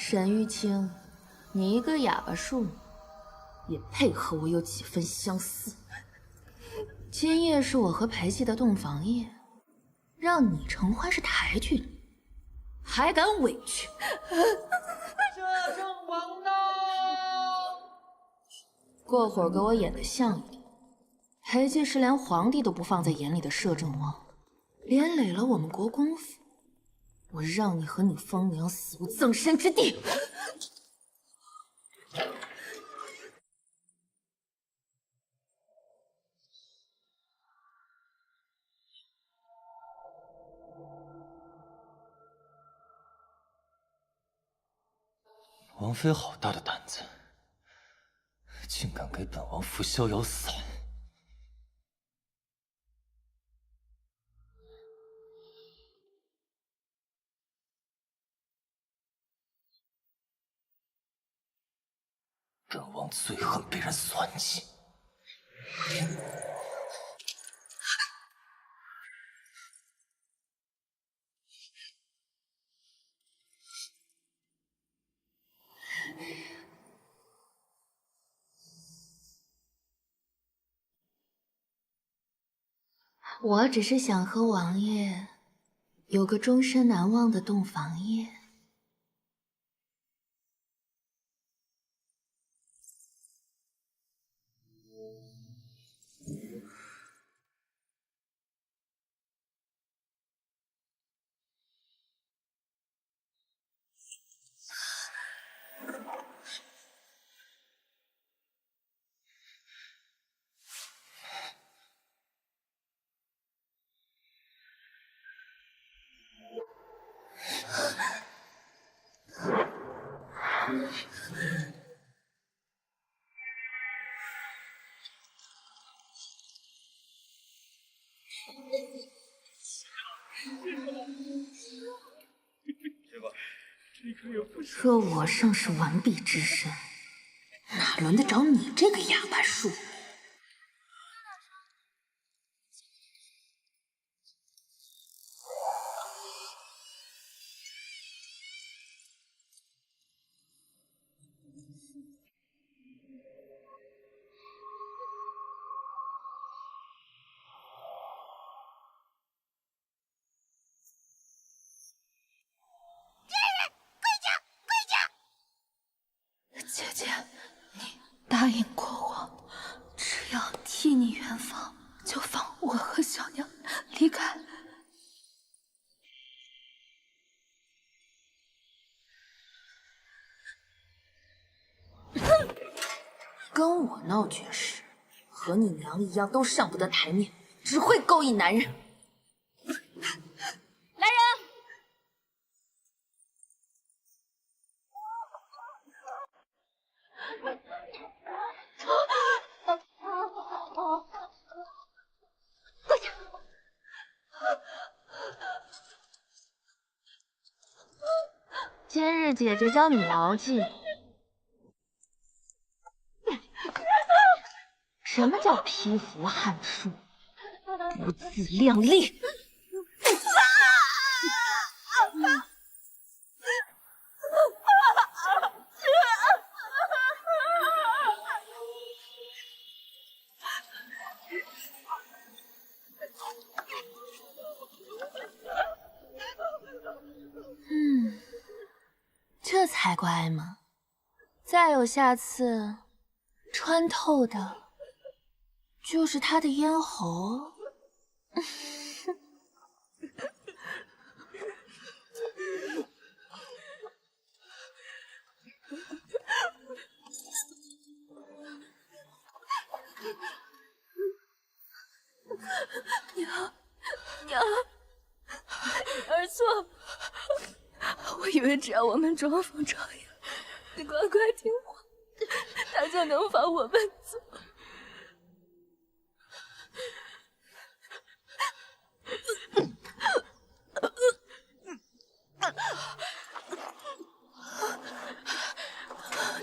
沈玉清，你一个哑巴树，也配和我有几分相似？今夜是我和裴寂的洞房夜，让你承欢是抬举你，还敢委屈？摄政王到！过会儿给我演得像一点。裴寂是连皇帝都不放在眼里的摄政王，连累了我们国公府。我让你和你风娘死无葬身之地！王妃好大的胆子，竟敢给本王扶逍遥伞！本王最恨被人算计。我只是想和王爷有个终身难忘的洞房夜。若我尚是完璧之身，哪轮得着你这个哑巴树？姐姐，你答应过我，只要替你圆房，就放我和小娘离开。跟我闹绝世，和你娘一样，都上不得台面，只会勾引男人。来人！跪下！今日姐姐教你牢记，什么叫披服汉书，不自量力！这才怪嘛！再有下次，穿透的就是他的咽喉。娘，儿错。我以为只要我们装疯装哑，你乖乖听话，他就能放我们走。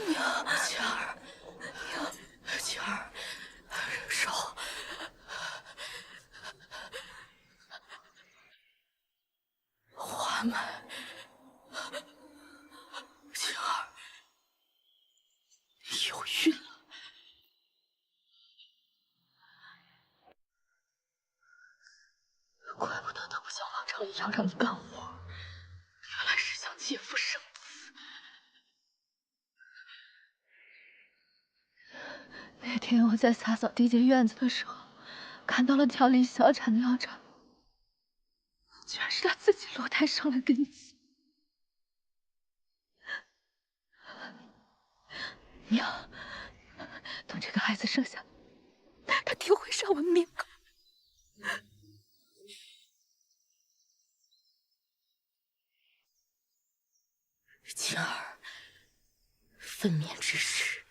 娘，晴儿，娘，晴儿，手。缓慢，晴特意要让你干活，原来是想借腹生子。那天我在洒扫地界院子的时候，看到了调理小产的药厂，居然是他自己落胎生了根基。娘，等这个孩子生下，他定会上我命的。晴儿，分娩之时，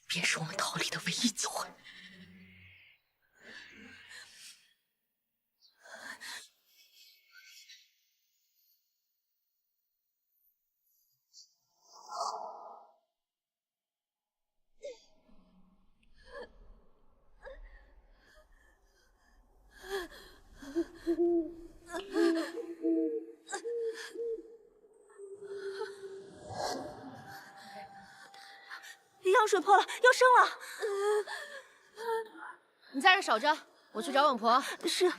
便是我们逃离的唯一机会。羊水破了，要生了。你在这守着，我去找稳婆。是。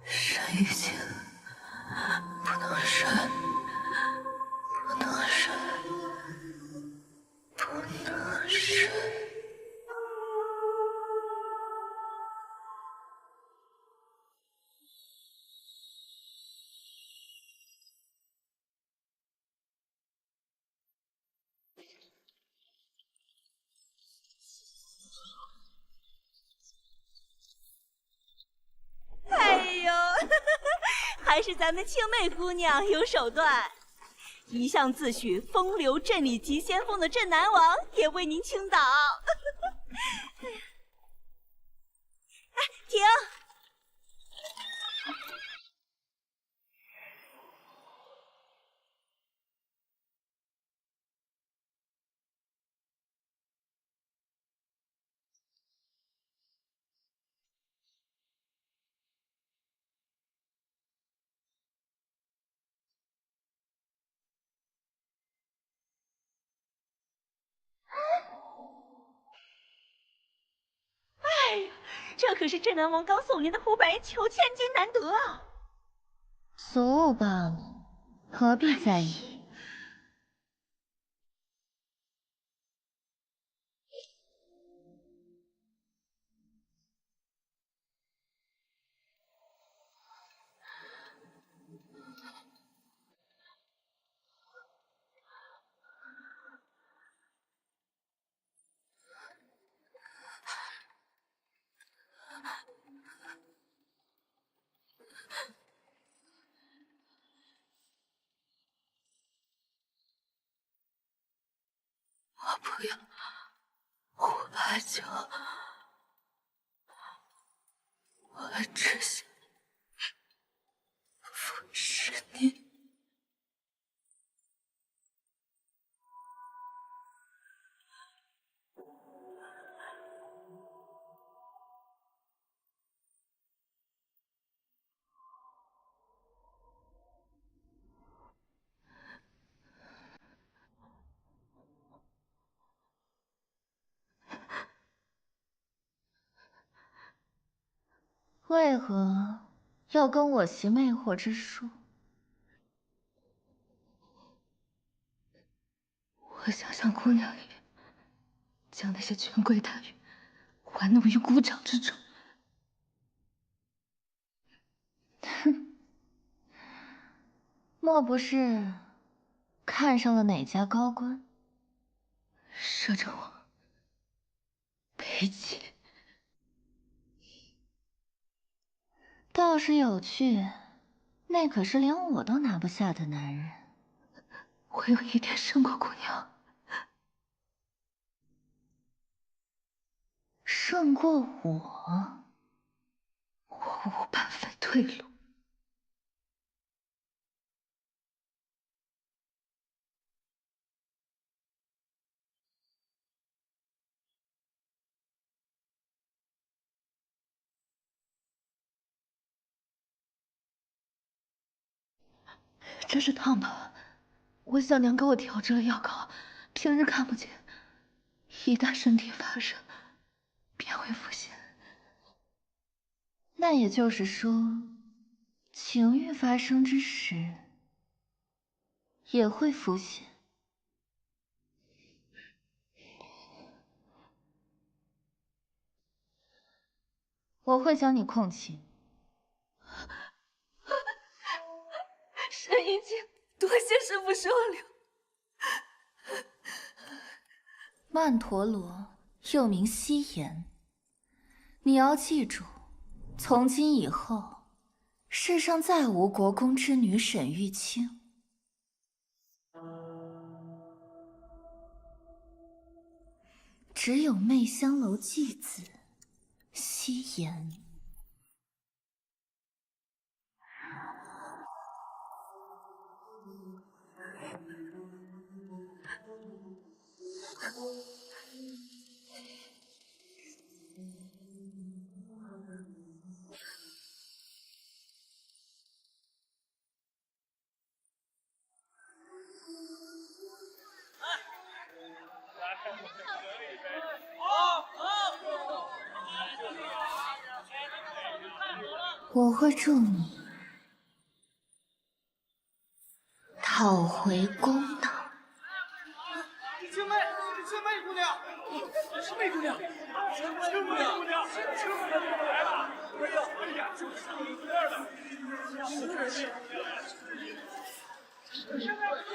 沈玉清，不能沈，不能沈，不能沈。哎呦，还是咱们青妹姑娘有手段。一向自诩风流镇里急先锋的镇南王也为您倾倒。哎，停！这可是镇南王刚送您的胡白球，千金难得啊！俗物罢了，何必在意？我不要胡白酒，我只想服侍你。为何要跟我习魅惑之术？我想像姑娘一样，将那些权贵大员玩弄于股掌之中。哼，莫不是看上了哪家高官？摄政王，裴姐，倒是有趣，那可是连我都拿不下的男人。我有一点胜过姑娘。胜过我？我无半分退路。这是烫吧？我小娘给我调制了药膏，平日看不见，一旦身体发热，便会浮现。那也就是说，情欲发生之时，也会浮现。我会将你控情。沈一静，多谢师父收留。曼陀罗又名夕颜，你要记住，从今以后，世上再无国公之女沈玉清。只有媚香楼继子夕颜。我会助你讨回公道。青梅，青梅姑娘，青梅姑娘，青梅姑娘，青梅姑娘来了！哎呀，就是你这样的，是。青梅姑娘。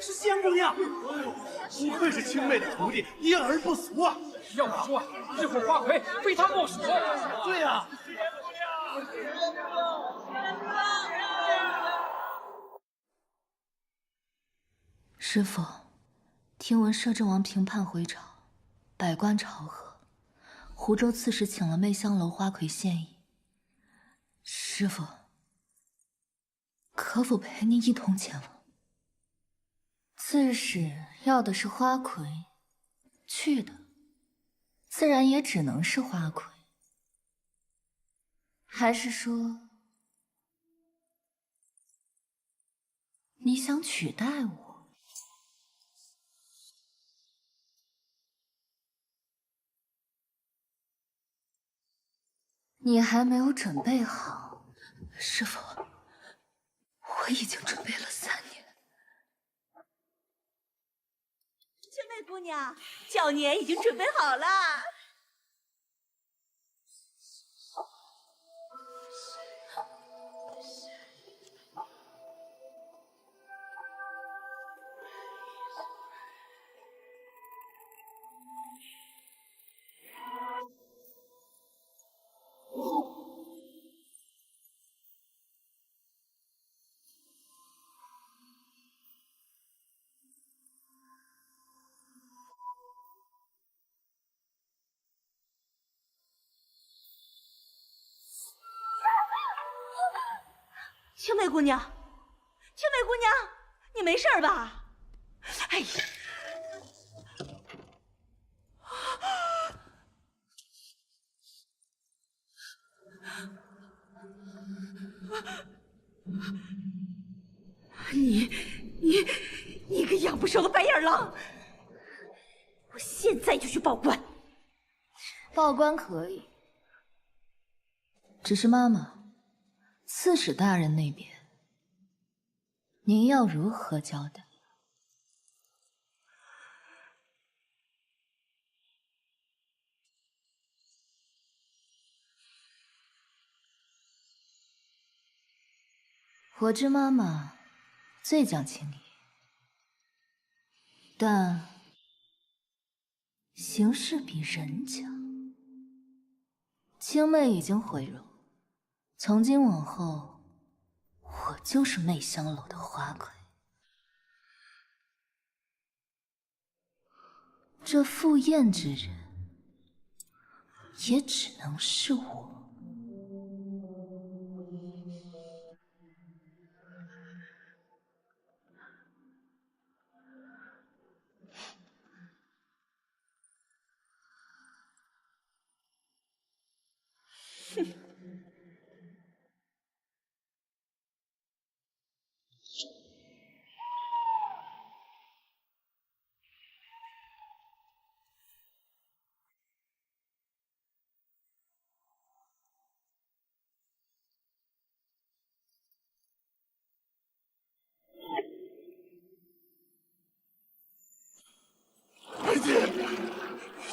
是仙姑娘！不愧是青妹的徒弟，一儿不俗啊！要不说这会花魁非他莫属。对呀。师傅，听闻摄政王平叛回朝，百官朝贺，湖州刺史请了媚香楼花魁献艺。师傅，可否陪您一同前往？刺史要的是花魁，去的自然也只能是花魁。还是说，你想取代我？你还没有准备好。师傅，我已经准备了3年。青梅姑娘，教年已经准备好了。青梅姑娘，青梅姑娘，你没事吧？哎呀！你个养不熟的白眼狼！我现在就去报官。报官可以，只是妈妈，刺史大人那边，您要如何交代？我知妈妈最讲情理，但形势比人强。青妹已经毁容，从今往后，我就是媚香楼的花魁。这赴宴之人，也只能是我。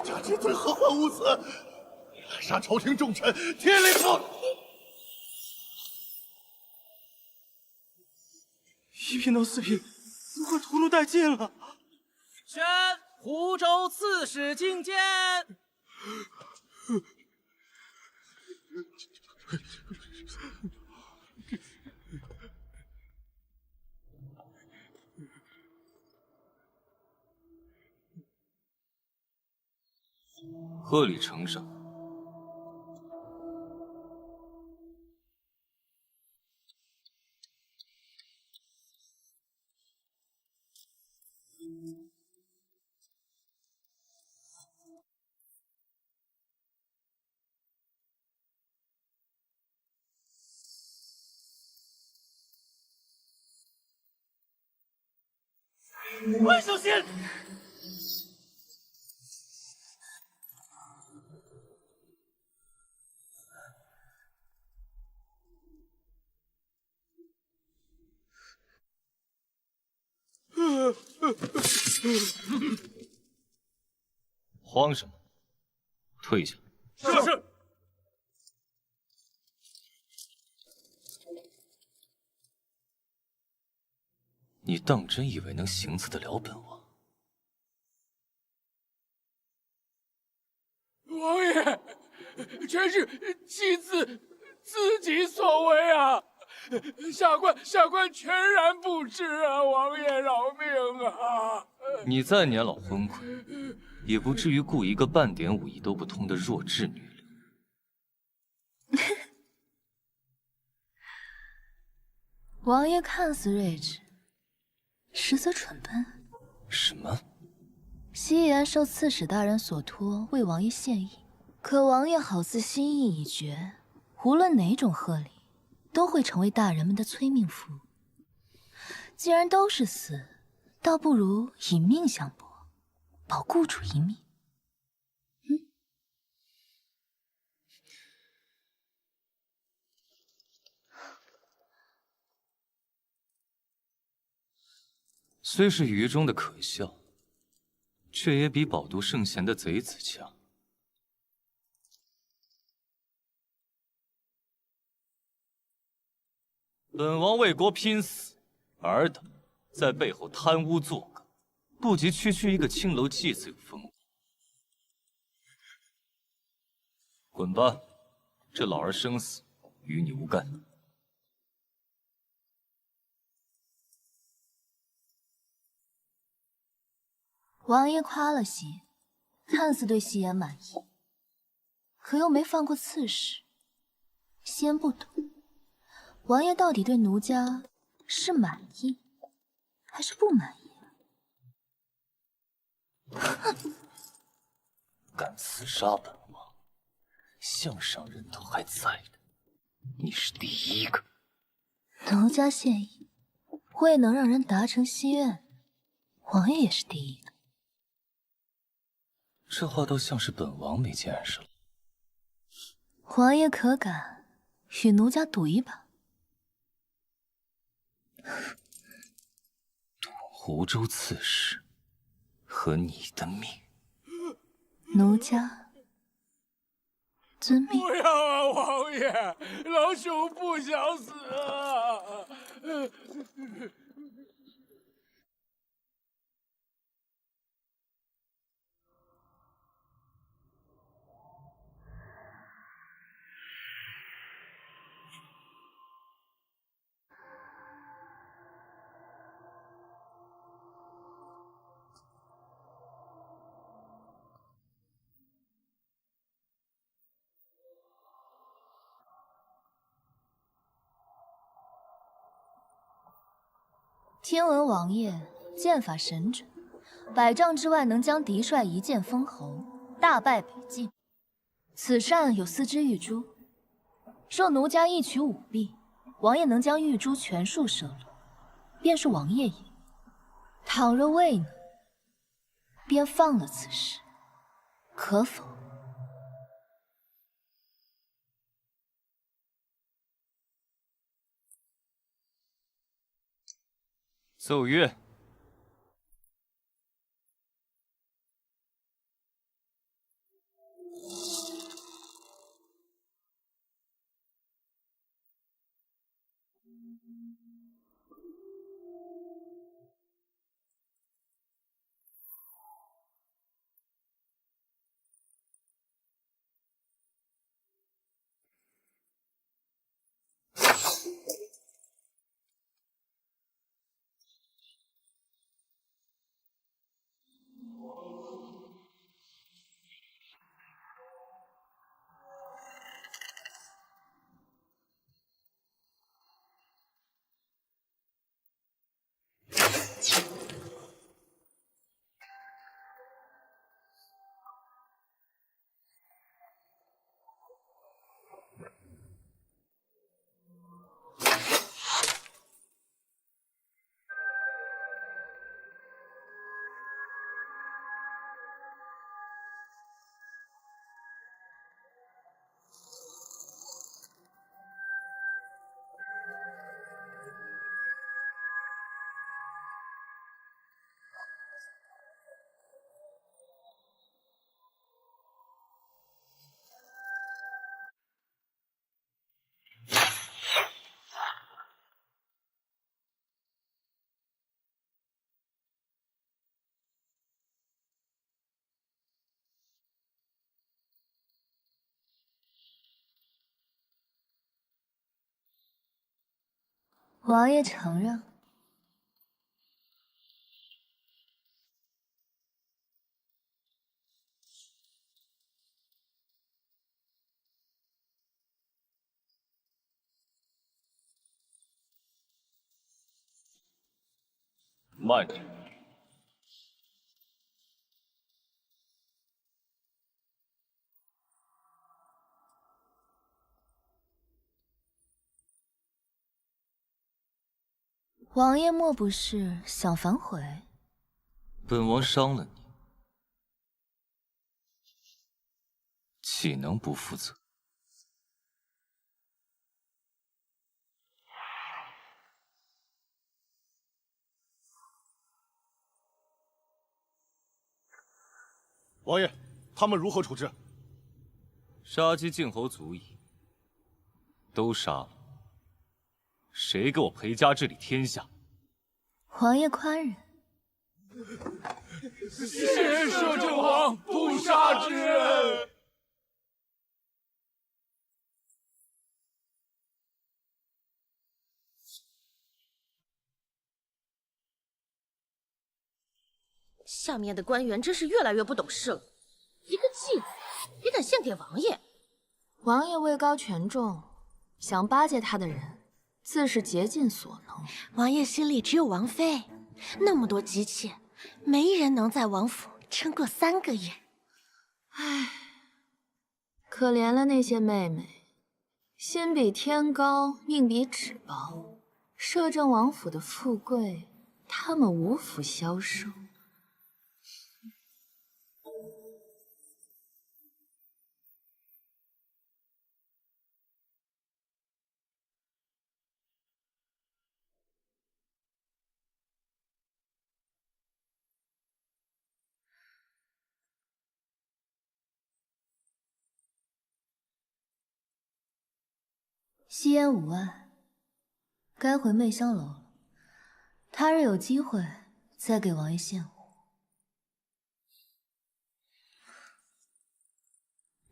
家之罪何患无辞？滥杀朝廷重臣，天理不！1品到4品，都快屠戮殆尽了。宣湖州刺史觐见。贺礼呈上。万小心！慌什么？退下。是。你当真以为能行刺得了本王？王爷，全是妻子自己所为啊！下官全然不知啊！王爷饶命啊！你再年老昏聩，也不至于雇一个半点武艺都不通的弱智女领。王爷看似睿智，实则蠢笨。什么？夕颜受刺史大人所托，为王爷献艺。可王爷好似心意已决，无论哪种贺礼，都会成为大人们的催命符。既然都是死，倒不如以命相搏，保雇主一命。虽是愚中的可笑，却也比饱读圣贤的贼子强。本王为国拼死，尔等在背后贪污作梗，不及区区一个青楼妓子有风骨。滚吧，这老儿生死与你无干。王爷夸了些，看似对夕颜满意，可又没放过刺史。夕颜不懂，王爷到底对奴家是满意还是不满意？敢刺杀本王，项上人头还在的，你是第一个。奴家献艺，未能让人达成心愿，王爷也是第一个。这话倒像是本王没见识了。王爷可敢与奴家赌一把？赌湖州刺史和你的命。奴家遵命。不要啊，王爷，老朽不想死啊！听闻王爷剑法神准，100丈之外能将敌帅一剑封喉，大败北境。此扇有4只玉珠，若奴家一取5璧，王爷能将玉珠全数射落，便是王爷赢。倘若未能，便放了此事，可否？奏乐。王爷承认。慢着。王爷莫不是想反悔？本王伤了你，岂能不负责？王爷，他们如何处置？杀鸡儆猴足矣，都杀了。谁给我裴家治理天下？王爷宽仁。谢摄政王不杀之恩。下面的官员真是越来越不懂事了，一个妓女也敢献给王爷。王爷位高权重，想巴结他的人，自是竭尽所能。王爷心里只有王妃，那么多姬妾，没人能在王府撑过3个月。唉，可怜了那些妹妹，心比天高，命比纸薄。摄政王府的富贵，他们无福消受。夕颜无碍，该回媚香楼了。他日有机会再给王爷献舞。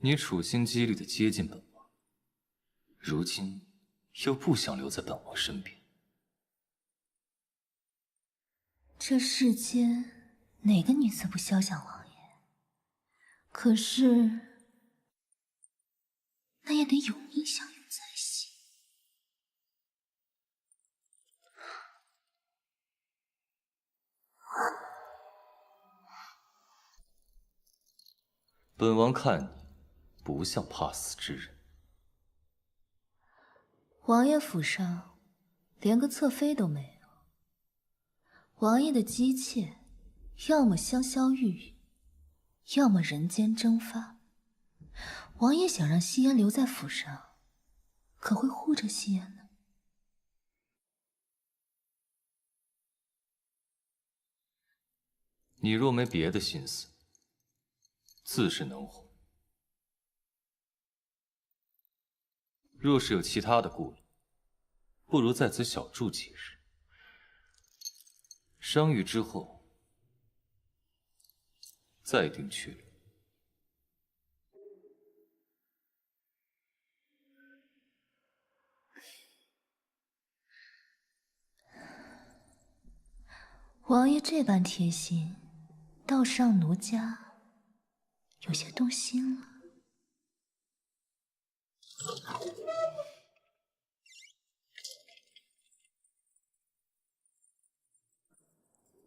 你处心积虑的接近本王，如今又不想留在本王身边。这世间哪个女子不肖想王爷？可是，那也得有你相拥才行。本王看你不像怕死之人。王爷府上连个侧妃都没有，王爷的姬妾要么香消玉殒，要么人间蒸发。王爷想让夕颜留在府上，可会护着夕颜呢？你若没别的心思，自是能哄。若是有其他的顾虑，不如在此小住几日。商议之后，再定去路。王爷这般贴心，倒是让奴家有些动心了。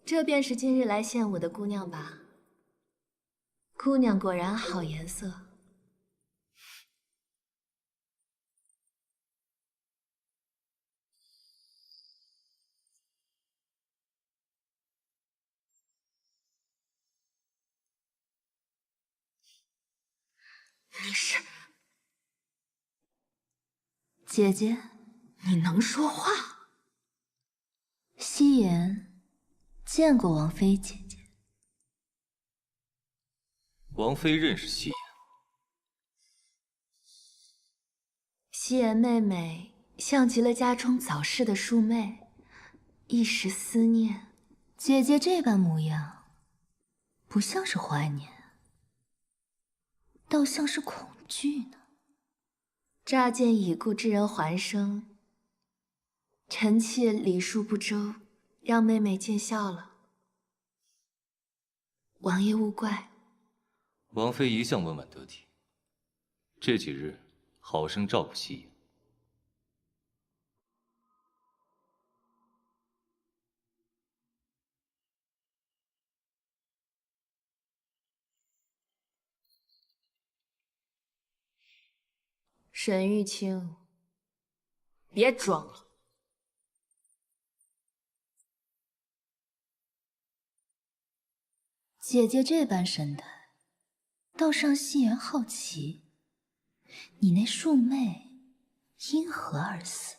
这便是今日来献舞的姑娘吧？姑娘果然好颜色。你是姐姐，你能说话？夕颜见过王妃姐姐。王妃认识夕颜。夕颜妹妹像极了家中早逝的庶妹，一时思念。姐姐这般模样，不像是怀念，倒像是恐惧呢。乍见已故之人还生，臣妾礼数不周，让妹妹见笑了。王爷勿怪。王妃一向温婉得体，这几日好生照顾夕颜。沈玉清，别装了。姐姐这般神态，倒让夕颜好奇，你那庶妹因何而死？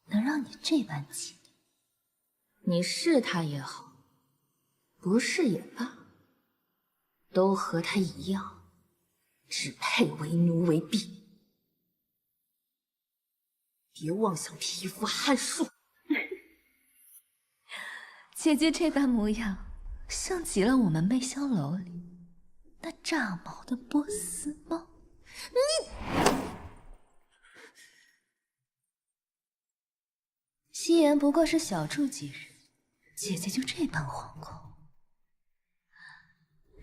能让你这般激动？你是她也好，不是也罢，都和她一样，只配为奴为婢。别妄想匹夫撼树。姐姐这般模样，像极了我们媚香楼里那炸毛的波斯猫。夕颜不过是小住几日，姐姐就这般惶恐，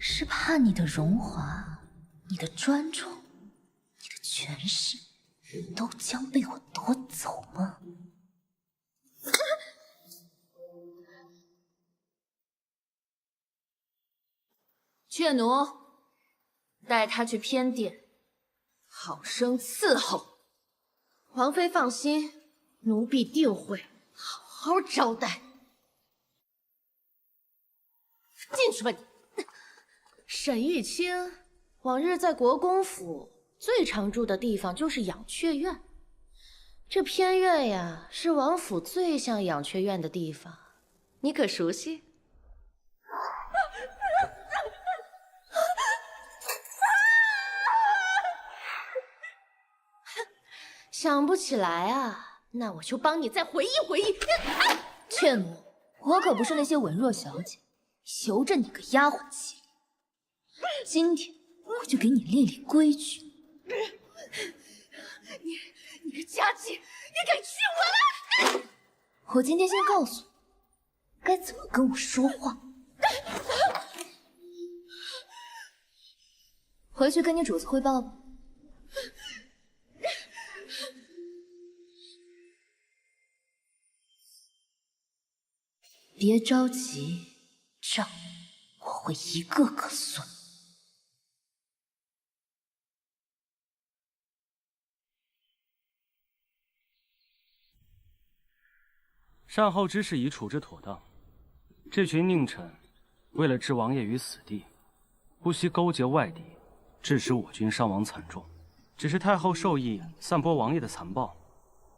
是怕你的荣华、你的专宠、你的权势都将被我夺走吗？雀奴，带他去偏殿，好生伺候。王妃放心，奴婢定会好好招待。进去吧你！沈玉清，往日在国公府最常住的地方就是养雀院，这偏院呀，是王府最像养雀院的地方，你可熟悉？想不起来啊，那我就帮你再回忆回忆。雀奴，我可不是那些文弱小姐，求着你个丫鬟气力。今天我就给你练练规矩。你个家妓，你敢娶我来！我今天先告诉你，该怎么跟我说话。回去跟你主子汇报吧。别着急，账我会一个个算。善后之事已处置妥当，这群佞臣为了置王爷于死地，不惜勾结外敌，致使我军伤亡惨重。只是太后授意散播王爷的残暴，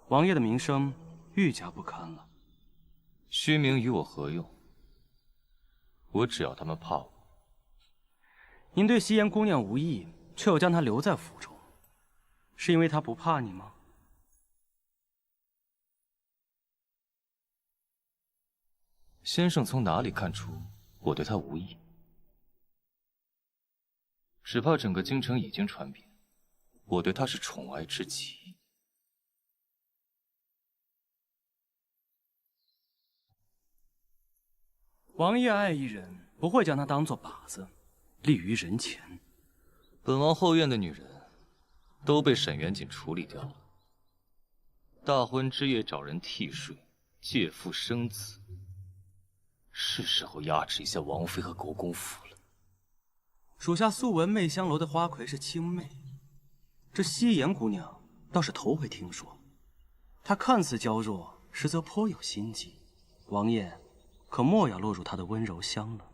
王爷的名声愈加不堪了。虚名与我何用？我只要他们怕我。您对夕颜姑娘无意，却又将她留在府中，是因为她不怕你吗？先生从哪里看出我对她无意？只怕整个京城已经传遍，我对她是宠爱之极。王爷爱一人，不会将她当作靶子，立于人前。本王后院的女人都被沈元锦处理掉了，大婚之夜找人替税，借腹生子，是时候压制一下王妃和国公府了。属下素闻媚香楼的花魁是青媚，这夕颜姑娘倒是头回听说。她看似娇弱，实则颇有心计，王爷可莫要落入她的温柔乡了。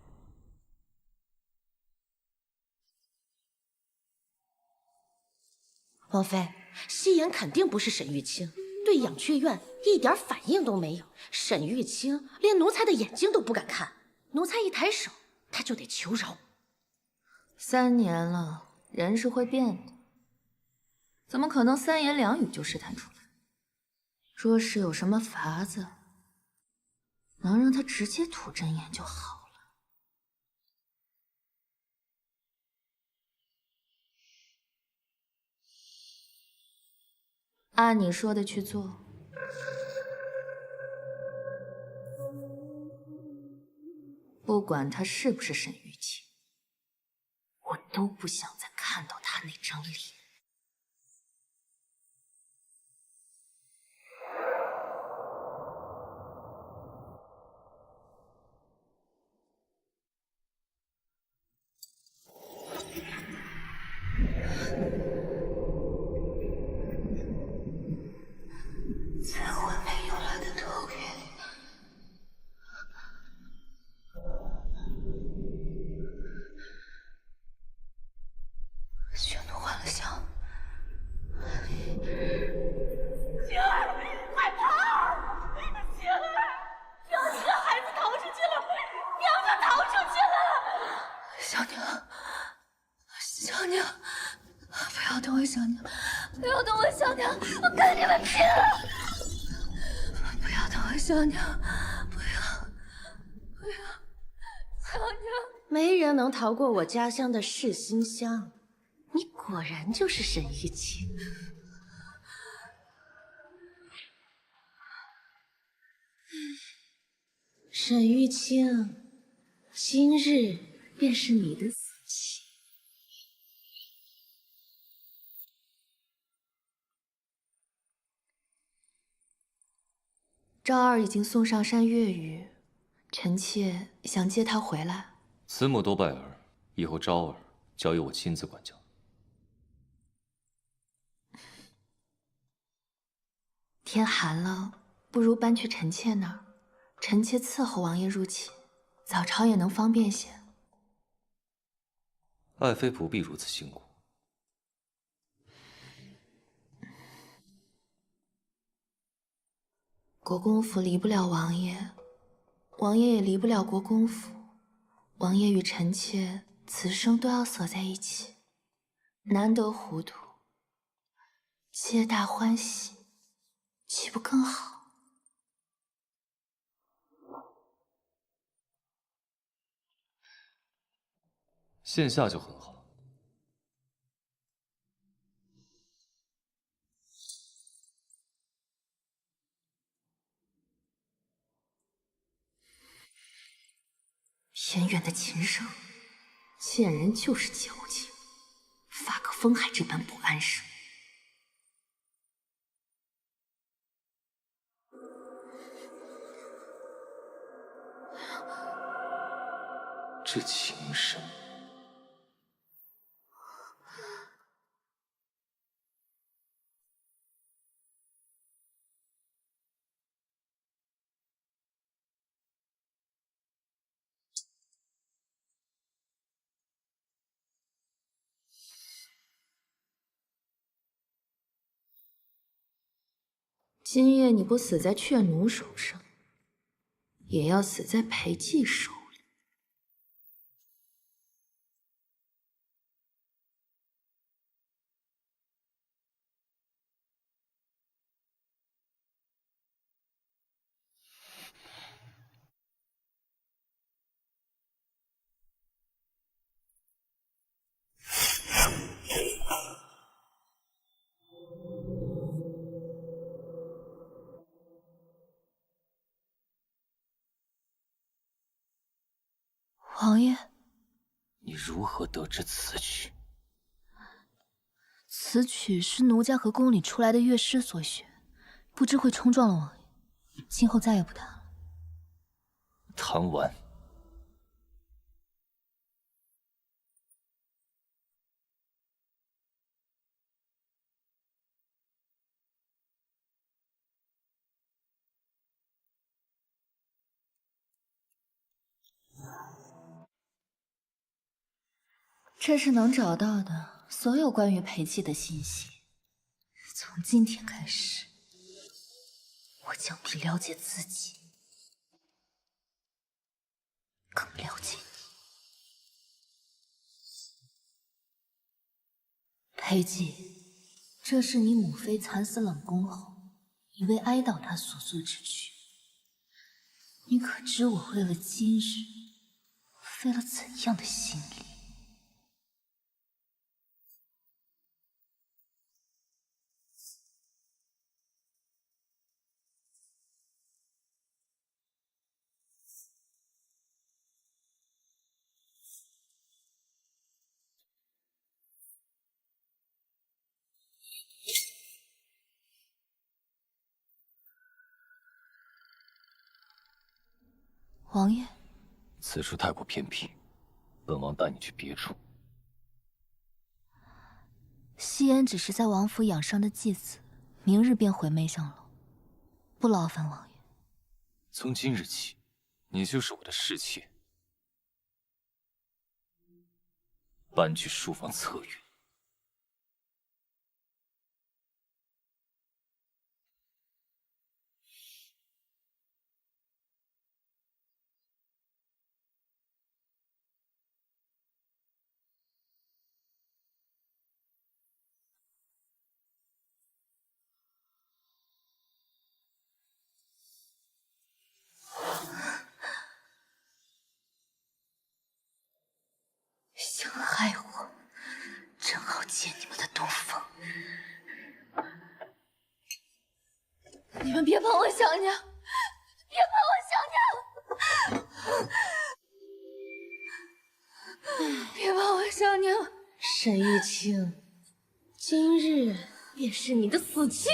王妃，夕颜肯定不是沈玉清，对养雀院一点反应都没有。沈玉清连奴才的眼睛都不敢看，奴才一抬手，他就得求饶。3年了，人是会变的，怎么可能3言2语就试探出来？若是有什么法子，能让他直接吐真言就好了。按你说的去做。不管他是不是沈玉清，我都不想再看到他那张脸。在我没有了的桃源里，全都换了香。星儿，快跑！星儿，让你的孩子逃出去了，娘娘逃出去了！小娘，小娘，不要动我小娘，不要动我小娘，我跟你们拼了！不要动我小娘，不要，小娘！没人能逃过我家乡的噬心香，你果然就是沈玉清。沈玉清，今日便是你的死期。昭儿已经送上山越狱，臣妾想接她回来。慈母多败儿，以后昭儿交由我亲自管教。天寒了，不如搬去臣妾那儿，臣妾伺候王爷入寝，早朝也能方便些。爱妃不必如此辛苦。国公府离不了王爷，王爷也离不了国公府。王爷与臣妾此生都要锁在一起，难得糊涂，皆大欢喜，岂不更好？现下就很好。偏远的禽兽，见人就是矫情，发个疯还这般不安生。这情深，今夜你不死在雀奴手上，也要死在裴寂手里。王爷，你如何得知此曲？此曲是奴家和宫里出来的乐师所学，不知会冲撞了王爷，今后再也不弹了。弹完。这是能找到的所有关于裴寂的信息。从今天开始，我将比了解自己更了解你。裴寂，这是你母妃惨死冷宫后，你为哀悼她所作之曲。你可知我为了今日，费了怎样的心力？王爷，此处太过偏僻，本王带你去别处。夕颜只是在王府养伤的继子，明日便回媚香楼，不劳烦王爷。从今日起，你就是我的侍妾，搬去书房测阅。想害我，正好借你们的东风。你们别帮我想娘，别帮我想娘，别帮我想娘。沈玉清，今日便是你的死期！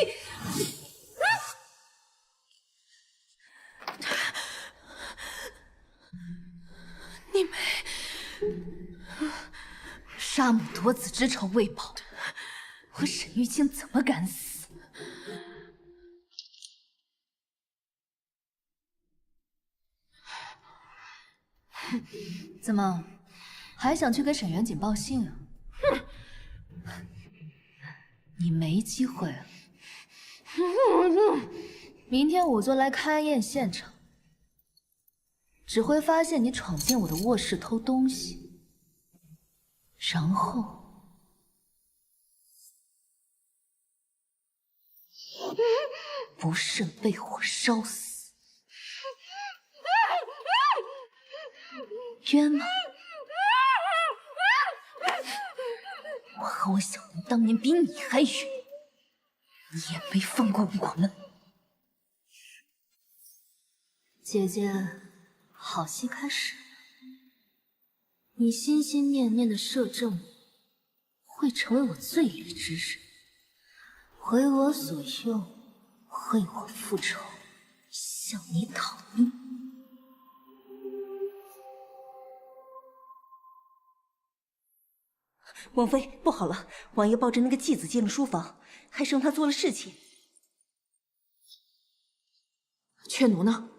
你没杀母夺子之仇未报，我沈玉清怎么敢死？怎么，还想去给沈元锦报信啊？你没机会了。明天仵作来勘验现场，只会发现你闯进我的卧室偷东西，然后不慎被火烧死。冤吗？我和我小龙当年比你还冤，你也没放过我们。姐姐，好戏开始了。你心心念念的摄政会成为我罪孽之人，为我所用，为我复仇，向你讨命。王妃，不好了！王爷抱着那个继子进了书房，还生他做了事情。雀奴呢？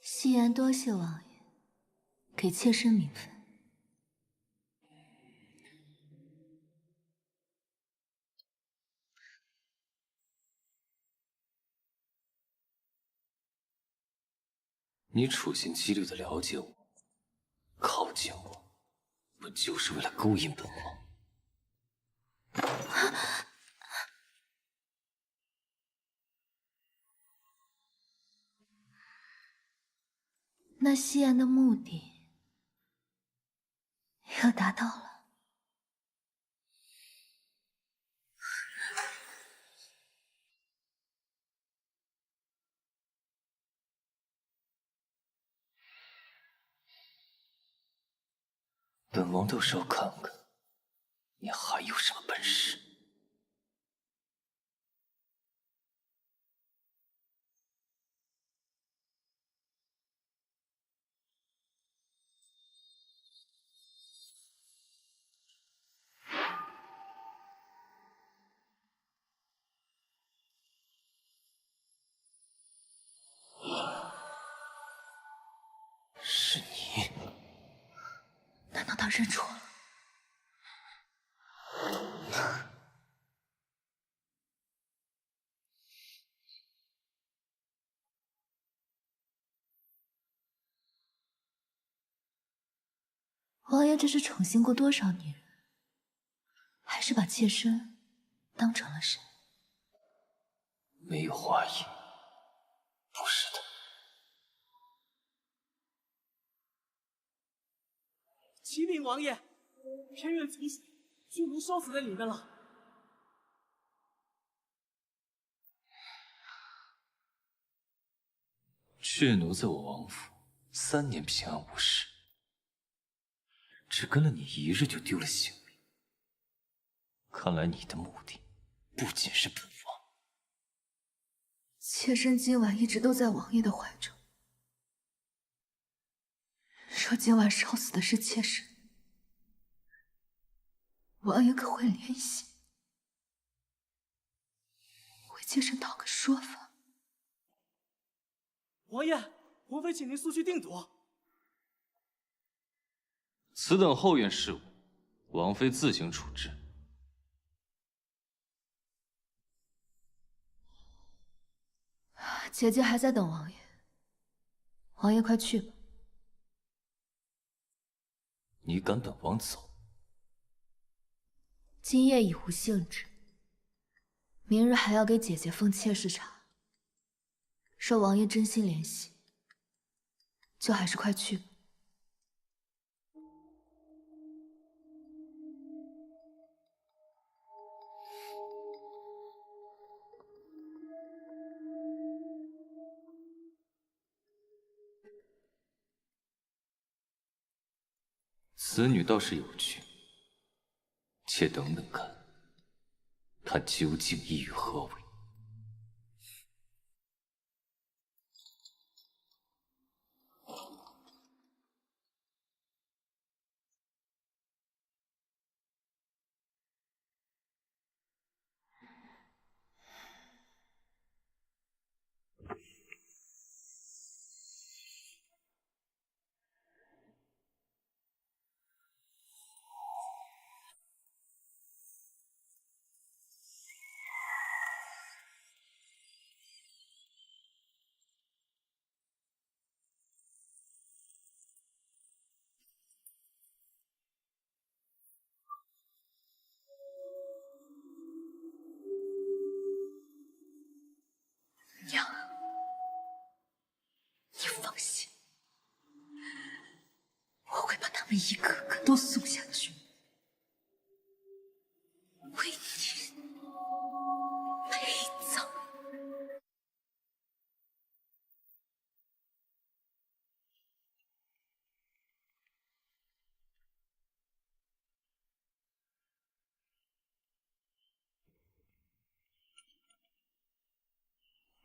夕颜多谢王爷，给妾身名分。你处心积虑的了解我，靠近我，不就是为了勾引本王？那夕颜的目的又达到了。本王倒是要看看，你还有什么本事。是你。他认出了。王爷这是宠幸过多少女人，还是把妾身当成了神？没有怀疑，不是的。启禀王爷，偏院从水，巨奴烧死在里面了。血奴在我王府3年平安无事，只跟了你1日就丢了性命。看来你的目的不仅是本王。妾身今晚一直都在王爷的怀中。若今晚烧死的是妾身，王爷可会怜惜，为妾身讨个说法？王爷，王妃请您速去定夺。此等后院事务，王妃自行处置。姐姐还在等王爷，王爷快去吧。你赶本王走？今夜已无兴致，明日还要给姐姐奉妾侍茶。若王爷真心怜惜，就还是快去吧。此女倒是有趣，且等等看，她究竟意欲何为？娘，你放心，我会把他们一个个都送下去，为你陪葬。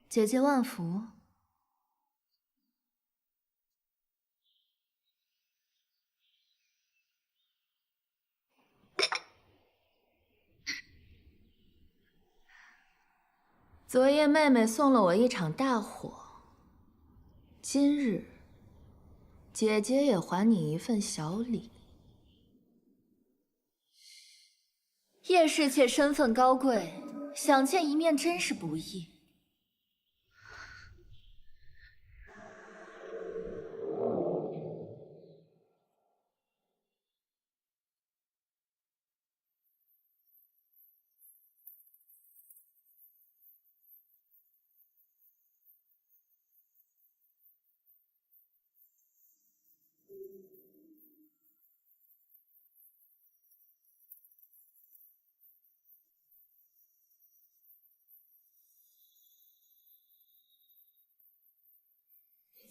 姐姐万福。昨夜妹妹送了我一场大火，今日姐姐也还你一份小礼。叶氏妾身份高贵，想见一面真是不易。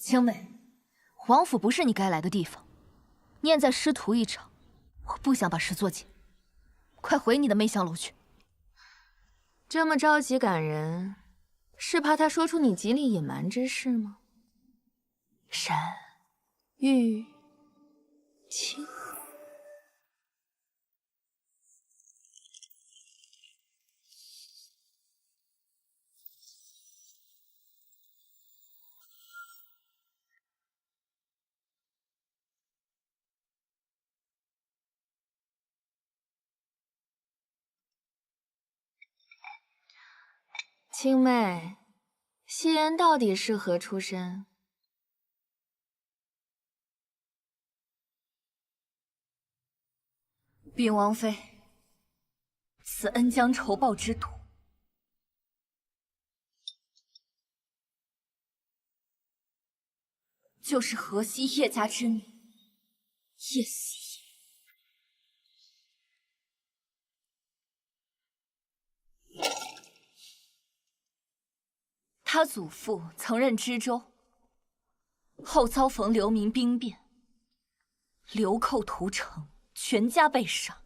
青梅，王府不是你该来的地方，念在师徒一场，我不想把事做尽。快回你的媚香楼去。这么着急赶人，是怕他说出你极力隐瞒之事吗？山玉清。青妹，夕颜到底是何出身？禀王妃，此恩将仇报之徒，就是河西叶家之女叶夕颜。他祖父曾任知州，后遭逢流民兵变，流寇屠城，全家被杀。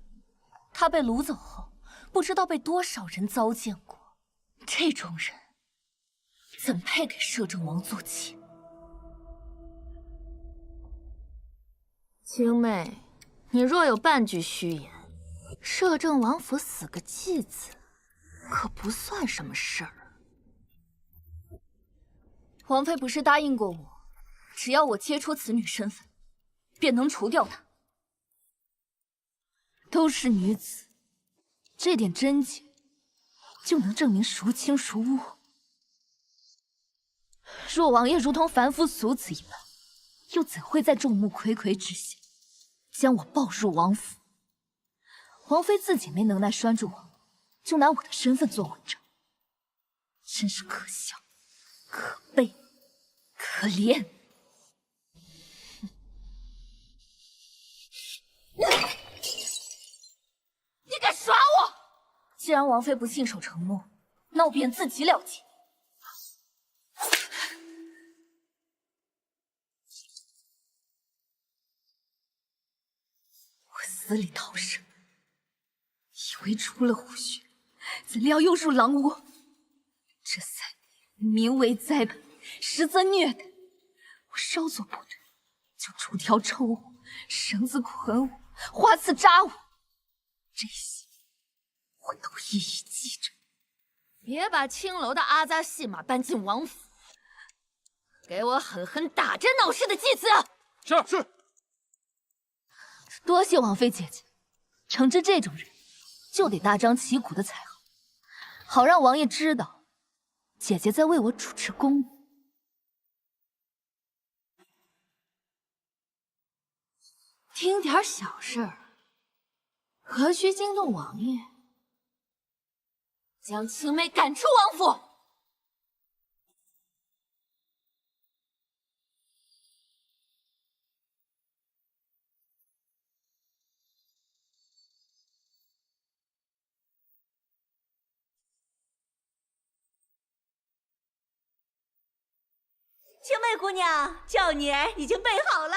他被掳走后，不知道被多少人糟践过。这种人，怎配给摄政王做妾？青妹，你若有半句虚言，摄政王府死个继子，可不算什么事儿。王妃不是答应过我，只要我揭出此女身份，便能除掉她。都是女子，这点贞洁就能证明孰轻孰污。若王爷如同凡夫俗子一般，又怎会在众目睽睽之下将我抱入王府？王妃自己没能耐拴住我，就拿我的身份做文章，真是可笑、可悲、可怜。你敢耍我！既然王妃不信守承诺，那我便自己了结。我死里逃生，以为除了虎穴，怎料又入狼窝。这3年名为栽培，实则虐待。我稍作不对，就竹条抽我，绳子捆我，花刺扎我。这些我都一一记着。别把青楼的阿扎戏码搬进王府，给我狠狠打这闹事的继子！是。多谢王妃姐姐，惩治这种人，就得大张旗鼓的才好，好让王爷知道，姐姐在为我主持公务。听点小事儿，何须惊动王爷？将青妹赶出王府！青妹姑娘，叫女儿已经备好了。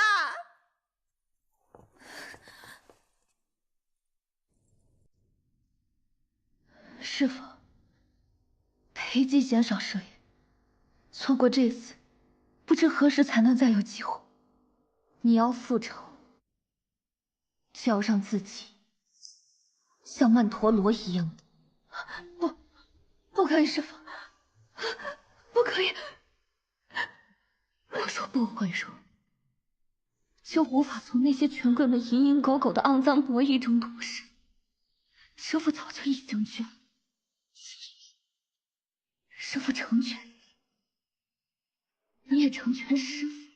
师父，裴姬减少涉业，错过这次，不知何时才能再有机会。你要复仇，就要让自己像曼陀罗一样的。不可以，师父，不可以！若说不会说，就无法从那些权贵们蝇营狗苟的肮脏博弈中脱身。师父早就一将军了。师父成全你也成全师父。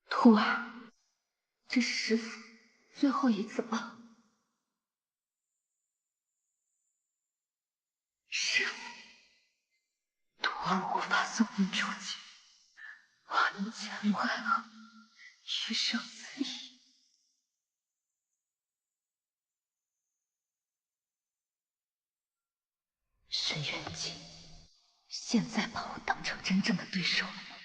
徒儿，这是师父最后一次了。师父，徒儿无法送你出去，还前路爱河，余生此意。沈渊景，现在把我当成真正的对手了吗？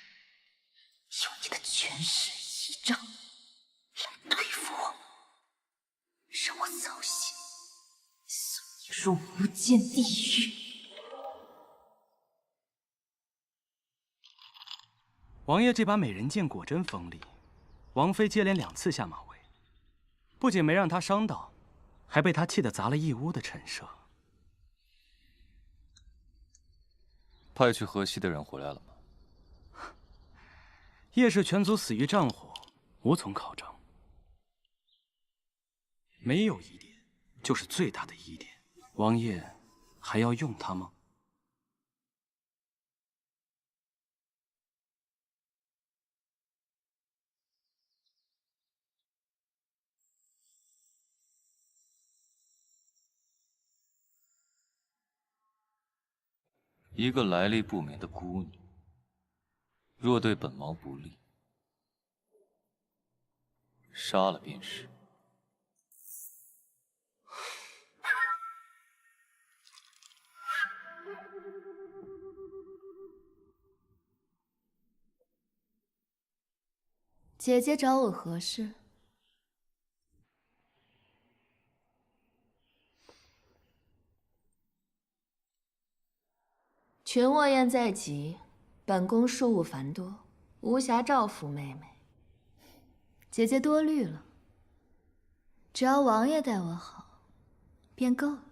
用你的权势倚仗来对付我，让我操心，送你入无间地狱。王爷这把美人剑果真锋利，王妃接连2次下马威，不仅没让他伤到，还被他气得砸了一屋的陈设。派去河西的人回来了吗？叶氏全族死于战火，无从考证。没有疑点，就是最大的疑点。王爷还要用他吗？一个来历不明的孤女，若对本王不利，杀了便是。姐姐找我何事？群卧宴在即，本宫事务繁多，无暇照拂妹妹。姐姐多虑了，只要王爷待我好，便够了。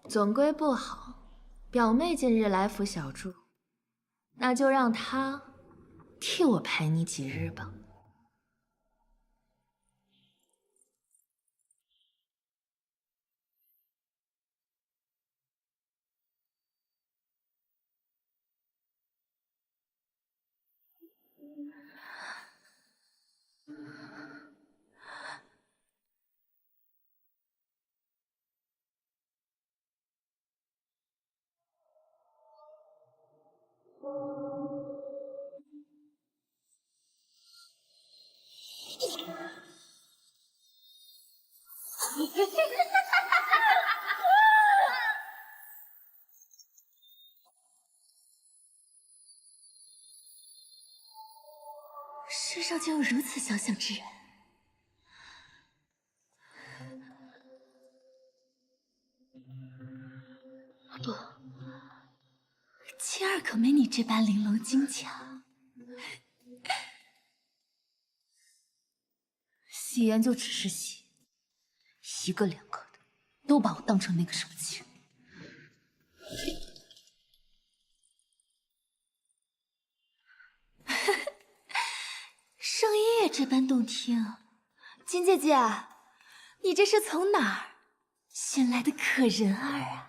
总归不好。表妹近日来府小住，那就让她替我陪你几日吧。世上竟有如此想想之人。不，青儿可没你这般玲珑精巧。戏言就只是戏，一个两个的都把我当成那个什么情。声音也这般动听，金姐姐，你这是从哪儿寻来的可人儿啊？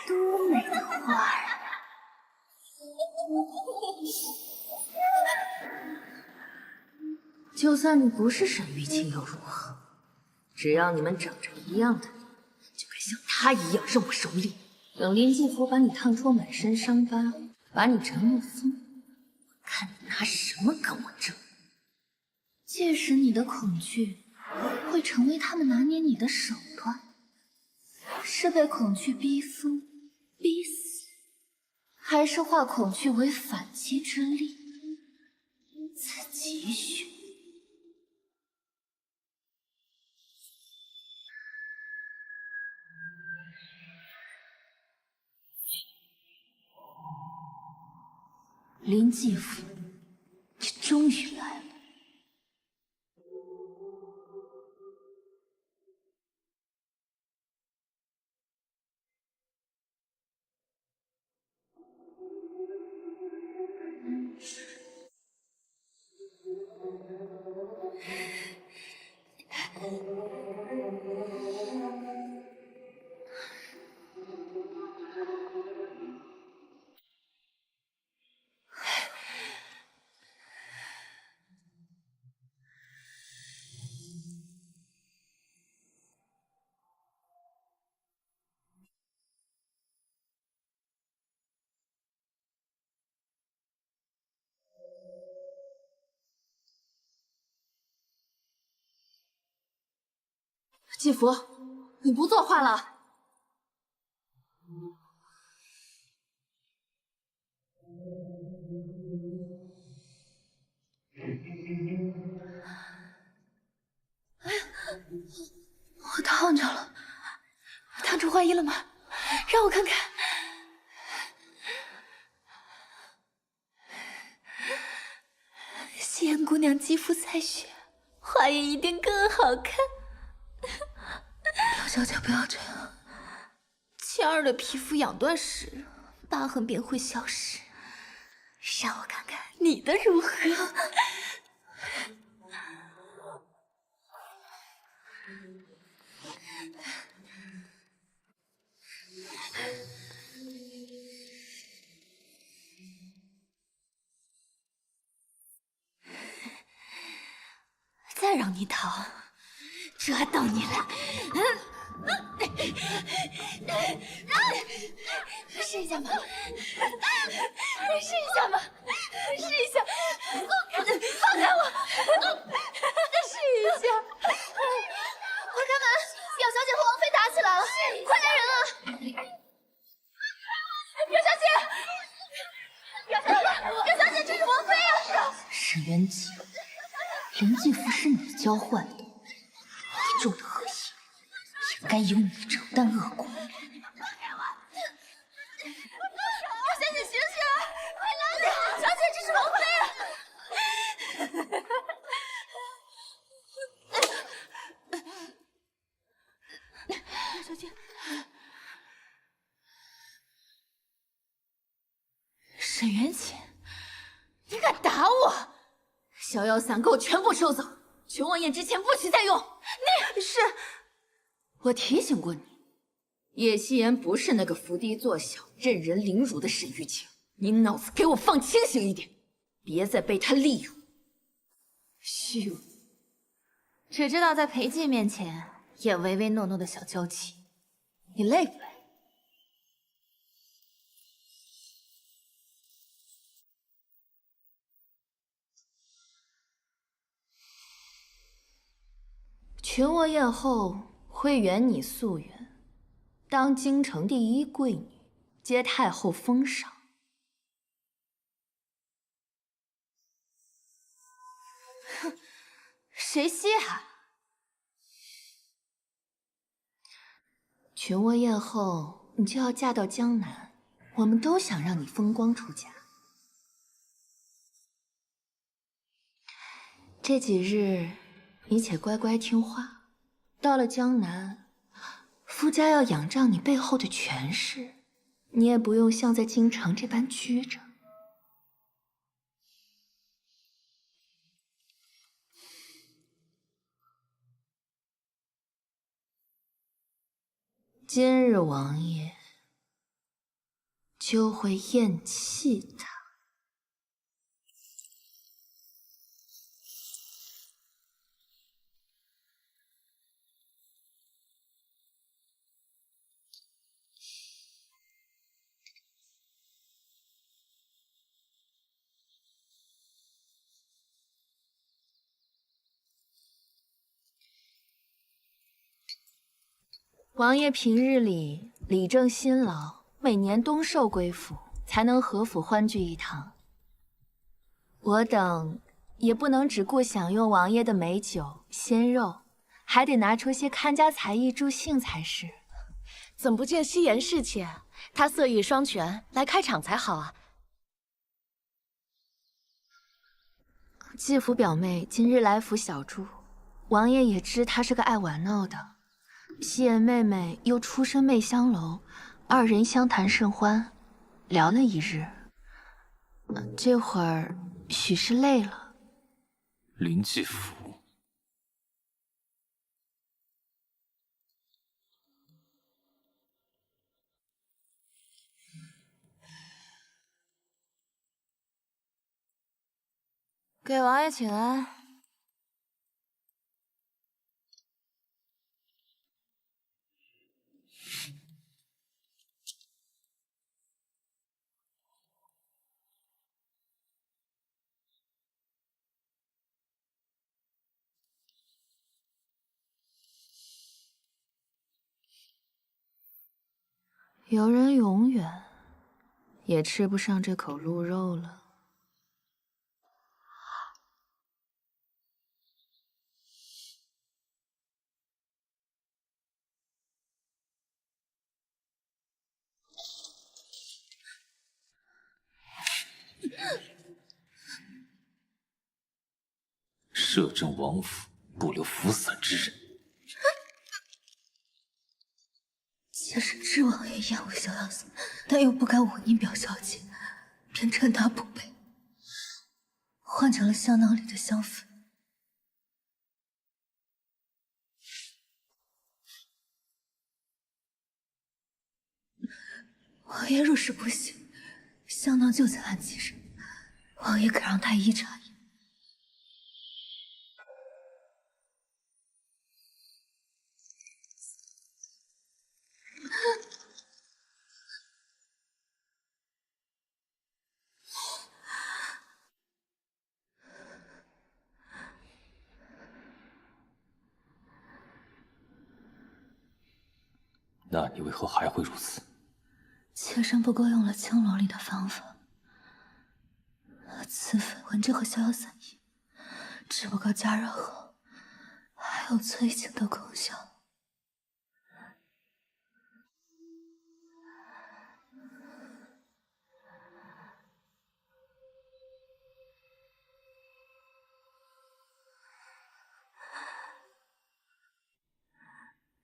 多美的花儿啊！就算你不是沈玉清又如何？只要你们长着一样的脸，就该像他一样让我蹂躏。等林继福把你烫出满身伤疤，把你沉入风，我看你拿什么跟我争？届时你的恐惧会成为他们拿捏你的手段，是被恐惧逼疯、逼死，还是化恐惧为反击之力？自己选。林继福，你终于来了。继父，你不作画了？我烫着了，烫出花衣了吗？让我看看。夕颜姑娘肌肤彩雪，花衣一定更好看。表小姐不要这样，倩儿的皮肤养断时，疤痕便会消失。让我看看你的如何。再让你逃，抓到你了！试一下嘛，试一下嘛，试一下！放开我！试一下！快开门！表小姐和王妃打起来了，快来人啊！表小姐，表小姐，表小姐，这是王妃啊！沈渊姬，林继父是你教坏的，你种的恶业，也该由你承担恶果。表小姐醒醒，快来！小姐，这是王妃啊！表小姐，沈渊姬，你敢打我！逍遥伞给我全部收走，全王宴之前不许再用。你是，我提醒过你，叶夕颜不是那个伏低作小、任人凌辱的沈玉清，你脑子给我放清醒一点，别再被他利用。虚伪，只知道在裴寂面前演唯唯诺诺的小娇妻，你累不累？群婺宴后会圆你夙愿，当京城第一贵女，接太后封赏。哼，谁稀罕？群婺宴后你就要嫁到江南，我们都想让你风光出嫁。这几日你且乖乖听话，到了江南，夫家要仰仗你背后的权势，你也不用像在京城这般拘着。今日王爷就会咽气他。王爷平日里理政辛劳，每年冬寿归府，才能和府欢聚一堂。我等也不能只顾享用王爷的美酒鲜肉，还得拿出些看家才艺助兴才是。怎不见夕颜侍妾？她色艺双全，来开场才好啊！继父表妹今日来府小住，王爷也知她是个爱玩闹的。夕颜妹妹又出身媚香楼，二人相谈甚欢，聊了一日。这会儿许是累了。林继福，给王爷请安。有人永远也吃不上这口鹿肉了。摄政王府，不留服散之人。妾身知王爷厌恶逍遥散，但又不敢忤逆表小姐，便趁她不备，换成了香囊里的香粉。王爷若是不信，香囊就在案几上，王爷可让太医查验。那你为何还会如此？妾身不过用了青楼里的方法，此粉混着和逍遥散液，只不过加热后还有催情的功效。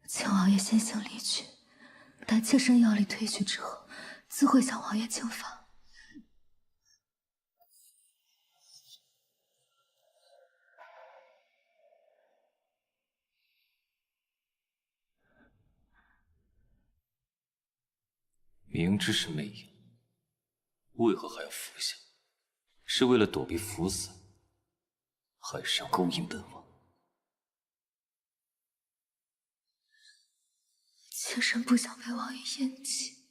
请王爷先行离去，待妾身药力退去之后，自会向王爷请法。明知是媚药，为何还要服下？是为了躲避服散，还是要勾引本王？妾身不想被王爷厌弃。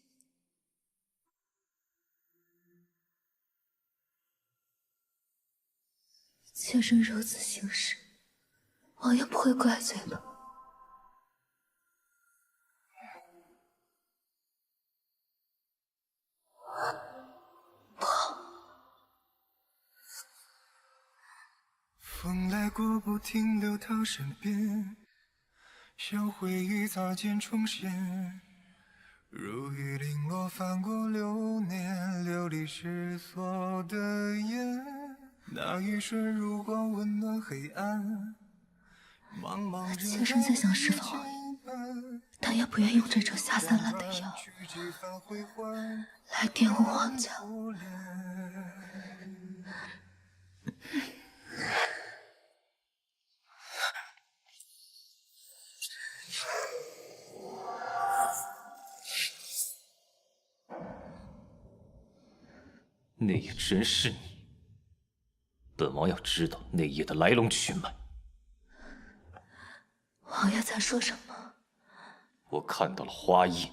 妾身如此行事，王爷不会怪罪吧？不好。风来过不停流淌身边，像回忆擦肩重现，如雨零落翻过流年，流离失所的眼，那一瞬如光温暖黑暗，茫茫人妾身在想释放王爷，但也不愿用这种下三滥的药来玷污王家。内液真是你？本王要知道内液的来龙去脉。王爷在说什么？我看到了花印。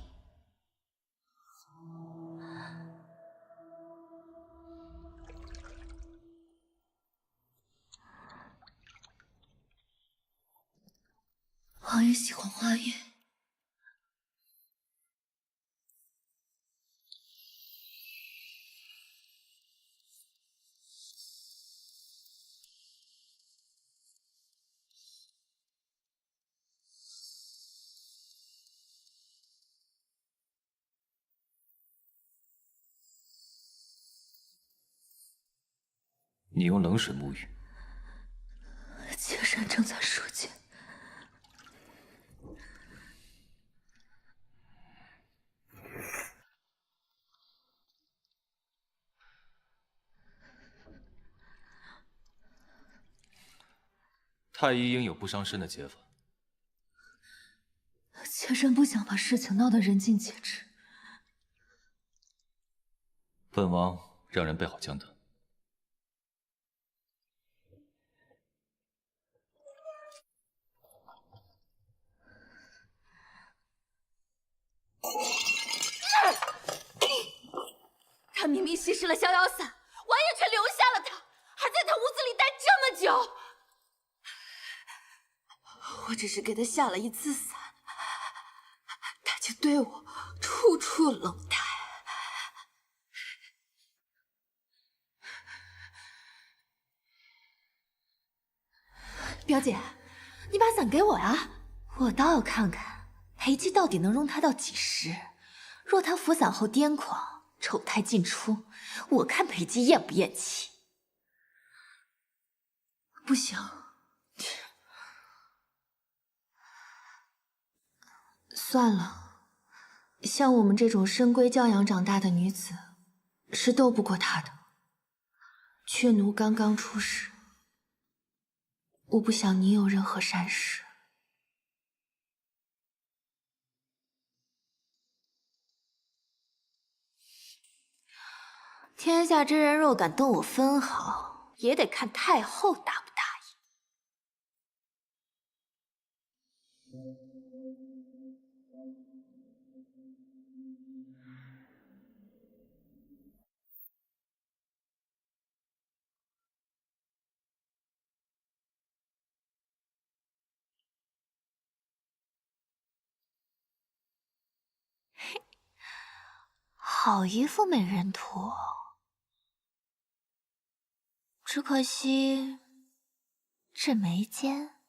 王爷喜欢花叶。你用冷水沐浴。妾身正在书间。太医应有不伤身的解法。妾身不想把事情闹得人尽皆知。本王让人备好姜汤。他明明吸食了逍遥散，王爷却留下了他，还在他屋子里待这么久。我只是给他下了一次散，他就对我出处处冷淡。表姐，你把伞给我呀！我倒要看看裴姬到底能容他到几时。若他服伞后癫狂，丑态尽出，我看裴姬咽不咽气。不行，算了，像我们这种深闺教养长大的女子，是斗不过他的。雀奴刚刚出世，我不想你有任何闪失。天下之人若敢动我分毫，也得看太后答不答应。好一副美人图，只可惜这眉间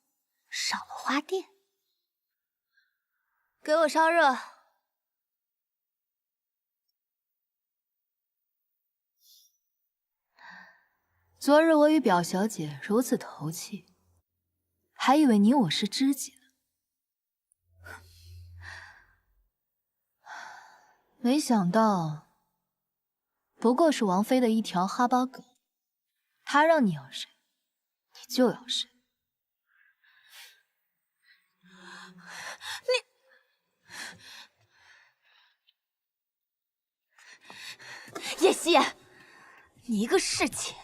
少了花钿。给我烧热。昨日我与表小姐如此投契，还以为你我是知己呢。没想到，不过是王妃的一条哈巴狗，她让你咬谁，你就咬谁。叶夕，你一个侍妾，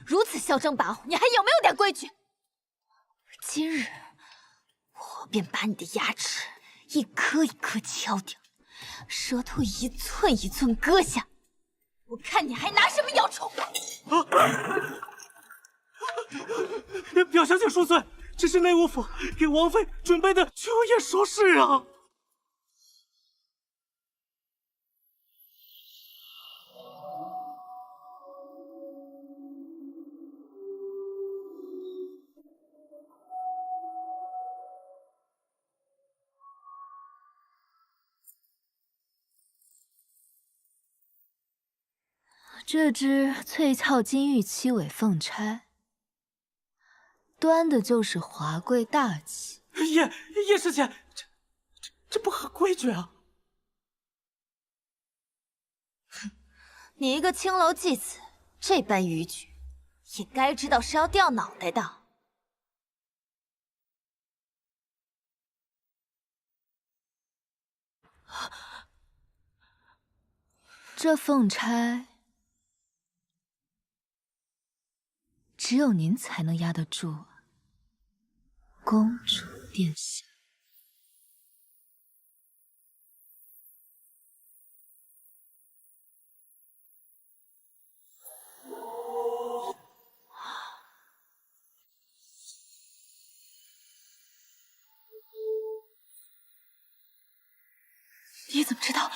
如此嚣张跋扈，你还有没有点规矩？今日我便把你的牙齿一颗一颗敲掉。舌头一寸一寸割下，我看你还拿什么摇宠？表小姐恕罪，这是内务府给王妃准备的秋夜首饰啊！这只翠翘金玉七尾凤钗，端的就是华贵大气。叶师姐，这不合规矩啊！哼，你一个青楼妓子，这般逾矩，也该知道是要掉脑袋的。这凤钗。只有您才能压得住啊，公主殿下。你怎么知道？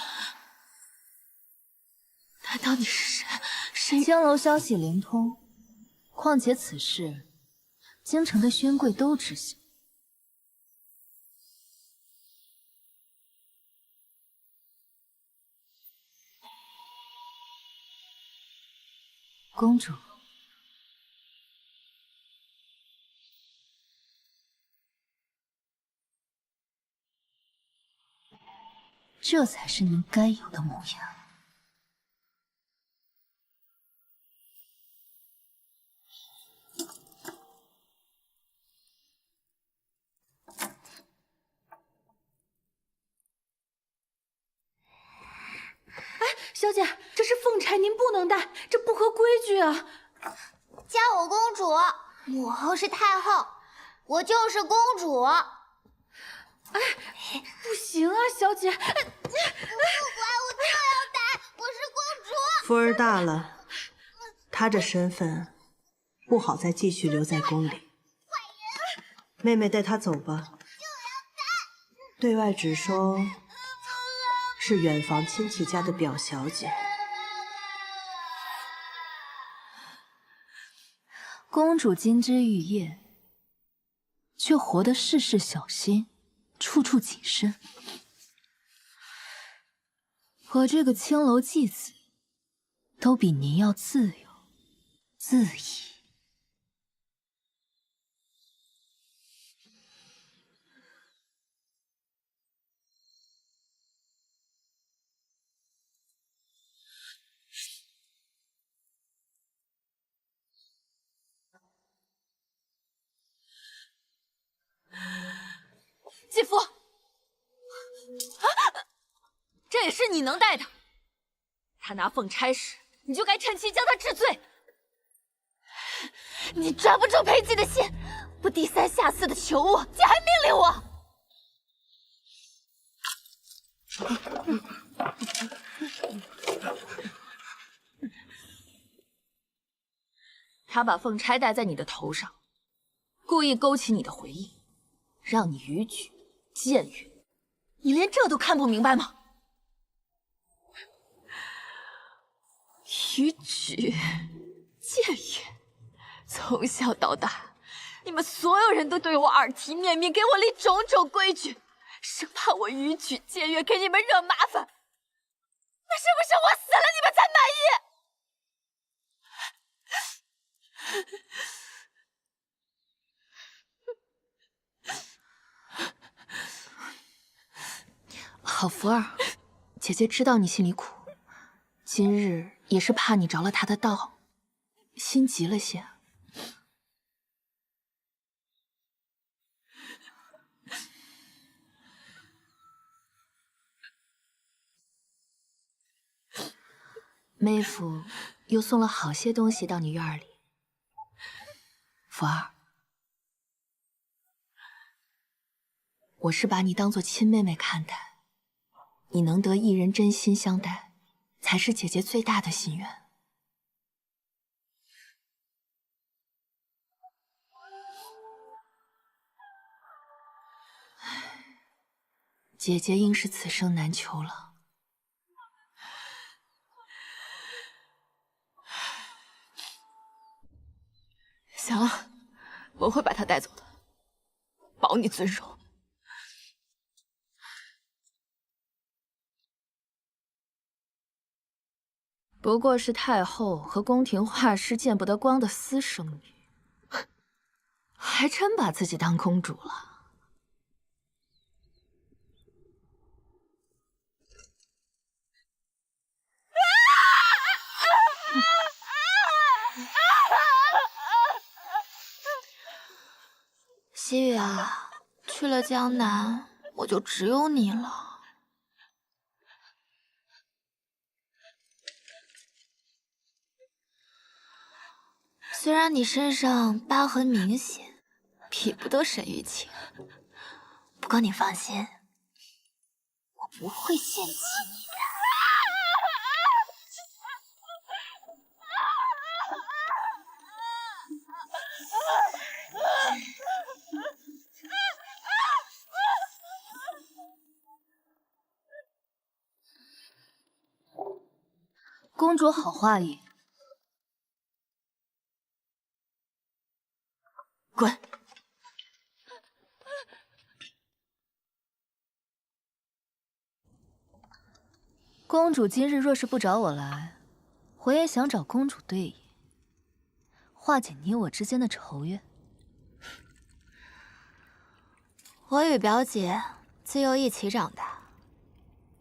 难道你是神？青楼消息灵通。况且此事，京城的宣贵都知晓。公主，这才是您该有的模样。小姐，这是凤钗，您不能戴，这不合规矩啊！叫我公主，母后是太后，我就是公主。哎，不行啊，小姐！不管，我就要戴，我是公主。福儿大了，她这身份不好再继续留在宫里。妹妹带她走吧。对外只说是远房亲戚家的表小姐。公主金枝玉叶，却活得事事小心，处处谨慎。我这个青楼妓子，都比您要自由自意。继父，这也是你能带的。他拿凤钗时，你就该趁机将他治罪。你抓不住裴姬的心，不低三下四的求我，竟还命令我。他把凤钗戴在你的头上，故意勾起你的回忆，让你逾矩僭越。你连这都看不明白吗？逾矩僭越，从小到大，你们所有人都对我耳提面命，给我立种种规矩，生怕我逾矩僭越给你们惹麻烦。那是不是我死了你们才满意？好福儿，姐姐知道你心里苦，今日也是怕你着了他的道，心急了些。妹夫又送了好些东西到你院里，福儿，我是把你当做亲妹妹看待。你能得一人真心相待，才是姐姐最大的心愿。姐姐应是此生难求了。行了，我会把她带走的，保你尊荣。不过是太后和宫廷画师见不得光的私生女，还真把自己当公主了。西雨啊，去了江南，我就只有你了。虽然你身上疤痕明显，比不得沈玉清，不过你放心，我不会嫌弃你的。公主好画意。滚！公主今日若是不找我来，我也想找公主对饮，化解你我之间的仇怨。我与表姐自幼一起长大，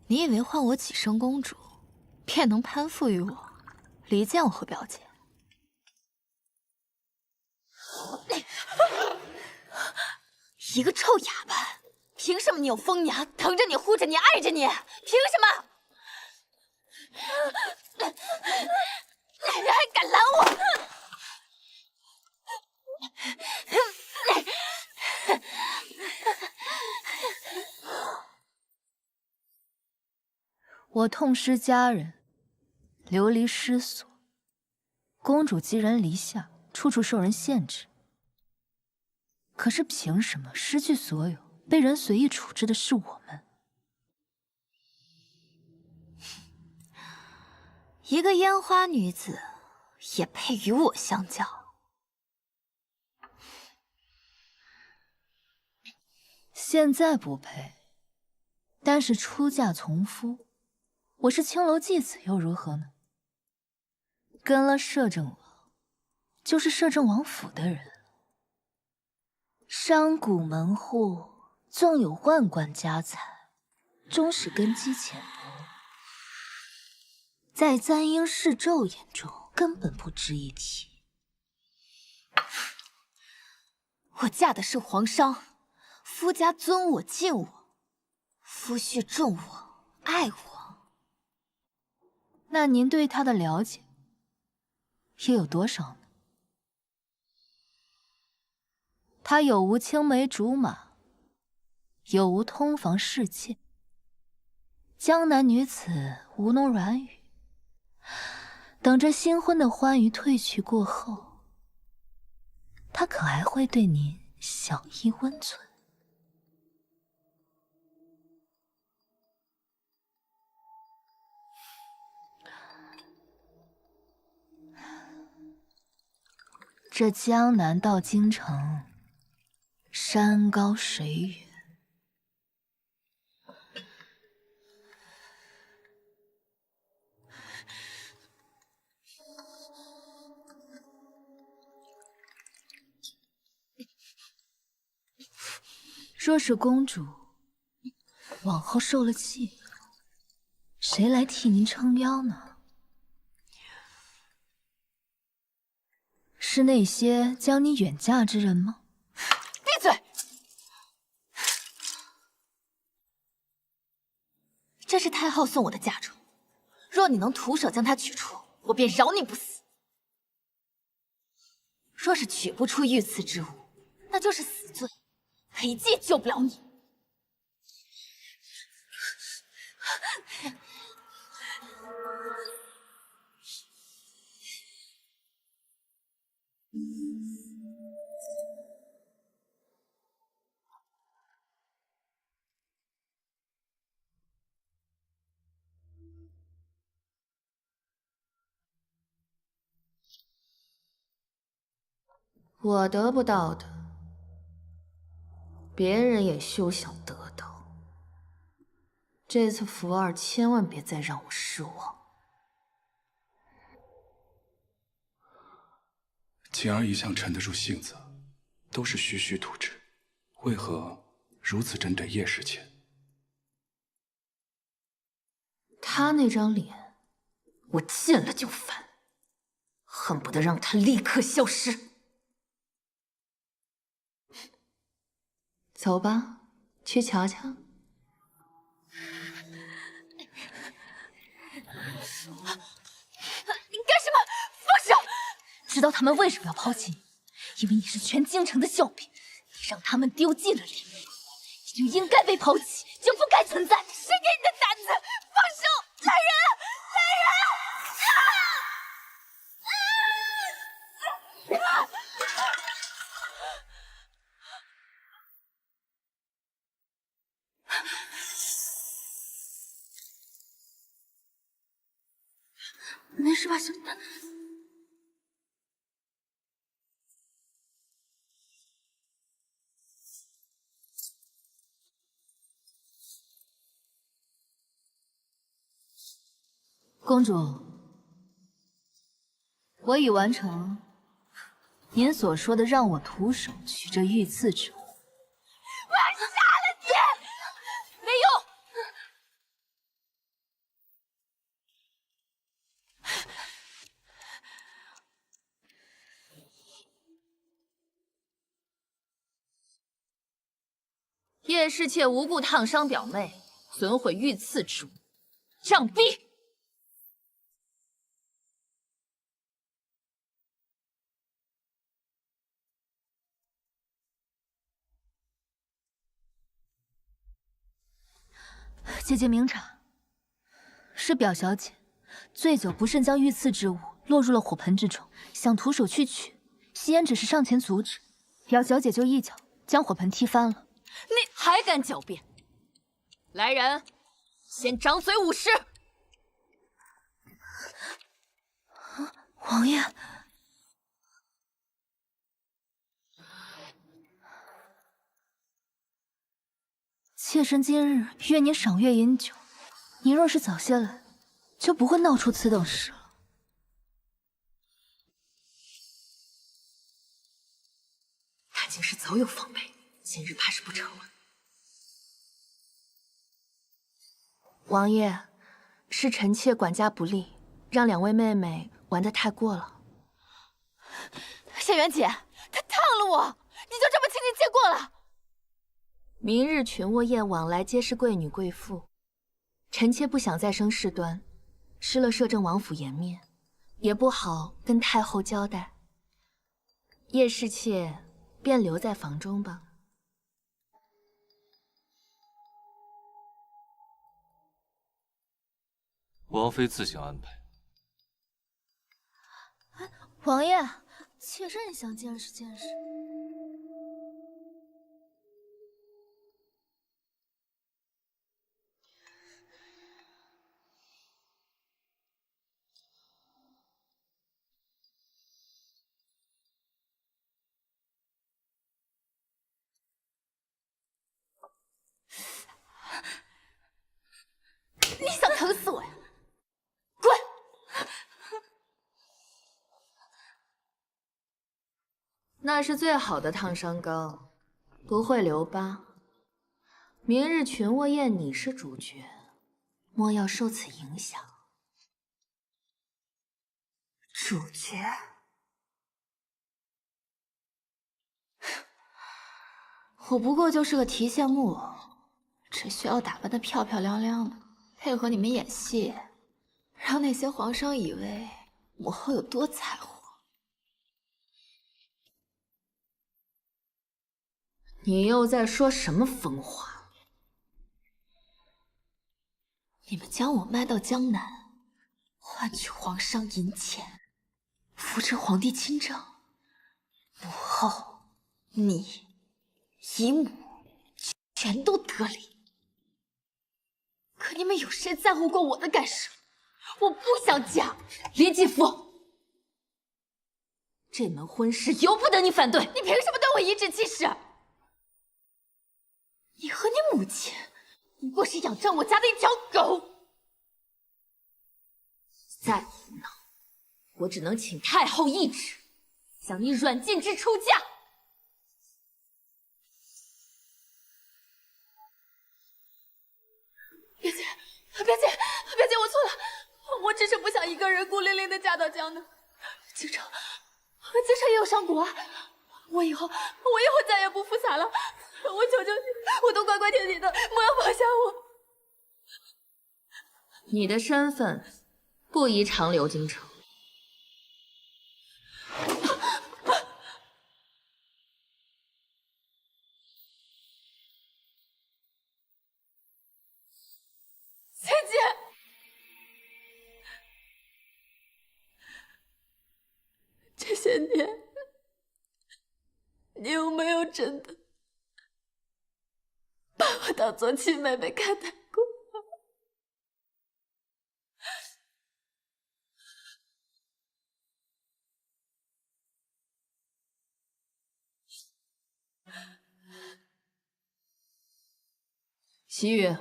你以为唤我几声公主，便能攀附于我，离间我和表姐？一个臭哑巴，凭什么你有疯娘疼着你、护着你、爱着你？凭什么？你还敢拦我？我痛失家人，流离失所。公主寄人篱下，处处受人限制。可是凭什么失去所有，被人随意处置的是我们？一个烟花女子也配与我相较？现在不配，但是出嫁从夫，我是青楼继子又如何呢？跟了摄政王，就是摄政王府的人，商贾门户纵有万贯家财，终是根基浅薄，在簪缨侍骤眼中根本不值一提。我嫁的是皇商，夫家尊我敬我，夫婿重我爱我。那您对他的了解又有多少呢？他有无青梅竹马，有无通房侍妾，江南女子吴侬软语，等着新婚的欢愉褪去过后，他可还会对您小意温存？这江南到京城，山高水远，若是公主往后受了气，谁来替您撑腰呢？是那些将你远嫁之人吗？闭嘴！这是太后送我的嫁妆，若你能徒手将它取出，我便饶你不死；若是取不出御赐之物，那就是死罪，裴寂救不了你。我得不到的，别人也休想得到。这次福儿千万别再让我失望。晴儿一向沉得住性子，都是虚虚图之，为何如此针对叶时谦？他那张脸，我见了就烦，恨不得让他立刻消失。走吧，去瞧瞧。你干什么？放手！知道他们为什么要抛弃你？因为你是全京城的笑柄，你让他们丢尽了脸面，你就应该被抛弃，就不该存在。谁给你的胆子？放手！来人！来人！没事吧，小蛋？公主，我已完成您所说的让我徒手取这御赐之物。我要杀了你！没用。叶氏妾无故烫伤表妹，损毁御赐之物，杖毙！姐姐明察，是表小姐醉酒不慎将御赐之物落入了火盆之中，想徒手去取，夕颜只是上前阻止，表小姐就一脚将火盆踢翻了。你还敢狡辩？来人，先掌嘴50！王爷，妾身今日约您赏月饮酒，您若是早些来，就不会闹出此等事了。他竟是早有防备，今日怕是不成了。王爷，是臣妾管家不力，让两位妹妹玩得太过了。谢元姐，他烫了我，你就这么轻易借过了？明日群卧宴往来皆是贵女贵妇，臣妾不想再生事端，失了摄政王府颜面，也不好跟太后交代。叶侍妾便留在房中吧。王妃自行安排。王爷，妾身也想见识见识。你想疼死我呀？那是最好的烫伤膏，不会留疤。明日群卧宴你是主角，莫要受此影响。主角？我不过就是个提线木偶，只需要打扮得漂漂亮亮的，配合你们演戏，让那些皇上以为母后有多才华。你又在说什么疯话？你们将我卖到江南，换取皇上银钱，扶持皇帝亲政，母后、你、姨母全都得利。可你们有谁在乎过我的感受？我不想嫁。林继父，这门婚事由不得你反对。你凭什么对我颐指气使？你和你母亲不过是仰仗我家的一条狗。再胡闹，我只能请太后懿旨，将你软禁之出嫁。别姐，我错了，我只是不想一个人孤零零的嫁到江南。京城也有商贾，我以后再也不负洒了。我求求你，我都乖乖听你的，不要放下我。你的身份不宜长留京城。姐姐，这些年，你有没有真的把我当做亲妹妹看待过？齐宇，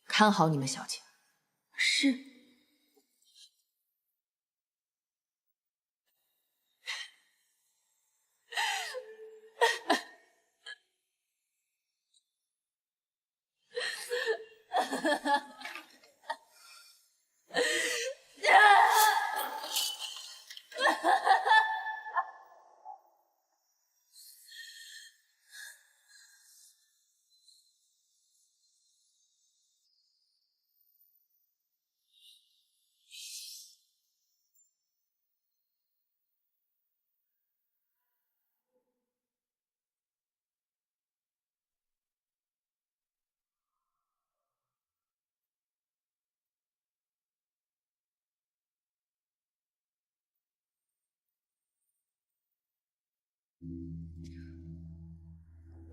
看好你们小姐。是。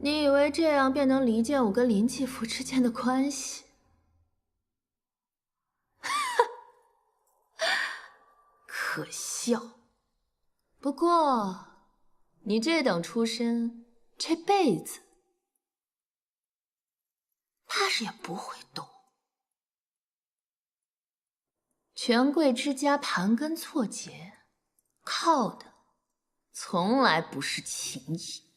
你以为这样便能离间我跟林继父之间的关系？可笑。不过，你这等出身，这辈子怕是也不会懂。权贵之家盘根错节，靠的从来不是情谊。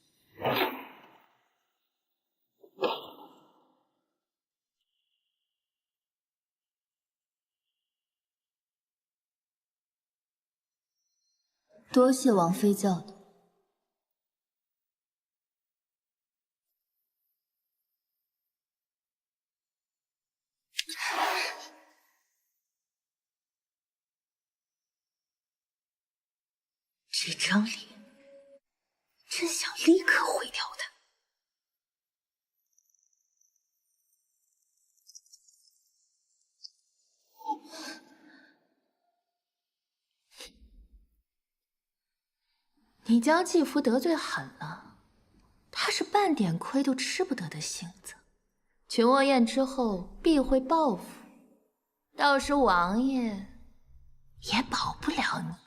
多谢王妃教导。这张脸，真想立刻毁掉它。你将继父得罪狠了，他是半点亏都吃不得的性子。群卧宴之后必会报复，到时王爷也保不了你。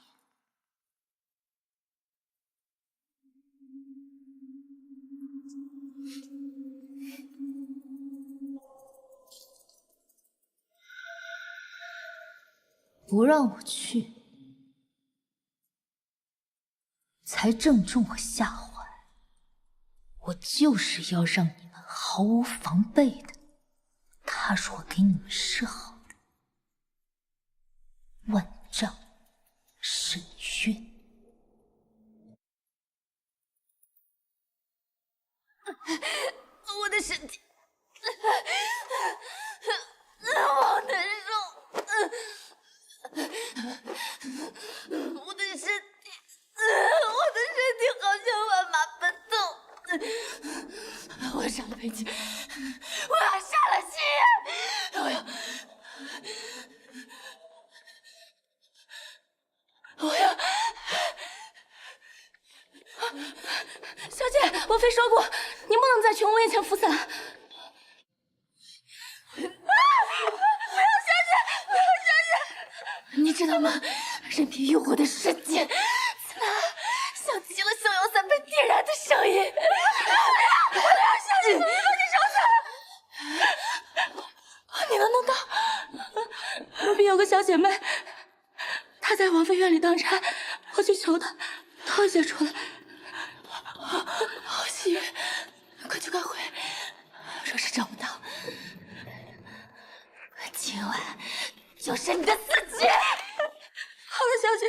不让我去，才正中我下怀。我就是要让你们毫无防备的踏入我给你们设好的万丈深渊。我的身体，好难受。我的身体好像万马奔腾。我要杀了裴姬，我要杀了姬爷，我要。小姐，王妃说过，您不能在群翁宴前服散。你知道吗？任凭欲火的瞬间，刺挠像极了逍遥散被点燃的声音。我要小姐，把你烧死！你能弄到？隔壁有个小姐妹，她在王妃院里当差，我去求她偷一些出来。好喜悦，快去快回。若是找不到，今晚就是你的死局。好了，小姐。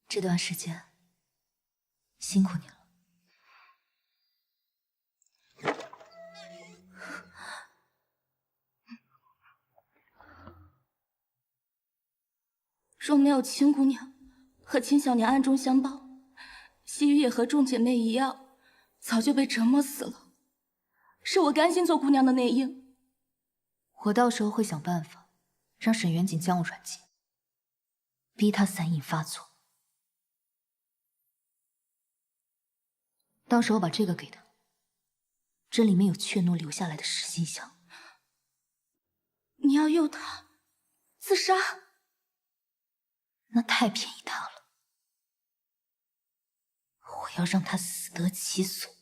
这段时间辛苦你了。若没有秦姑娘和秦小娘暗中相报，西域也和众姐妹一样，早就被折磨死了。是我甘心做姑娘的内应。我到时候会想办法，让沈元景将我软禁，逼他散瘾发作。到时候把这个给他，这里面有雀奴留下来的实心香。你要诱他自杀？那太便宜他了。我要让他死得其所。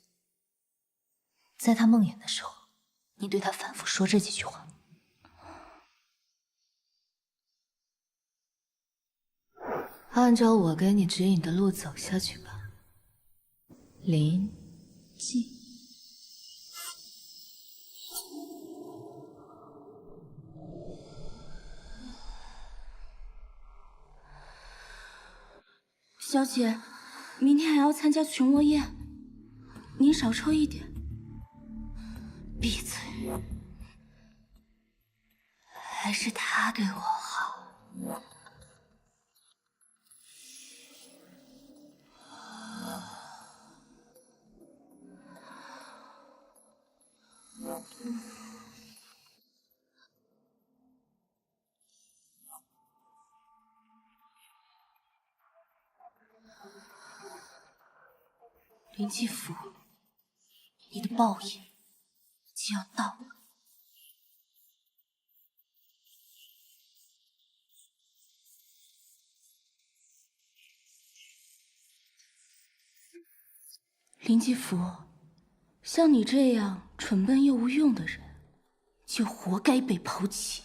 在他梦魇的时候，你对他反复说这几句话。按照我给你指引的路走下去吧。林静，小姐，明天还要参加群卧宴，您少抽一点。闭嘴！还是他对我好。林继福，你的报应即将到了。林继福，像你这样蠢笨又无用的人，就活该被抛弃。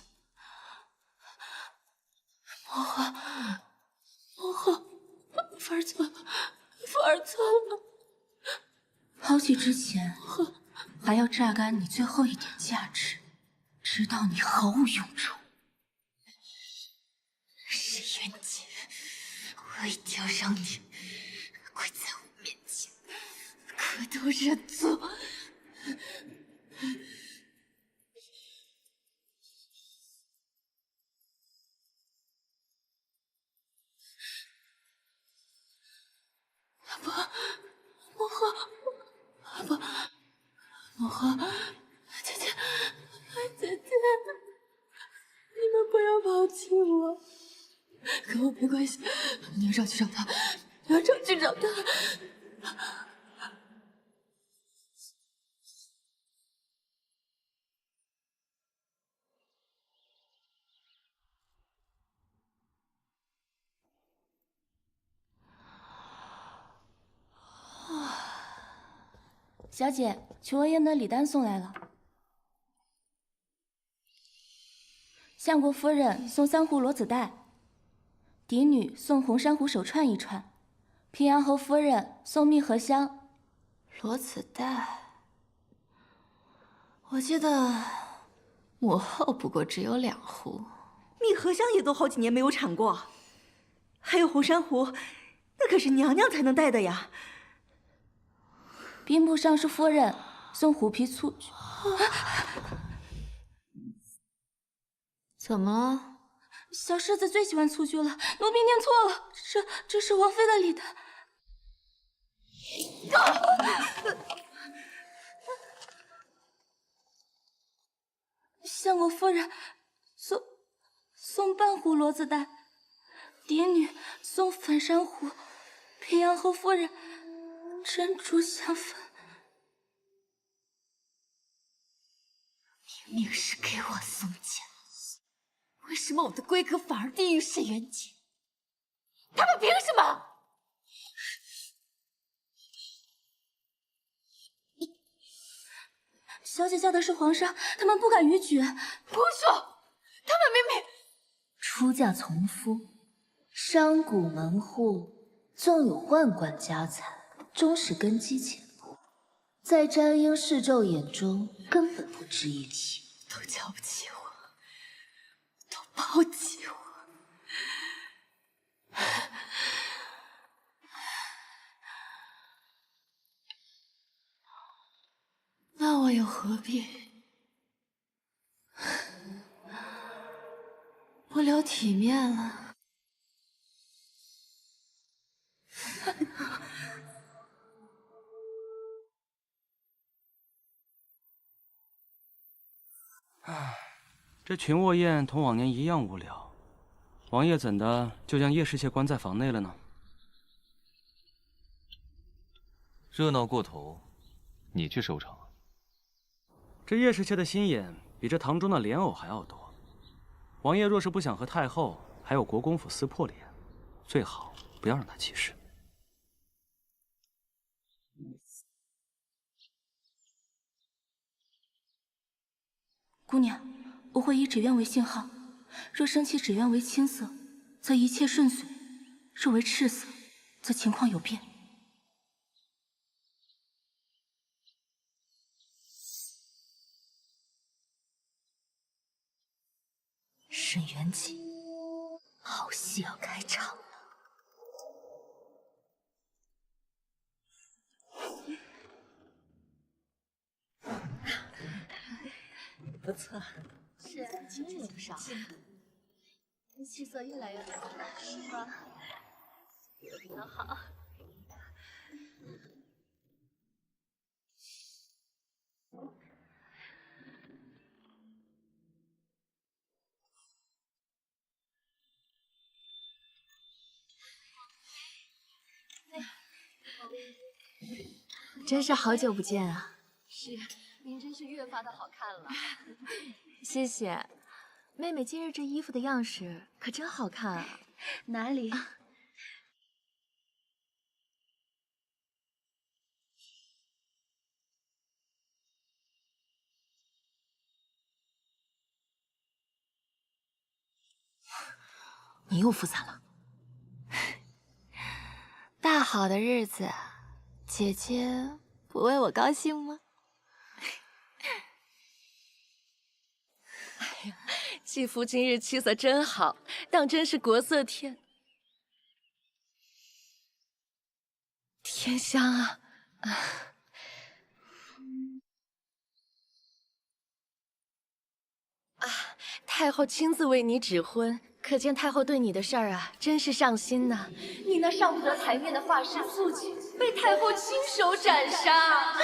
魔华，凡儿错了，凡儿错了。抛弃之前，还要榨干你最后一点价值，直到你毫无用处。沈渊洁，我一定要让你跪在我面前，磕头认错。魔华，姐姐，你们不要抛弃我，跟我没关系，你要上去找他，你要上去找他。小姐，曲沃宴的礼单送来了。相国夫人送3壶罗子带，嫡女送红珊瑚手串1串，平阳侯夫人送蜜合香。罗子带，我记得母后不过只有2壶。蜜合香也都好几年没有产过，还有红珊瑚，那可是娘娘才能戴的呀。兵部尚书夫人送虎皮醋。怎么了？小世子最喜欢醋剧了，奴婢念错了，这是王妃的礼单。相国夫人送半壶罗子带，嫡女送粉珊瑚，平阳侯夫人珍珠香粉。明明是给我送钱，为什么我的规格反而低于沈渊洁？他们凭什么？小姐嫁的是皇上，他们不敢逾矩。胡说！他们明明出嫁从夫，商贾门户，纵有万贯家财，终是根基浅薄，在詹英侍骤眼中根本不值一提。都瞧不起我，都抛弃我。那我又何必不留体面了？这群卧宴同往年一样无聊，王爷怎的就将叶侍妾关在房内了呢？热闹过头，你去收场。这叶侍妾的心眼比这堂中的莲藕还要多。王爷若是不想和太后还有国公府撕破脸，最好不要让她起事。姑娘，我会以纸鸢为信号，若升起纸鸢为青色，则一切顺遂；若为赤色，则情况有变。沈渊洁，好戏要开场了。不错，是清楚不少，气色越来越浓了，是吗？非常好。真是好久不见啊！是，您真是越发的好看了。谢谢，妹妹今日这衣服的样式可真好看啊！哪里？你又复散了。大好的日子，姐姐不为我高兴吗？哎呀，继父今日气色真好，当真是国色天香啊！太后亲自为你指婚，可见太后对你的事儿啊，真是上心呐。你那上不得台面的画师素锦，被太后亲手斩杀。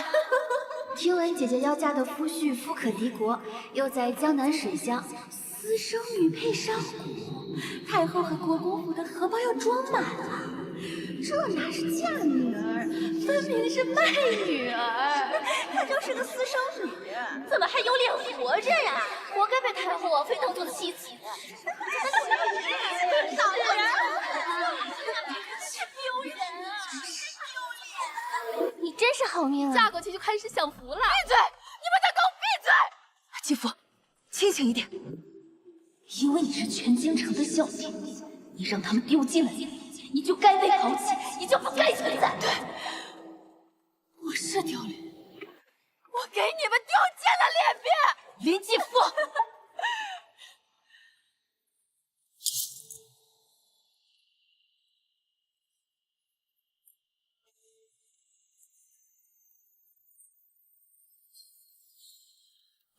听闻姐姐要嫁的夫婿富可敌国，又在江南水乡，私生女配商贾，太后和国公府的荷包要装满了。这哪是嫁女儿，分明是卖女儿。她就是个私生女，怎么还有脸活着呀？活该被太后王妃当做妻子。丢人啊！你真是好命啊！嫁过去就开始享福了。闭嘴！你们再给我闭嘴！继父，清醒一点。因为你是全京城的笑柄，你让他们丢尽了脸，你就该被抛弃，你就不该存在。对，我是丢脸，我给你们丢尽了脸面。林继父。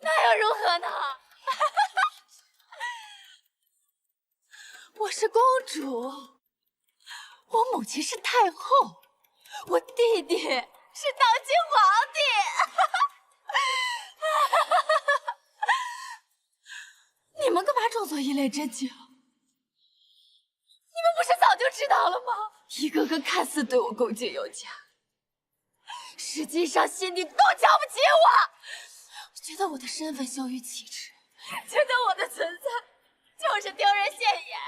那又如何呢？我是公主，我母亲是太后，我弟弟是当今皇帝。你们干嘛装作一脸震惊？你们不是早就知道了吗？一个个看似对我恭敬有加，实际上心底都瞧不起我。觉得我的身份羞于启齿，觉得我的存在就是丢人现眼。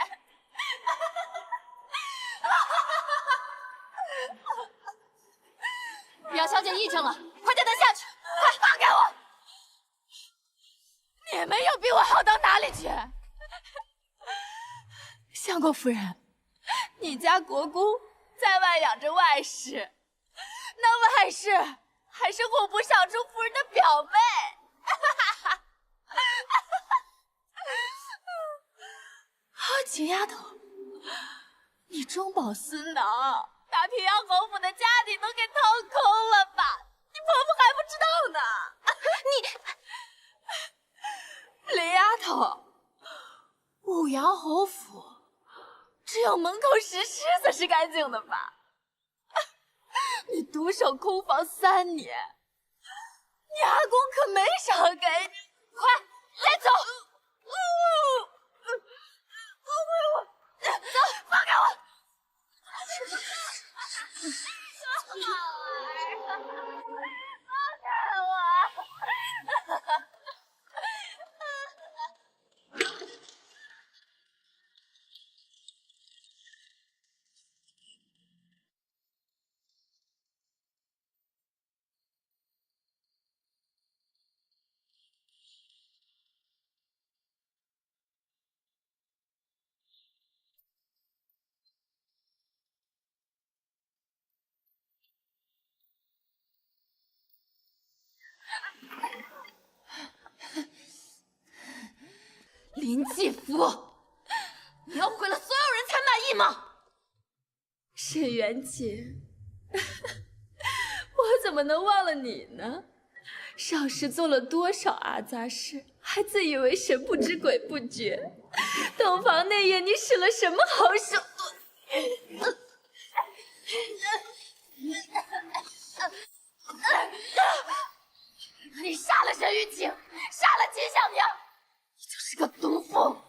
表小姐议政了，快带她下去！快放开我！你们又比我好到哪里去？相国夫人，你家国公在外养着外室，那外室还是户部尚书夫人的表妹。秦丫头，你中饱私囊，把平阳侯府的家底都给掏空了吧？你婆婆还不知道呢。你，林丫头，武阳侯府只有门口石狮子是干净的吧？你独守空房3年，你阿公可没少给你。快，来走！走，放开我！放开我！林继福，你要毁了所有人才满意吗？沈元锦，我怎么能忘了你呢？少时做了多少阿杂事，还自以为神不知鬼不觉。洞房那夜，你使了什么好手段？你杀了沈玉清，杀了秦小娘，你就是个毒妇！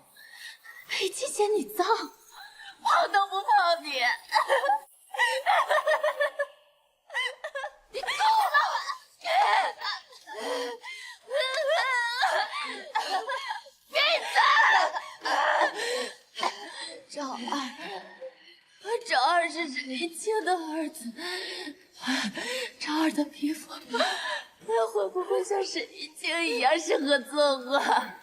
裴姬嫌你脏，碰都不碰你！你林清的儿子，昭儿的皮肤，他会不会像沈玉清一样适合作画？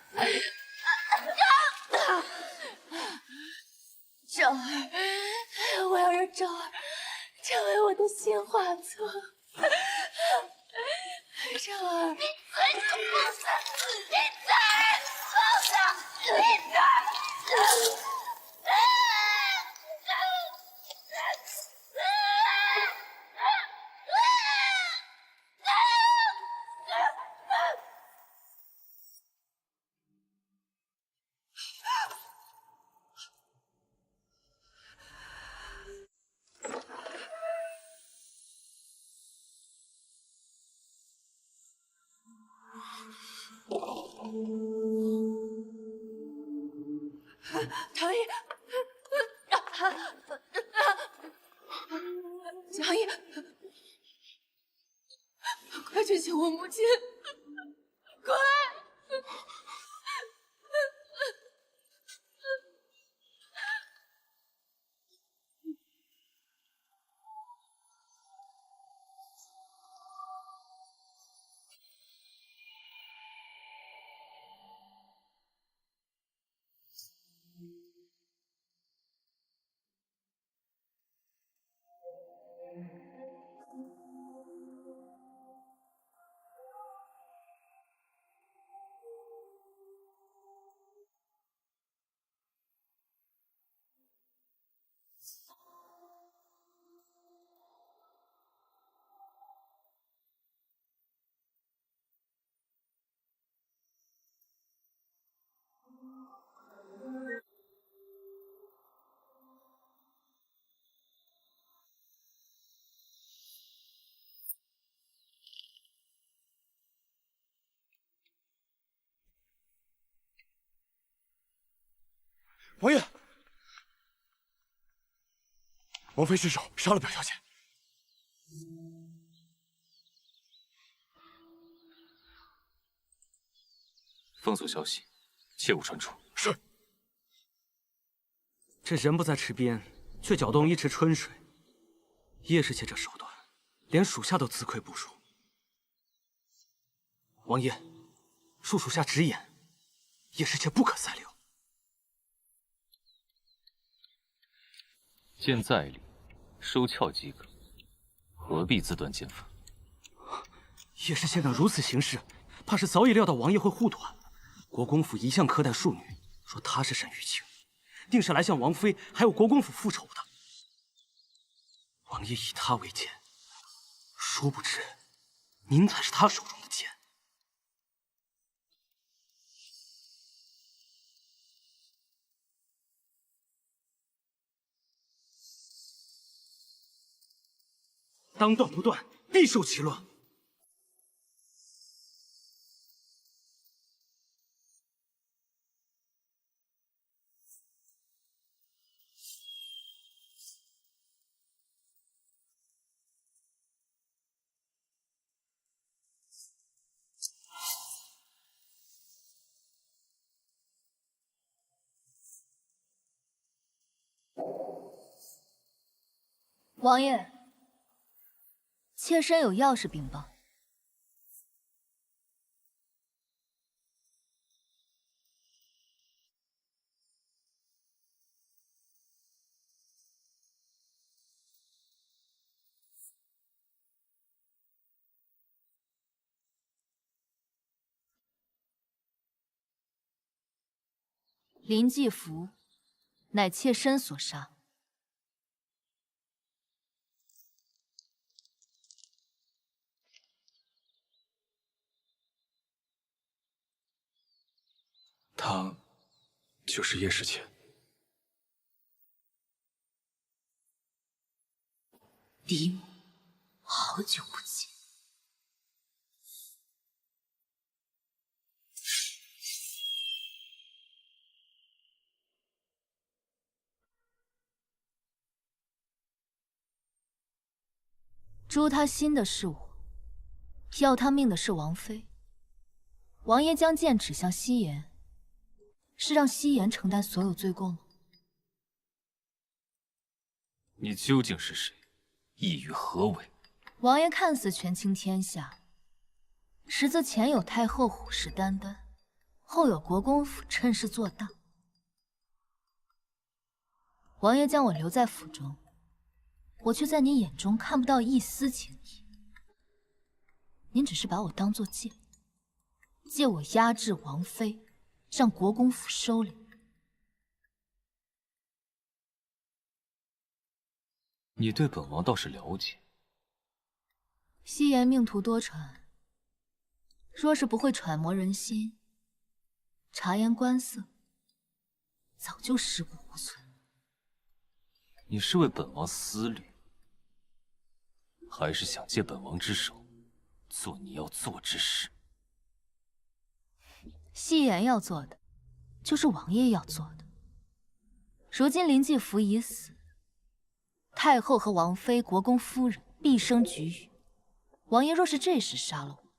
昭儿，我要让昭儿成为我的新画作。昭儿，闭嘴！放肆！闭嘴！放肆！闭嘴！唐毅，唐毅，快去请我母亲！快！王爷，王妃失手杀了表小姐。封锁消息，切勿传出。是。这人不在池边，却搅动一池春水。叶氏妾这手段，连属下都自愧不如。王爷，恕属下直言，叶氏妾不可再留。剑在理，收鞘即可，何必自断剑法？叶氏妾敢如此行事，怕是早已料到王爷会护短。国公府一向苛待庶女，说她是沈玉清，定是来向王妃还有国公府复仇的。王爷以她为剑，殊不知您才是他手中的剑。当断不断，必受其乱。王爷，妾身有要事禀报。林继福，乃妾身所杀。她就是叶氏妾。嫡母，好久不见。诛他心的是我，要他命的是王妃。王爷将剑指向夕颜，是让夕颜承担所有罪过吗？你究竟是谁？意欲何为？王爷看似权倾天下，实则前有太后虎视眈眈，后有国公府趁势做大。王爷将我留在府中，我却在你眼中看不到一丝情意。您只是把我当作借我压制王妃，让国公府收敛。你对本王倒是了解。夕颜命途多舛，若是不会揣摩人心，察言观色，早就尸骨无存。你是为本王思虑，还是想借本王之手做你要做之事？夕颜要做的，就是王爷要做的。如今林继福已死，太后和王妃、国公夫人毕生举语。王爷若是这时杀了我，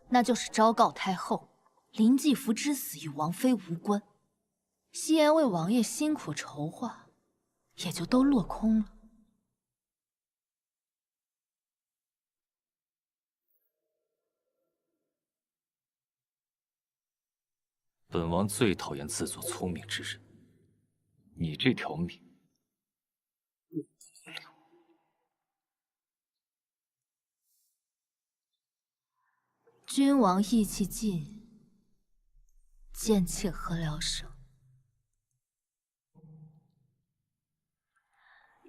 那就是昭告太后，林继福之死与王妃无关。夕颜为王爷辛苦筹划，也就都落空了。本王最讨厌自作聪明之人，你这条命不得留。君王意气尽，贱妾何聊生？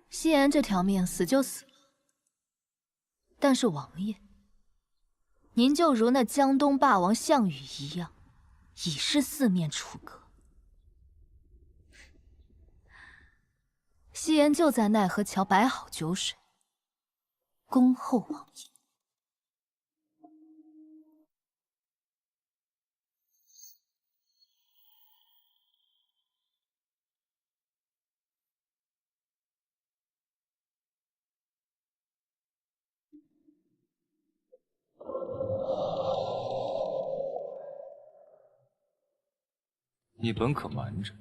夕颜这条命死就死了，但是王爷，您就如那江东霸王项羽一样，已是四面楚歌。夕颜就在奈何桥摆好酒水，恭候王爷。你本可瞒着，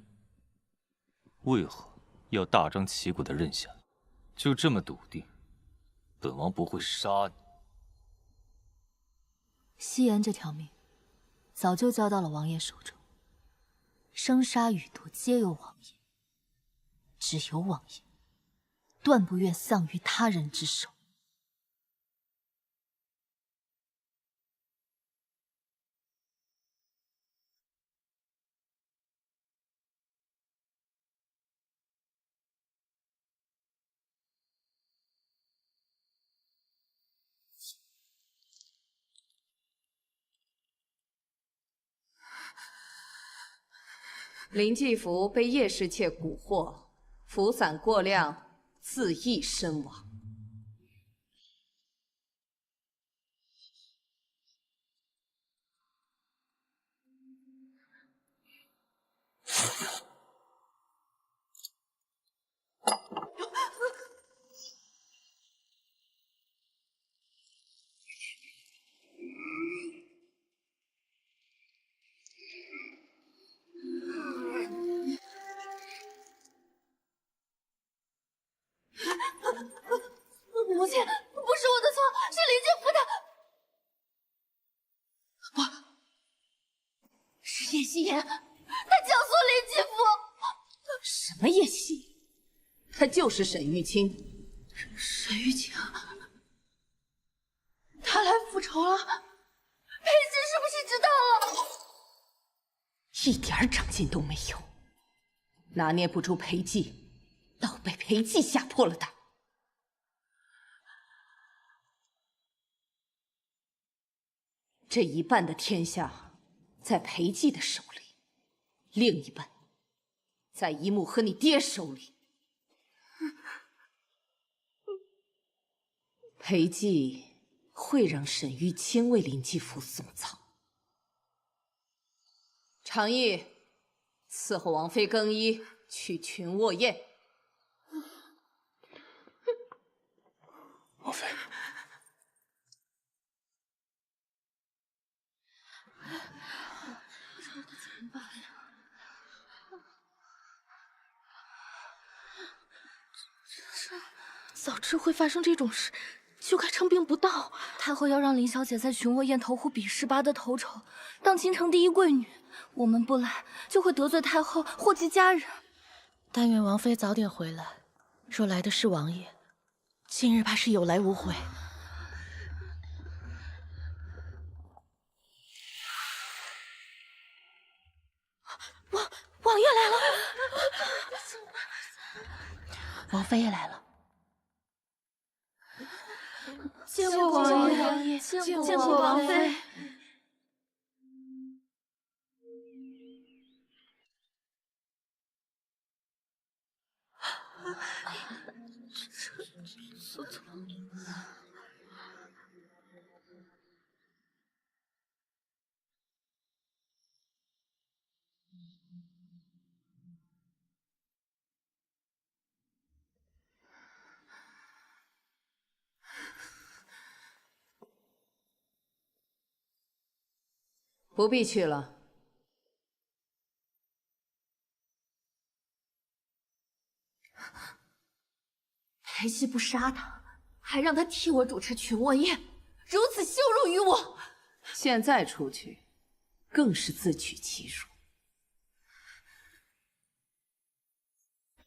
为何要大张旗鼓的认下？就这么笃定，本王不会杀你？夕颜这条命，早就交到了王爷手中，生杀予夺皆由王爷，只有王爷断不愿丧于他人之手。林继福被叶氏妾蛊惑，符散过量，自缢身亡。母亲，不是我的错，是林继福的。不，是叶夕颜，他教唆林继福。什么叶夕？他就是沈玉清。沈玉清，他来复仇了。裴姬是不是知道了？一点长进都没有，拿捏不住裴寂，倒被裴寂吓破了胆。这一半的天下在裴寂的手里，另一半在一木和你爹手里。裴寂会让沈玉清为林继福送葬。常毅，伺候王妃更衣，去群卧宴。王妃。怎么办呀？这是。是会发生这种事，就该称病不到。太后要让林小姐在群卧宴投壶比18的头筹，当京城第一贵女。我们不来，就会得罪太后，祸及家人。但愿王妃早点回来。若来的是王爷，今日怕是有来无回。王爷来了，王妃也来了。见过王爷，见过王妃。不必去了。裴熙不杀他，还让他替我主持群卧宴，如此羞辱于我。现在出去，更是自取其辱。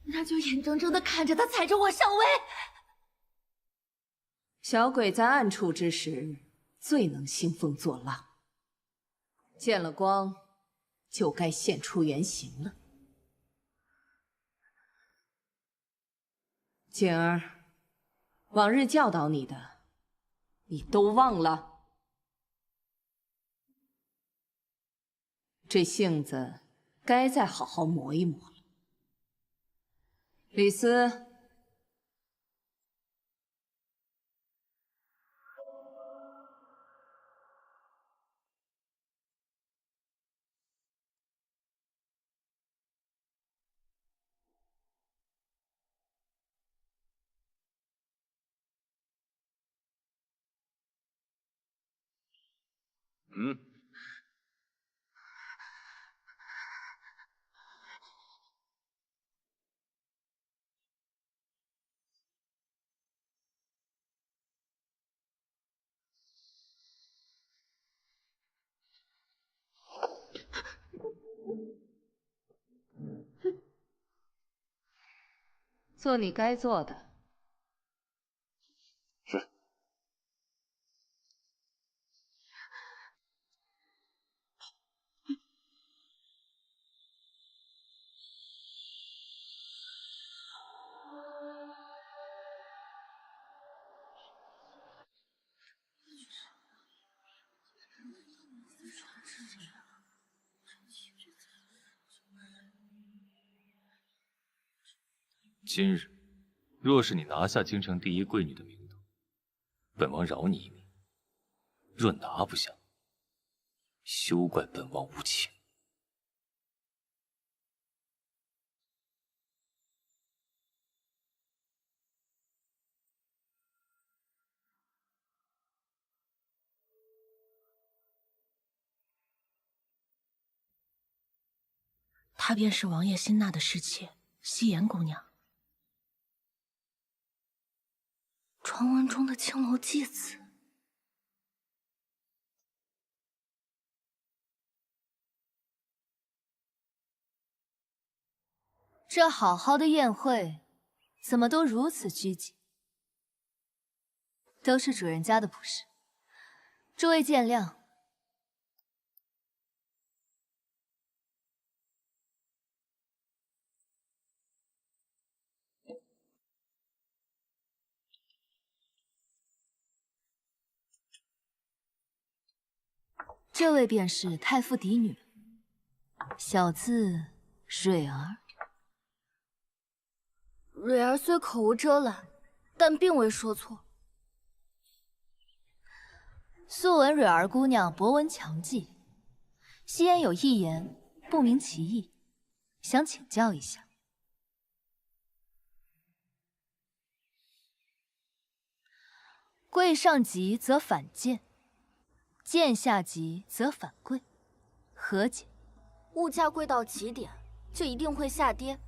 那就眼睁睁的看着他踩着我上位。小鬼在暗处之时，最能兴风作浪。见了光，就该现出原形了。景儿，往日教导你的，你都忘了？这性子该再好好磨一磨了。李斯。做你该做的。是。今日，若是你拿下京城第一贵女的名头，本王饶你一命；若拿不下，休怪本王无情。她便是王爷新纳的侍妾夕颜姑娘。传闻中的青楼妓子，这好好的宴会，怎么都如此拘谨？都是主人家的仆事，诸位见谅。这位便是太傅嫡女，小字蕊儿。蕊儿虽口无遮拦，但并未说错。素闻蕊儿姑娘博闻强记，夕颜有一言不明其意，想请教一下。贵上级则反贱。贱下级则反贵，何解？物价贵到极点，就一定会下跌；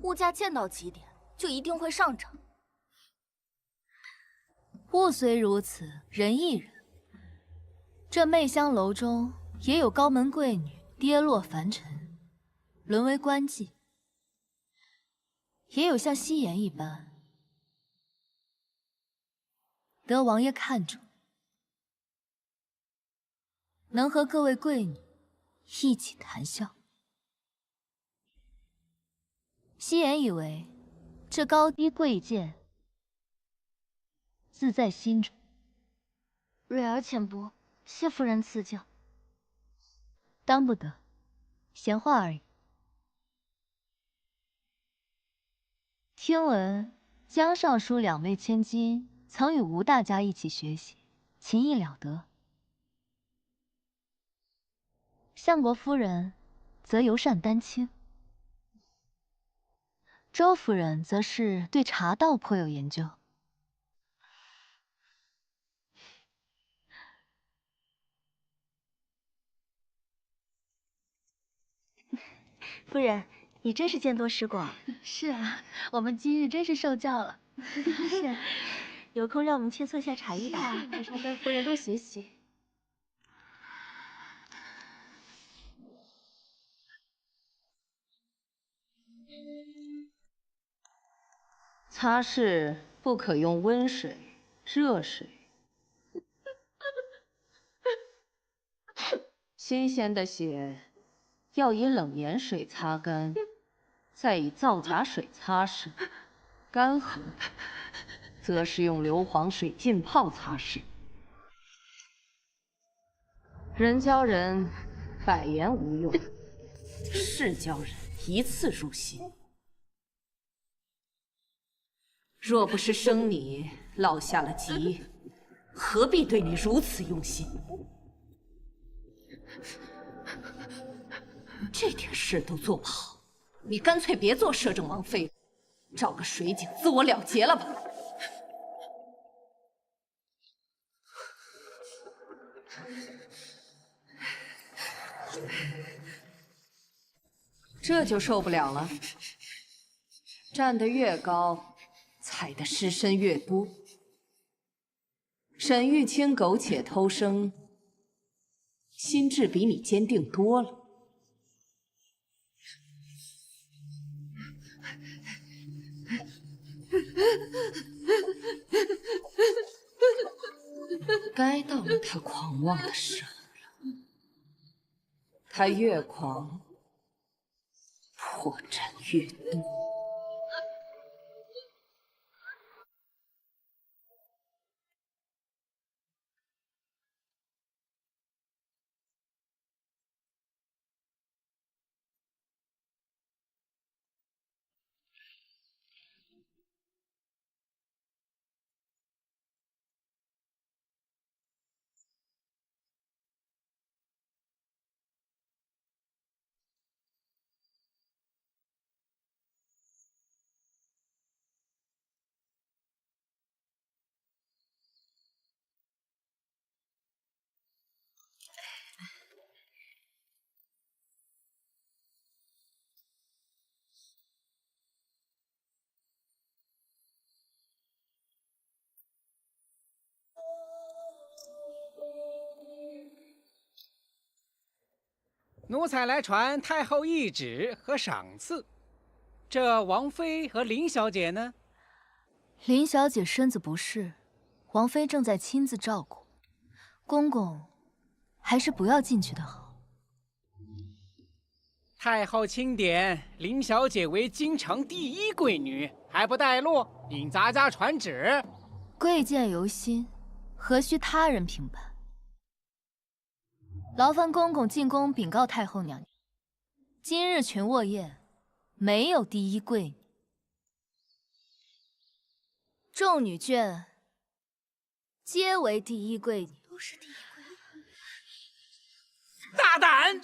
物价贱到极点，就一定会上涨。物虽如此，人亦然。这媚香楼中也有高门贵女跌落凡尘，沦为官妓；也有像夕颜一般，得王爷看中，能和各位贵女一起谈笑。夕颜以为这高低贵贱自在心中。蕊儿浅薄，谢夫人赐教。当不得，闲话而已。听闻江尚书两位千金曾与吴大家一起学习，琴艺了得。相国夫人则尤善丹青，周夫人则是对茶道颇有研究。夫人，你真是见多识广。是啊，我们今日真是受教了。是啊，有空让我们切磋下茶艺吧，还是要跟夫人多学习。擦拭不可用温水、热水。新鲜的血要以冷盐水擦干，再以皂荚水擦拭。干涸则是用硫磺水浸泡擦拭。人教人百言无用，事教人一次入心。若不是生你落下了疾，何必对你如此用心？这点事都做不好，你干脆别做摄政王妃了，找个水井自我了结了吧。这就受不了了，站得越高，踩的尸身越多。沈玉清苟且偷生，心智比你坚定多了。该到了他狂妄的时候了，他越狂，破绽越多。奴才来传太后懿旨和赏赐。这王妃和林小姐呢？林小姐身子不适，王妃正在亲自照顾。公公，还是不要进去的好。太后钦点林小姐为京城第一贵女，还不带路，引咱家传旨。贵贱由心，何须他人评判？劳烦公公进宫禀告太后娘娘，今日群卧宴没有第一贵女，众女眷皆为第一贵女，都是第一贵女。大胆！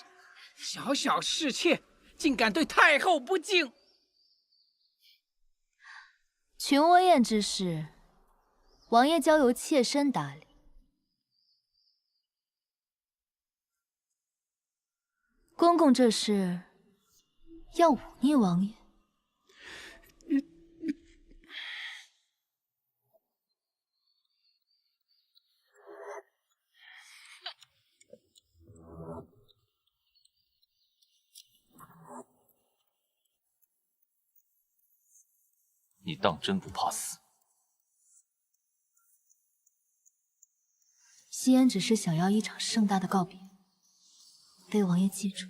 小小侍妾竟敢对太后不敬！群卧宴之事，王爷交由妾身打理。公公这是要忤逆王爷？你当真不怕死？西安只是想要一场盛大的告别，被王爷记住。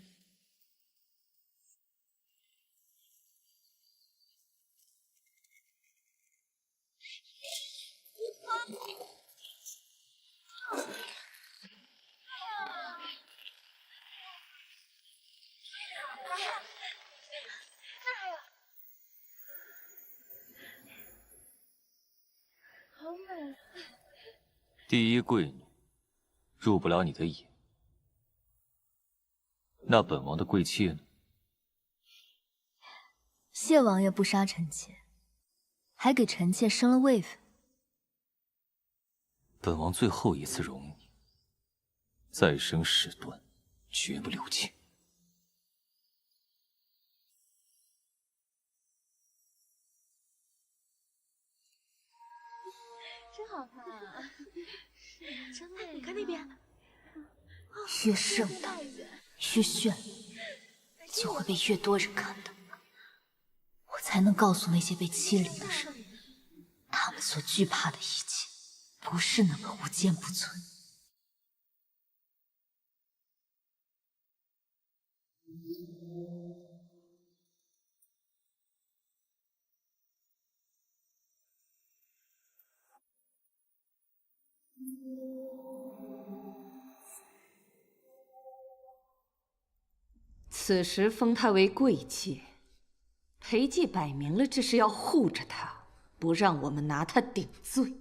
好美。第一贵女入不了你的眼，那本王的贵妾呢？谢王爷不杀臣妾，还给臣妾升了位分。本王最后一次容你，再生事端，绝不留情。真好看啊！真美。你看那边，越盛大，越绚丽，就会被越多人看到。我才能告诉那些被欺凌的人，他们所惧怕的一切，不是那么无坚不摧。此时封她为贵妾，裴寂摆明了这是要护着她，不让我们拿她顶罪。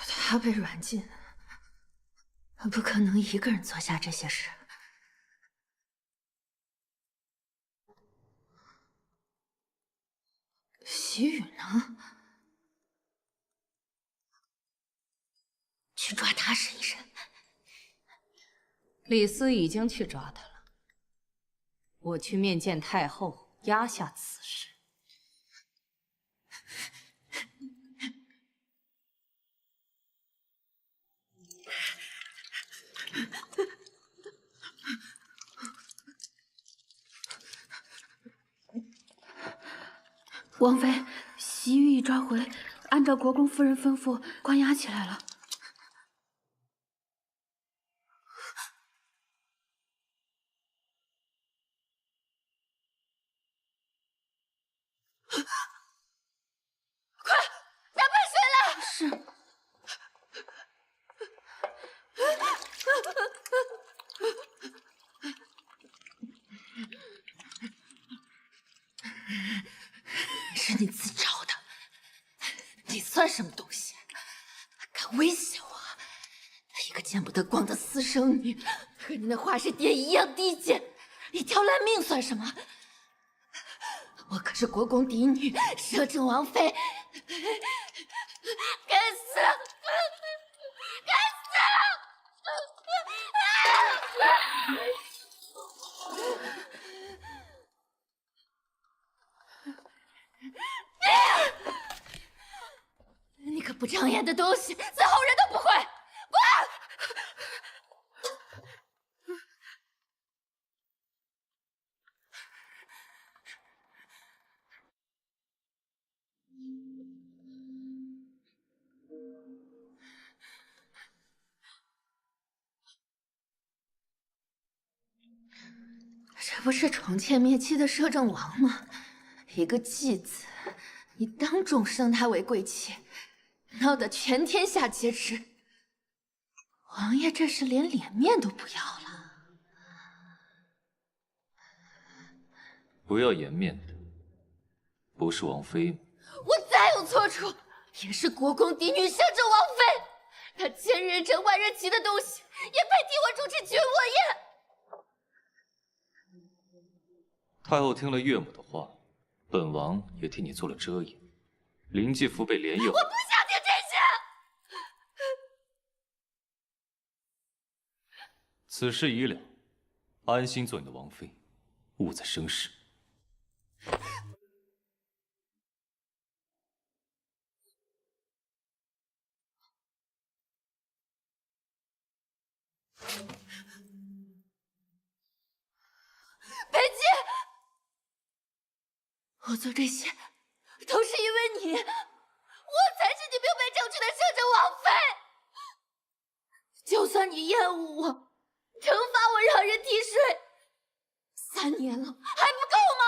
她被软禁，不可能一个人做下这些事。喜雨呢？去抓他审一审。李斯已经去抓他了。我去面见太后，压下此事。王妃，西域已抓回，按照国公夫人吩咐，关押起来了。快，拿喷水来！是。是你自找的，你算什么东西？敢威胁我？一个见不得光的私生女，和你那华氏爹一样低贱，一条烂命算什么？我可是国公嫡女，摄政王妃，该死！该死！你个不长眼的东西，伺候人都不会，滚！这不是宠妾灭妻的摄政王吗？一个继子，你当众升她为贵妾，闹得全天下皆知。王爷这是连脸面都不要了。不要颜面的，不是王妃吗？我再有错处，也是国公嫡女摄政王妃。那千人称万人骑的东西，也配替我主持军火宴？太后听了岳母的话，本王也替你做了遮掩。林继福被连友，我不想听这些。此事已了，安心做你的王妃，勿再生事。裴寂，我做这些都是因为你，我才是你并非正确的摄政王妃。就算你厌恶我，惩罚我让人替税，3年了还不够吗？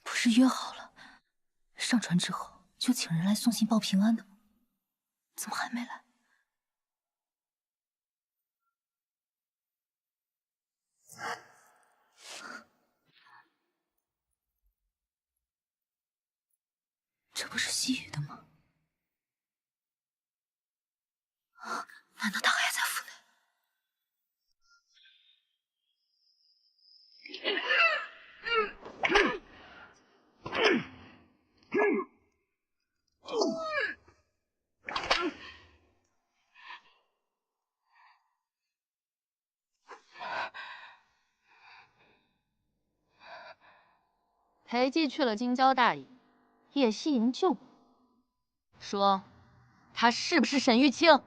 不是约好了，上船之后就请人来送信报平安的吗？怎么还没来？这不是西域的吗？啊，难道他还在府内？裴寂去了京郊大营，叶夕营救我，说他是不是沈玉清？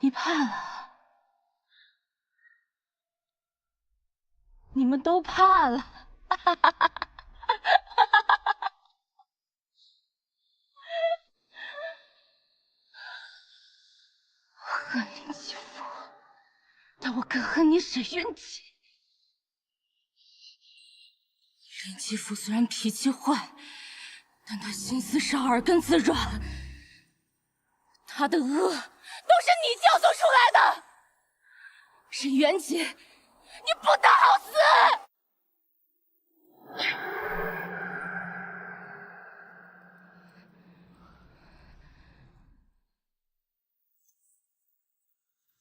你怕了？你们都怕了。恨林继父，但我更恨你沈渊起。林继父虽然脾气坏，但他心思是耳根子软。他的恶都是你教唆出来的。沈渊姐，你不得好死！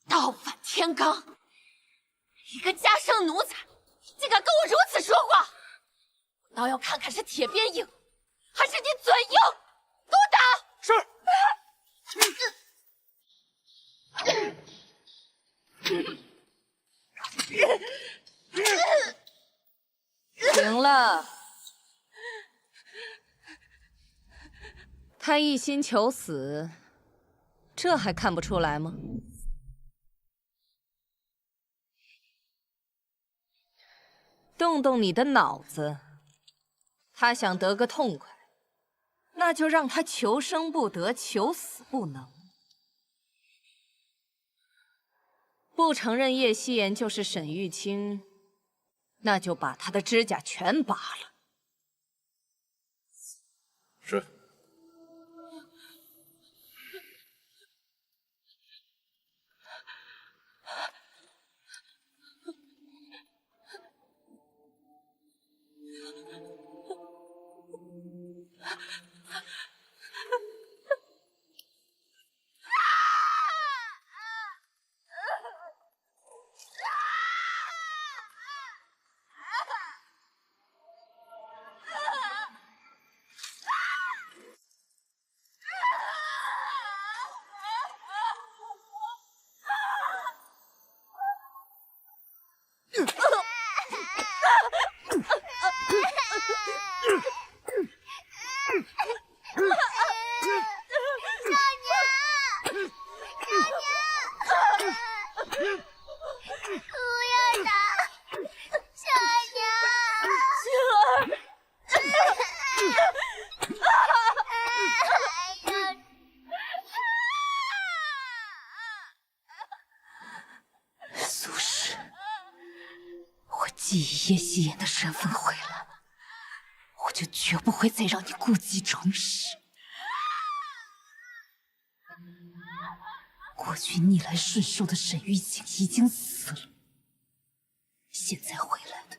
倒反天罡，一个家生奴才，竟敢跟我如此说话！我倒要看看是铁鞭硬，还是你嘴硬！给我打！是。行了，他一心求死，这还看不出来吗？动动你的脑子，他想得个痛快，那就让他求生不得，求死不能。不承认叶夕颜就是沈玉清，那就把他的指甲全拔了。是。儿。苏轼，我既以叶夕颜的身份回来了，我就绝不会再让你故技重施。过去逆来顺受的沈玉景已经死了，现在回来的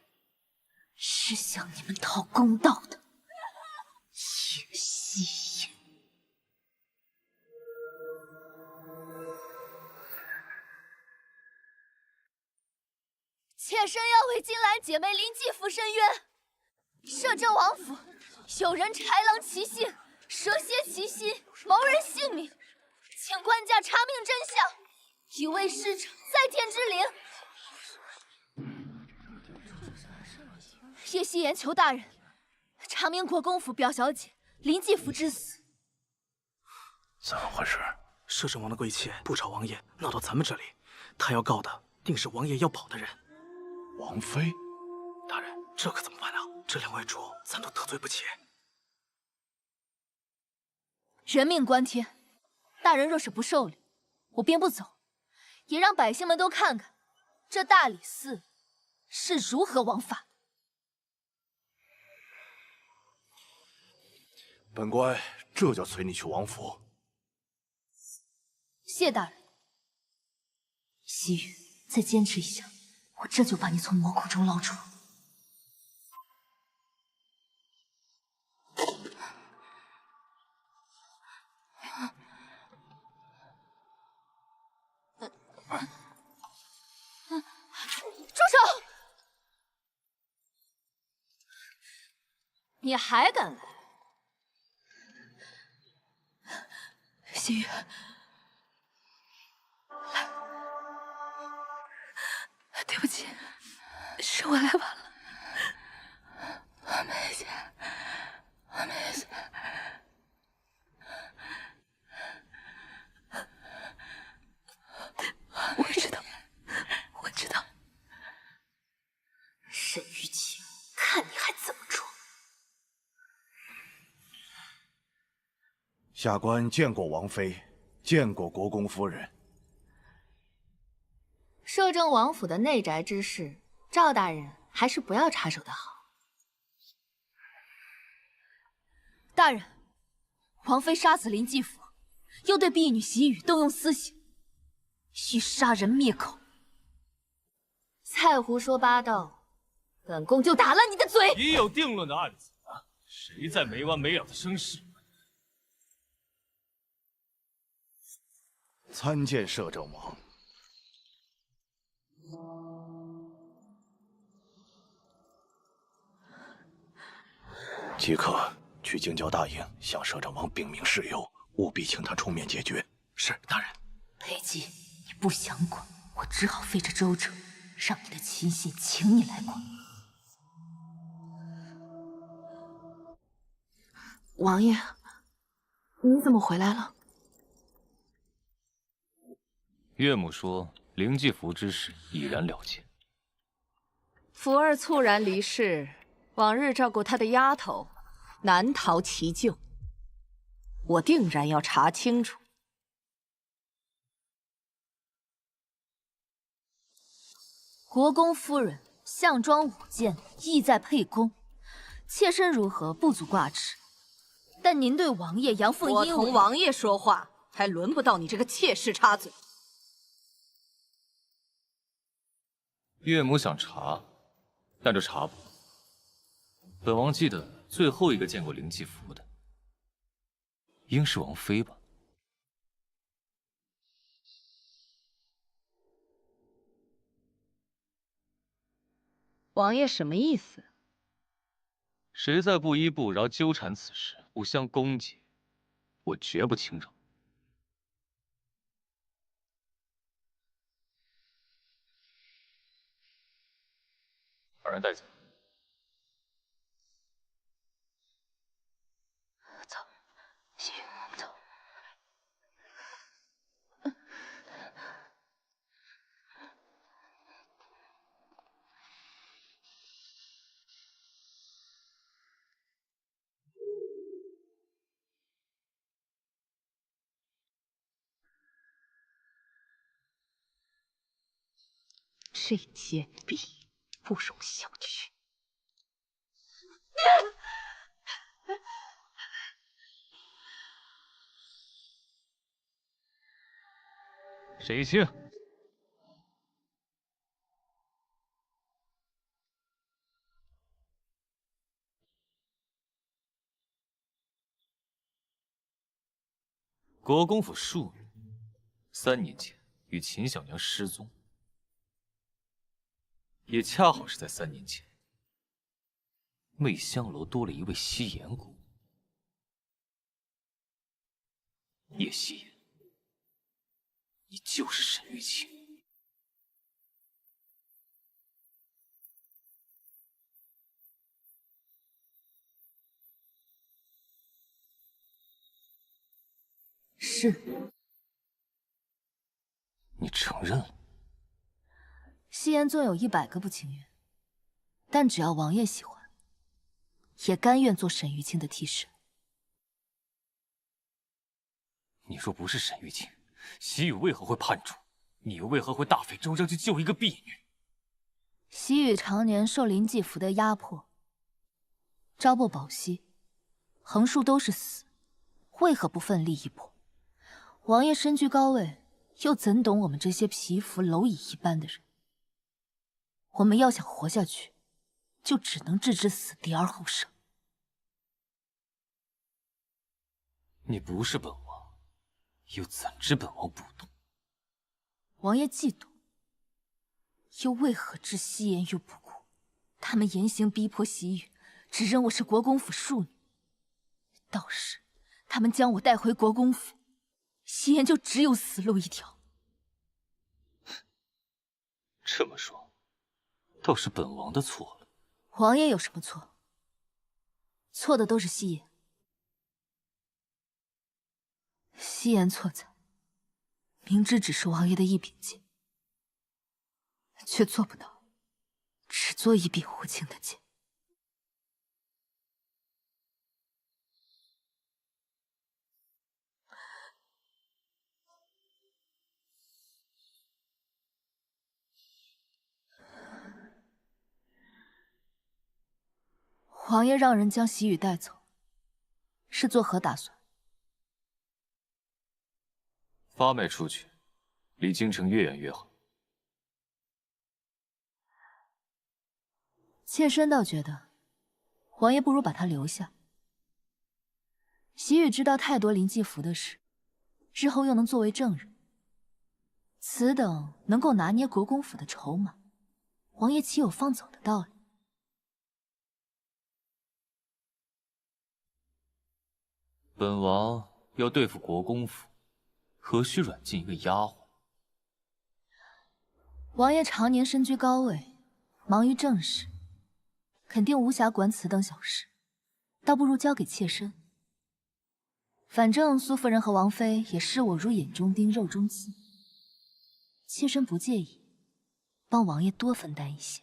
是向你们讨公道的叶夕颜。妾身要为金兰姐妹临继府申冤。摄政王府有人豺狼其姓，蛇蝎其心，谋人性命，请官家查明真相，以为师承在天之灵。叶夕颜求大人查明国公府表小姐临继府之死。怎么回事？摄政王的贵妾不找王爷，闹到咱们这里，他要告的定是王爷要保的人。王妃，大人，这可怎么办啊？这两位主咱都得罪不起。人命关天，大人若是不受理，我便不走，也让百姓们都看看这大理寺是如何枉法。本官这就随你去王府。谢大人。西域，再坚持一下，我这就把你从魔窟中捞出。住手！你还敢来？西域，对不起，是我来晚了。梅姐，梅姐，我知道，我知道。沈玉清，看你还怎么装！下官见过王妃，见过国公夫人。摄政王府的内宅之事，赵大人还是不要插手的好。大人，王妃杀死临继府，又对婢女喜雨动用私刑，需杀人灭口。再胡说八道，本宫就打烂你的嘴！已有定论的案子，谁在没完没了的生事？参见摄政王。即刻去京郊大营向摄政王禀明事由，务必请他出面解决。是，大人。裴姬，你不想管，我只好费这周折，让你的亲信请你来管。王爷，你怎么回来了？岳母说灵继福之事已然了结。福儿猝然离世，往日照顾她的丫头难逃其咎，我定然要查清楚。国公夫人项庄舞剑，意在沛公，妾身如何不足挂齿？但您对王爷阳奉阴违，我同王爷说话，还轮不到你这个妾室插嘴。岳母想查，那就查吧。本王记得最后一个见过灵继福的，应是王妃吧？王爷什么意思？谁在不依不饶纠缠此事，不相攻讦，我绝不轻饶。把人带走。走，西域，我们走。这贱婢不容小觑。沈玉清，国公府庶女3年前与秦小娘失踪，也恰好是在3年前，媚香楼多了一位西颜姑。叶夕颜，你就是沈玉清。是。你承认了？夕颜纵有100个不情愿，但只要王爷喜欢，也甘愿做沈玉清的替身。你若不是沈玉清，西域为何会叛主？你又为何会大费周章去救一个婢女？西域常年受林继福的压迫，朝不保夕，横竖都是死，为何不奋力一搏？王爷身居高位，又怎懂我们这些蚍蜉蝼蚁一般的人？我们要想活下去，就只能置之死地而后生。你不是本王，又怎知本王不懂？王爷既懂，又为何置夕颜于不顾？他们严刑逼迫西域，只认我是国公府庶女。到时他们将我带回国公府，夕颜就只有死路一条。这么说，倒是本王的错了。王爷有什么错？错的都是夕颜。夕颜错在明知只是王爷的一柄剑，却做不到只做一柄无情的剑。王爷让人将喜雨带走，是作何打算？发卖出去，离京城越远越好。妾身倒觉得，王爷不如把他留下。喜雨知道太多林继福的事，日后又能作为证人，此等能够拿捏国公府的筹码，王爷岂有放走的道理？本王要对付国公府，何须软禁一个丫鬟？王爷常年身居高位，忙于政事，肯定无暇管此等小事，倒不如交给妾身。反正苏夫人和王妃也视我如眼中钉、肉中刺，妾身不介意帮王爷多分担一些。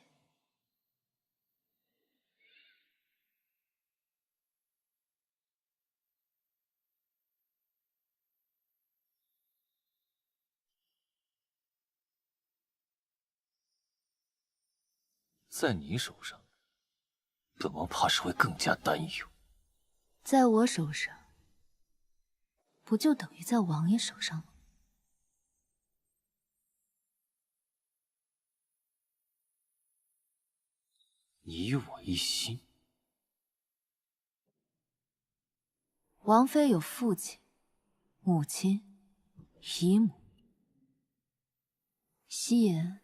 在你手上，本王怕是会更加担忧。在我手上，不就等于在王爷手上吗？你与我一心。王妃有父亲、母亲、姨母，夕颜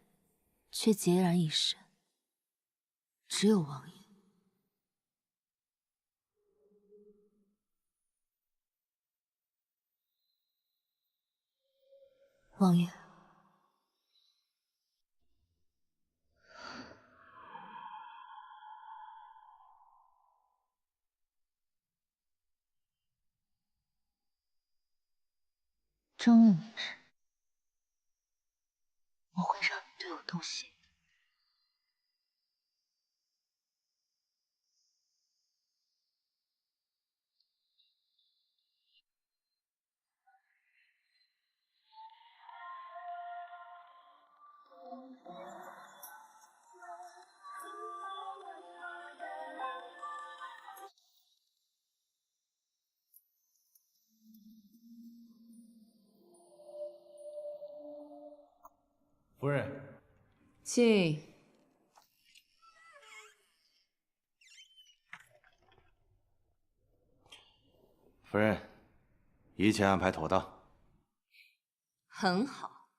却孑然一身。只有王爷。王爷，终有一日，我会让你对我动心。进。夫人，一切安排妥当。很好，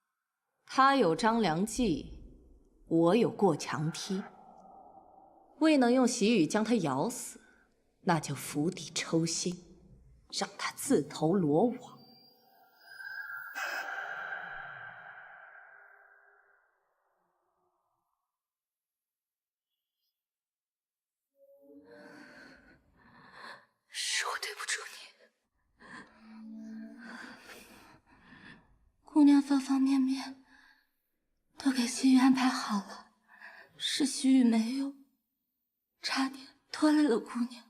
他有张良计，我有过墙梯。未能用习语将他咬死，那就釜底抽薪，让他自投罗网。是我对不住你。姑娘方方面面都给西域安排好了，是西域没有，差点拖累了姑娘。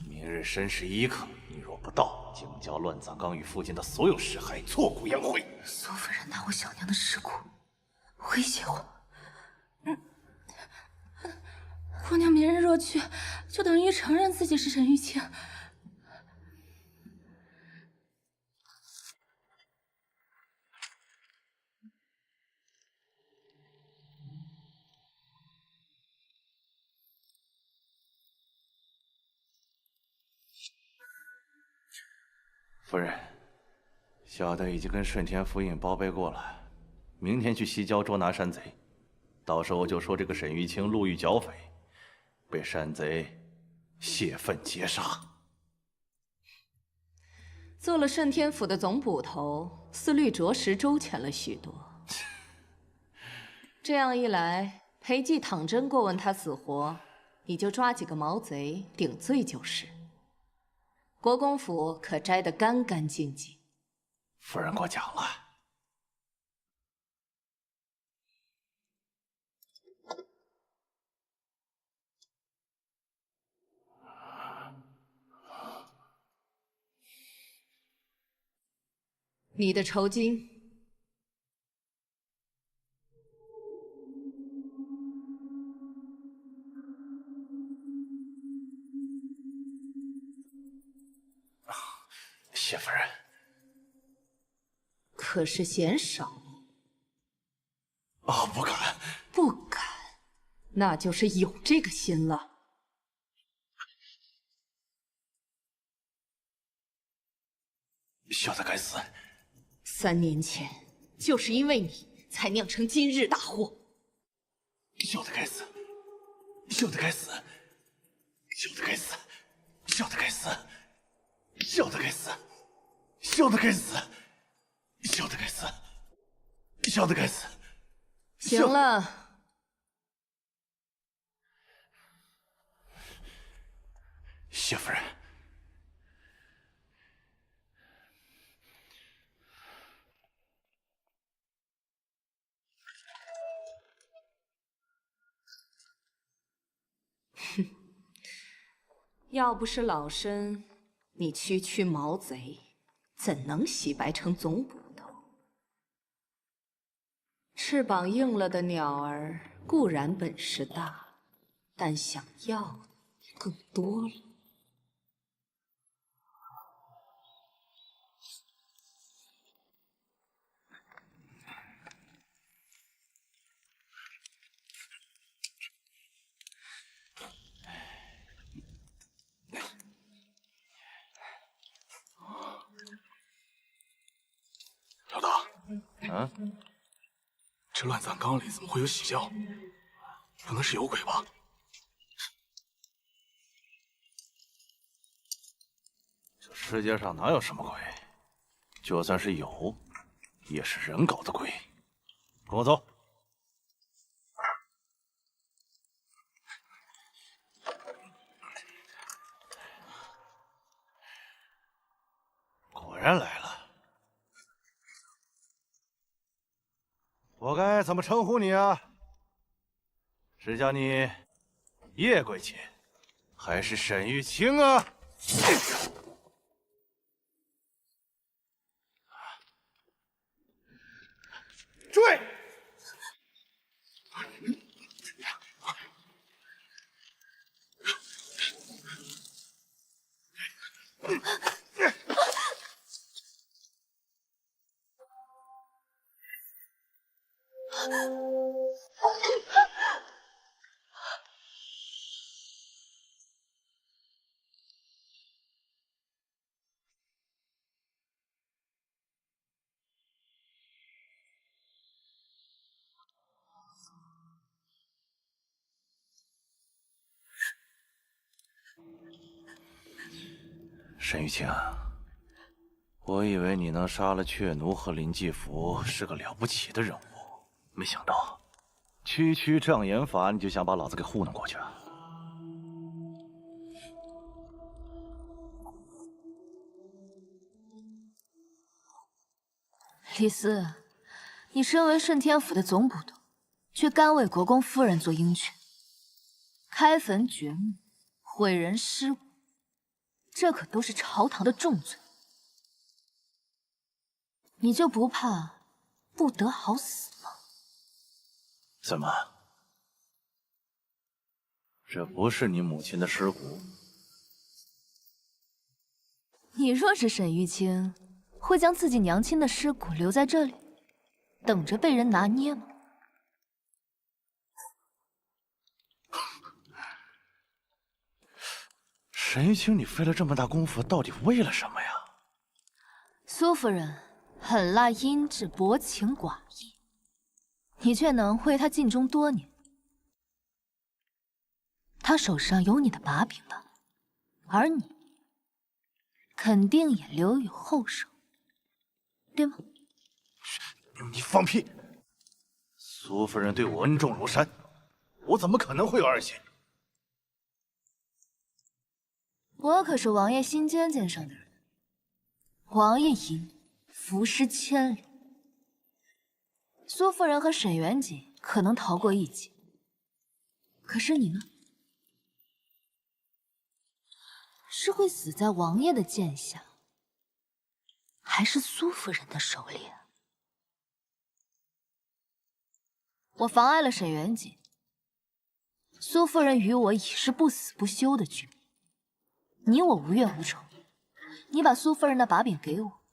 明日申时1刻，你若不到，京郊乱葬岗与附近的所有尸骸挫骨扬灰。苏夫人拿我小娘的尸骨威胁我。姑娘明日若去，就等于承认自己是沈玉清。夫人，小的已经跟顺天府尹报备过了，明天去西郊捉拿山贼，到时候就说这个沈玉清路遇剿匪，被山贼泄愤劫杀。做了顺天府的总捕头，思虑着实周全了许多。这样一来，裴寂倘真过问他死活，你就抓几个毛贼顶罪就是。国公府可摘得干干净净。夫人过奖了。你的酬金。谢夫人。可是嫌少。不敢。不敢，那就是有这个心了。小的该死。3年前，就是因为你才酿成今日大祸。小的该死。小的该死。小的该死。小的该死。小的该死。小的该死。小的该死。小的该死。行了。谢夫人。哼，要不是老身，你区区毛贼，怎能洗白成总捕头？翅膀硬了的鸟儿固然本事大，但想要的更多了。老大，这乱葬岗里怎么会有喜轿？不能是有鬼吧？这世界上哪有什么鬼？就算是有，也是人搞的鬼。跟我走。然来了。我该怎么称呼你啊？是叫你叶贵卿，还是沈玉清啊？追！沈玉清，我以为你能杀了雀奴和林继福是个了不起的人物，没想到区区障眼法你就想把老子给糊弄过去啊！李斯，你身为顺天府的总捕头，却甘为国公夫人做鹰犬，开坟掘墓，毁人尸骨，这可都是朝堂的重罪。你就不怕不得好死吗？怎么？这不是你母亲的尸骨？你若是沈玉清，会将自己娘亲的尸骨留在这里，等着被人拿捏吗？沈玉清，你费了这么大功夫，到底为了什么呀？苏夫人狠辣阴质，薄情寡义，你却能为她尽忠多年。她手上有你的把柄了，而你肯定也留有后手，对吗？你放屁！苏夫人对我恩重如山，我怎么可能会有二心？我可是王爷心尖尖上的人，王爷赢，浮尸千里。苏夫人和沈元锦可能逃过一劫，可是你呢？是会死在王爷的剑下，还是苏夫人的手里？我妨碍了沈元锦，苏夫人与我已是不死不休的局面。你我无怨无仇，你把苏夫人的把柄给我，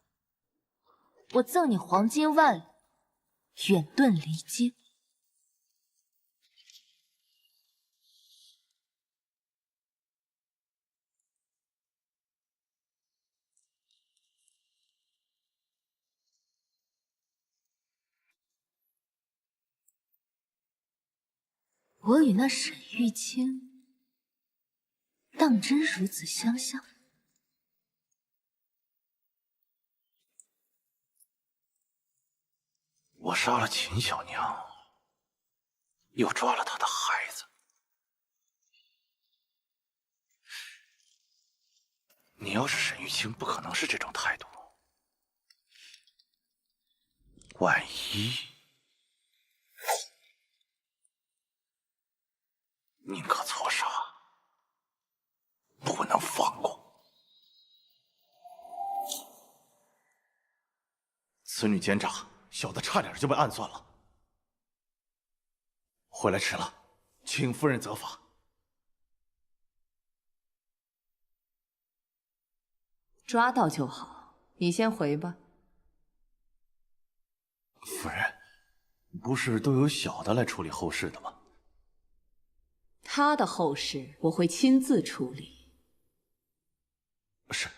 我赠你黄金万两，远遁离京。我与那沈玉清，当真如此相像？我杀了秦小娘，又抓了她的孩子。你要是沈玉清，不可能是这种态度。万一……宁可错杀，不能放过。此女奸诈，小的差点就被暗算了。回来迟了，请夫人责罚。抓到就好，你先回吧。夫人，不是都有小的来处理后事的吗？他的后事我会亲自处理。是。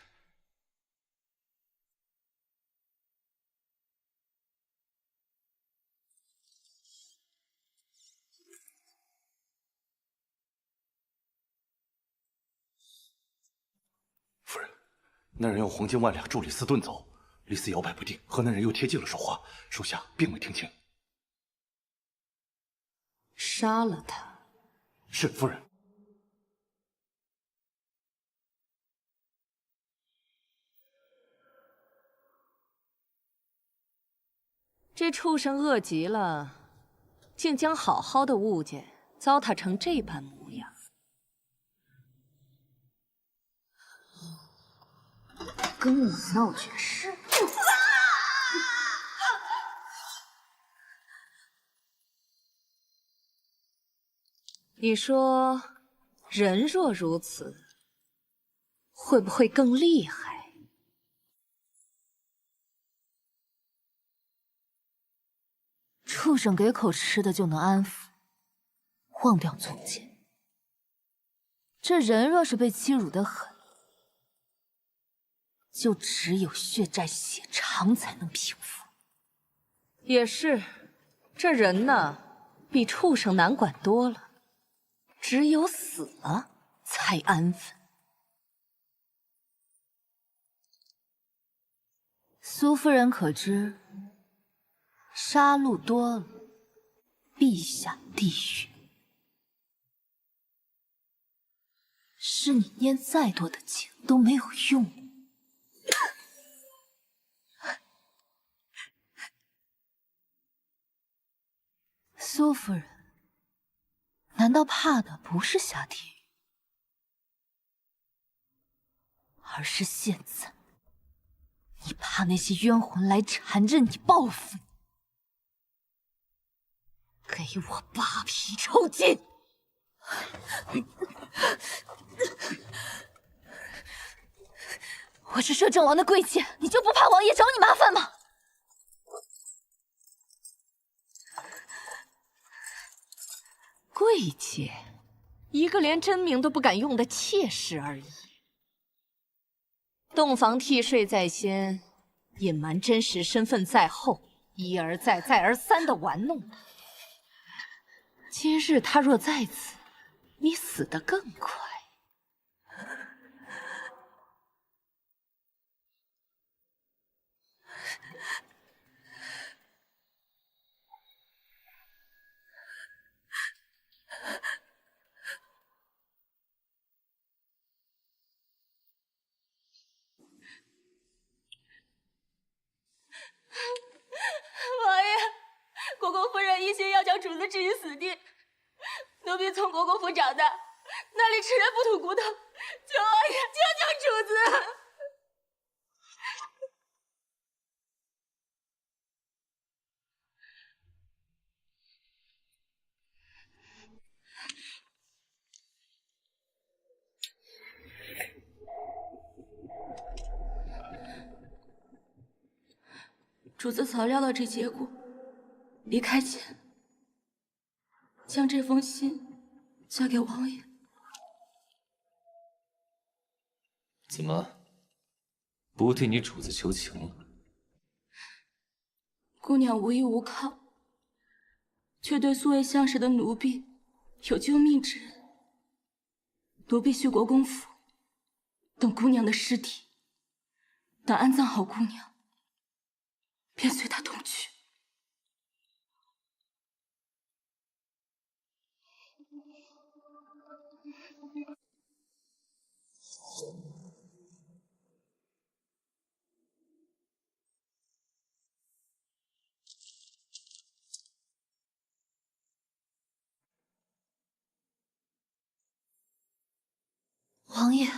夫人，那人用黄金万两助李斯遁走，李斯摇摆不定，和那人又贴近了说话，属下并未听清。杀了他。是夫人。这畜生恶极了，竟将好好的物件糟蹋成这般模样。跟我闹绝世！你说，人若如此，会不会更厉害？畜生给口吃的就能安抚，忘掉从前。这人若是被欺辱得很，就只有血债血偿才能平复。也是，这人呢，比畜生难管多了。只有死了才安分。苏夫人可知，杀戮多了，必下地狱。是你念再多的经都没有用。苏夫人，难道怕的不是下地狱，而是现在你怕那些冤魂来缠着你报复你？给我扒皮抽筋！我是摄政王的贵妾，你就不怕王爷找你麻烦吗？贵妾，一个连真名都不敢用的妾室而已。洞房替税在先，隐瞒真实身份在后，一而再，再而三的玩弄他。今日他若在此，你死得更快。王爷，国公夫人一心要将主子置于死地，奴婢从国公府长大，那里吃人不吐骨头，求王爷救救主子！主子早料到这结果，离开前将这封信交给王爷。怎么，不替你主子求情了？姑娘无依无靠，却对素未相识的奴婢有救命之恩。奴婢去国公府，等姑娘的尸体，等安葬好姑娘，便随她同去。王爷，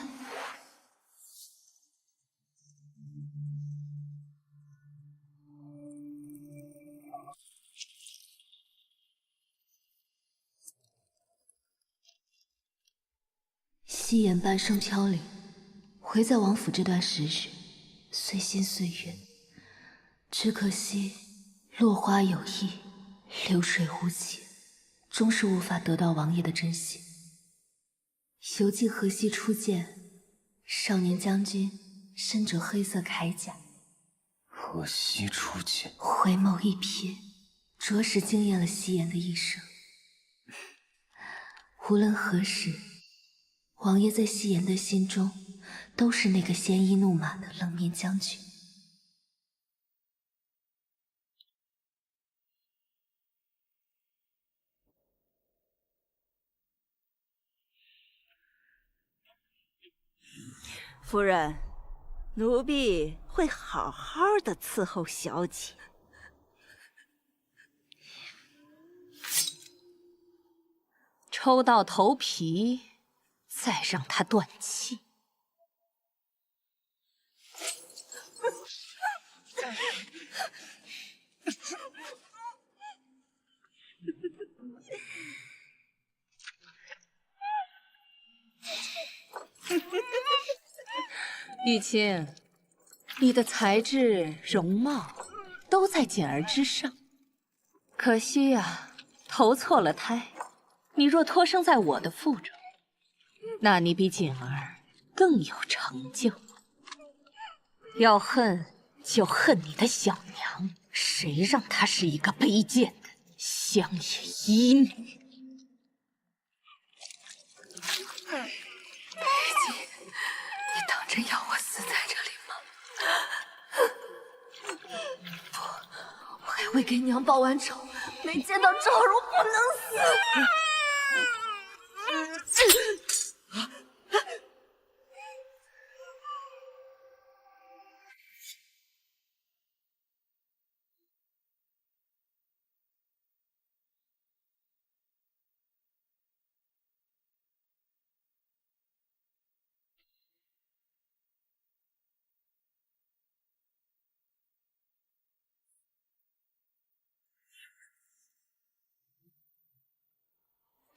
夕颜半生飘零，回在王府这段时日，随心随愿。只可惜落花有意，流水无情，终是无法得到王爷的真心。犹记河西初见，少年将军身着黑色铠甲，河西初见，回眸一瞥，着实惊艳了夕颜的一生。无论何时，王爷在夕颜的心中都是那个鲜衣怒马的冷面将军。夫人，奴婢会好好的伺候小姐。抽到头皮，再让他断气。玉清，你的才智、容貌都在简儿之上，可惜呀，投错了胎。你若托生在我的腹中，那你比简儿更有成就。要恨就恨你的小娘，谁让她是一个卑贱的乡野医女？你当真要我死在这里吗？不，我还未给娘报完仇，没见到赵荣不能死。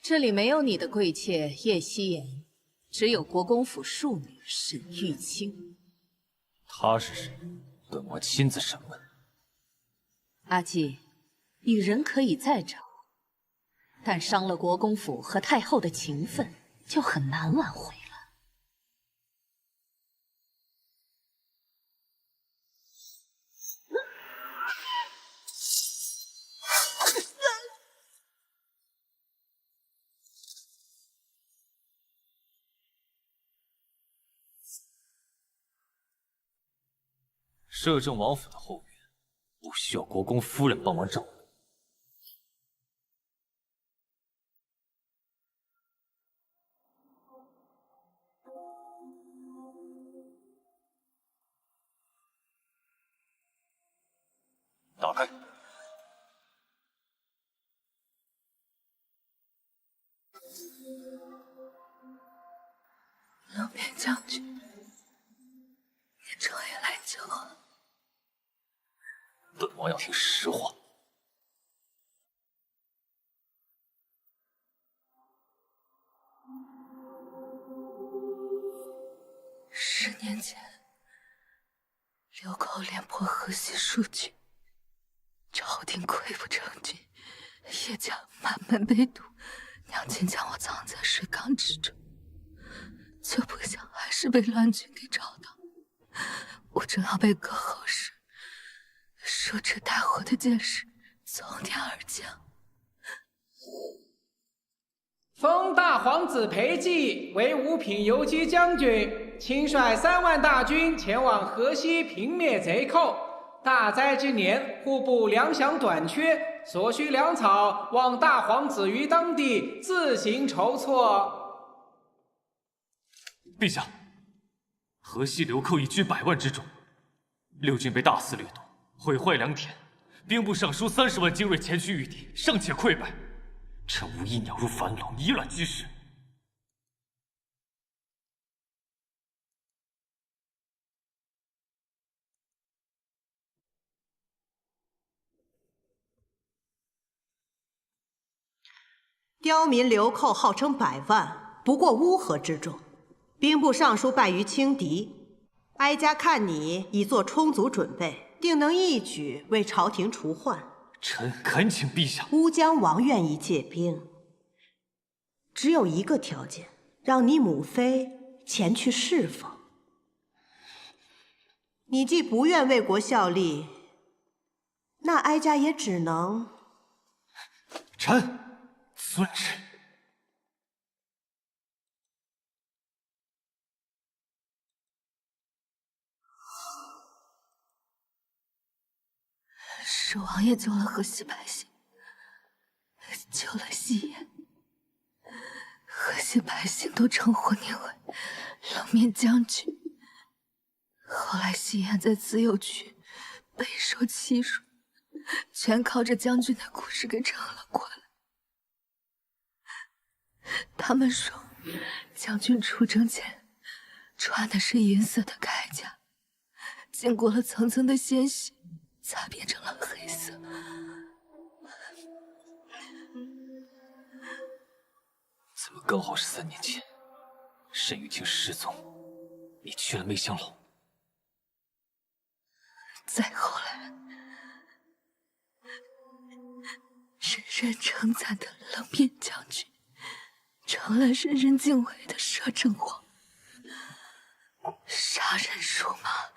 这里没有你的贵妾叶夕颜，只有国公府庶女沈玉清。她是谁？本王亲自审问。阿纪，你人可以再找，但伤了国公府和太后的情分，就很难挽回了。摄政王府的后院，不需要国公夫人帮忙照顾。打开。刘边将军，你终于来救我。本王要听实话。10年前，流寇廉颇河西数郡，朝廷溃不成军，叶家满门被屠，娘亲将我藏在水缸之中，却不想还是被乱军给找到。我正要被割喉时，手持大火的剑士从天而降，封大皇子裴寂为五品游击将军，亲率3万大军前往河西平灭贼寇。大灾之年，户部粮饷短缺，所需粮草望大皇子于当地自行筹措。陛下，河西流寇一居100万之众，六军被大肆掠夺，毁坏良田，兵部尚书30万精锐前去御敌，尚且溃败，臣无意鸟入樊笼，以卵击石。刁民流寇号称100万，不过乌合之众。兵部尚书败于轻敌，哀家看你已做充足准备，定能一举为朝廷除患。臣恳请陛下。乌江王愿意借兵，只有一个条件，让你母妃前去侍奉。你既不愿为国效力，那哀家也只能……臣遵旨。是王爷救了河西百姓，救了夕颜，河西百姓都称呼你为冷面将军。后来夕颜在自由区备受欺辱，全靠着将军的故事给撑了过来。他们说，将军出征前穿的是银色的铠甲，经过了层层的鲜血，才变成了黑色。怎么刚好是3年前，沈玉清失踪，你去了媚香楼？再后来，人人称赞的冷面将军，成了人人敬畏的摄政王。杀人如麻，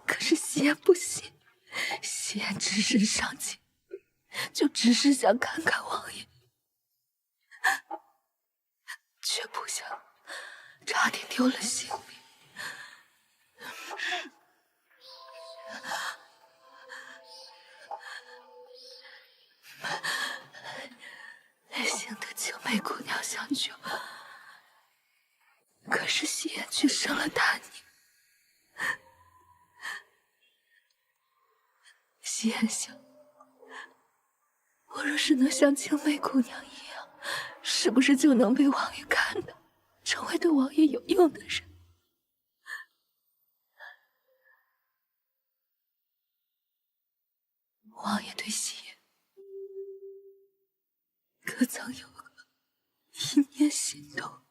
可是夕颜不信，夕颜只身上京，就只是想看看王爷，却不想差点丢了性命。幸得青梅姑娘相救，可是夕颜却生了大逆。夕颜想，我若是能像青梅姑娘一样，是不是就能被王爷看到，成为对王爷有用的人？王爷对夕颜可曾有过一念心动？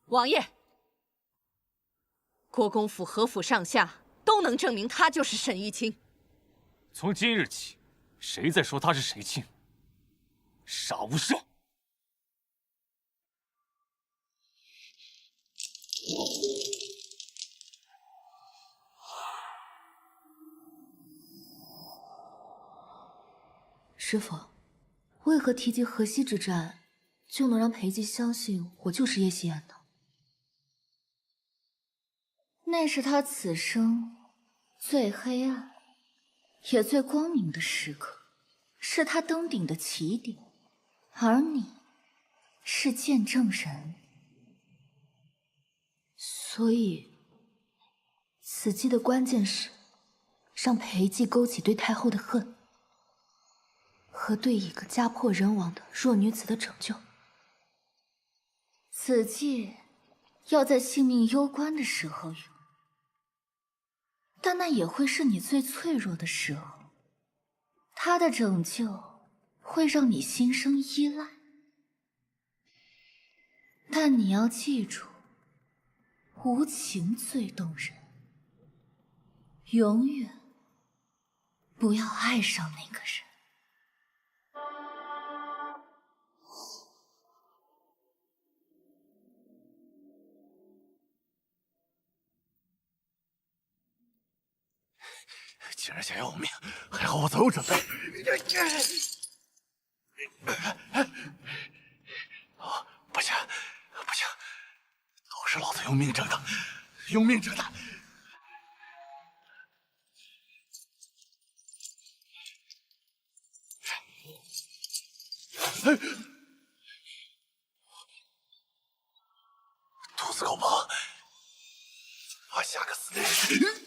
王爷，国公府何府上下都能证明他就是沈玉清。从今日起，谁再说他是沈玉清，杀无赦！师傅，为何提及河西之战，就能让裴寂相信我就是叶夕颜呢？那是他此生最黑暗也最光明的时刻，是他登顶的起点，而你是见证人。所以，此计的关键是让裴寂勾起对太后的恨，和对一个家破人亡的弱女子的拯救。此计要在性命攸关的时候用，但那也会是你最脆弱的时候。他的拯救会让你心生依赖，但你要记住，无情最动人，永远不要爱上那个人。竟然想要我命，还好我早有准备。不行，不行，都是老子用命挣的，用命挣的。兔子狗棚，我下个死人！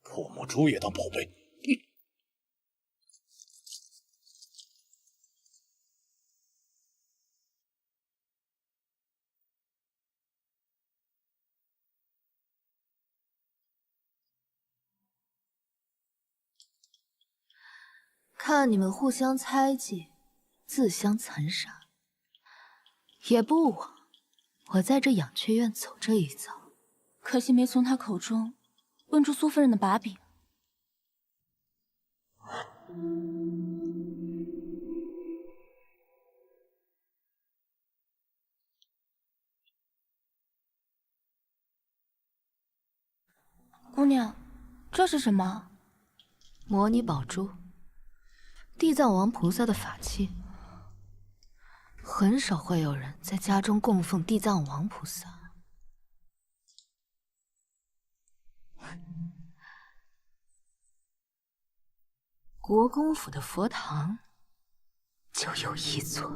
破魔珠也当宝贝。看你们互相猜忌，自相残杀，也不枉我在这养雀院走这一遭。可惜没从他口中问出苏夫人的把柄。姑娘，这是什么？摩尼宝珠，地藏王菩萨的法器。很少会有人在家中供奉地藏王菩萨。国公府的佛堂就有一座。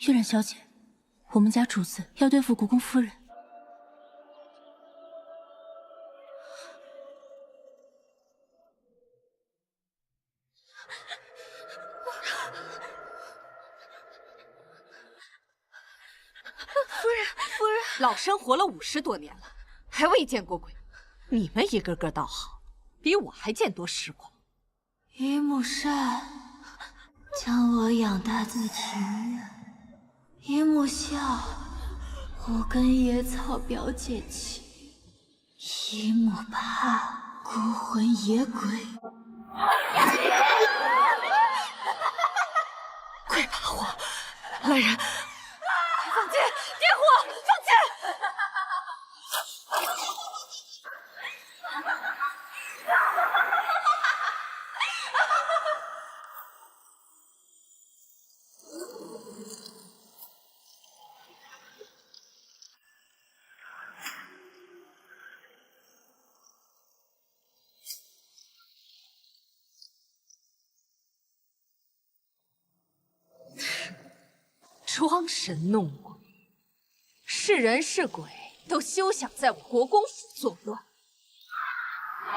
月染小姐，我们家主子要对付国公夫人。夫人，老身活了50多年了，还未见过鬼。你们一个个倒好，比我还见多识广。于木善将我养大在庭院，于木笑，我跟野草表姐亲，于木怕孤魂野鬼。快把火！来人，放箭！点火！放箭！装神弄鬼，是人是鬼都休想在我国公府作乱。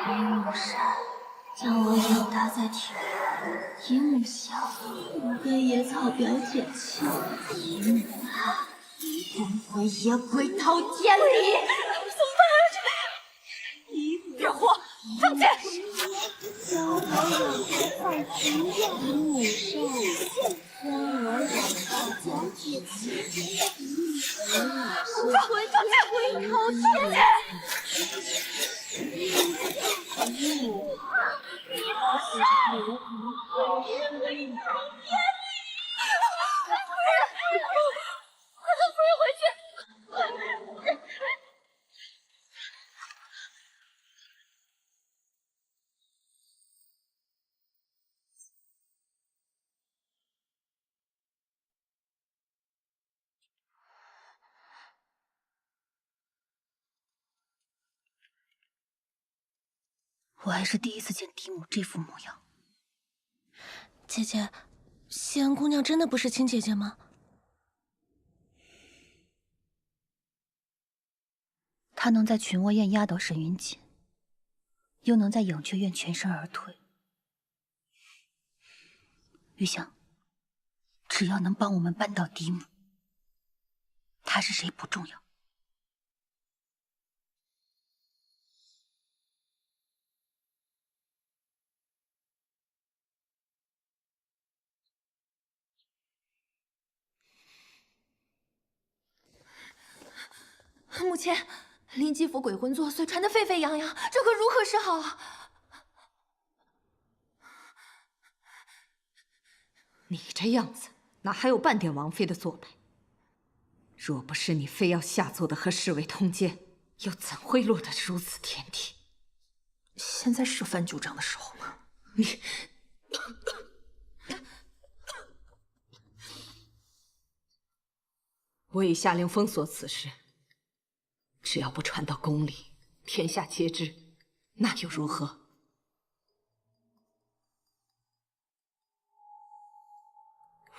于木善将我养大在庭院，于木笑，我跟野草表姐亲，于木怕孤魂野鬼逃天理。怎么办啊？点火！放箭！将我养大在庭院，于木善将我养大表姐亲，于木笑，鬼逃天理。我还是第一次见嫡母这副模样。姐姐，西安姑娘真的不是亲姐姐吗？她能在群倭宴压倒沈云锦，又能在养雀院全身而退。玉香，只要能帮我们扳倒嫡母，她是谁不重要。母亲，临济府鬼魂作祟传得沸沸扬扬，这可如何是好啊？你这样子哪还有半点王妃的做派？若不是你非要下作的和侍卫通奸，又怎会落得如此田地？现在是翻旧账的时候吗？你，我已下令封锁此事。只要不传到宫里，天下皆知，那又如何？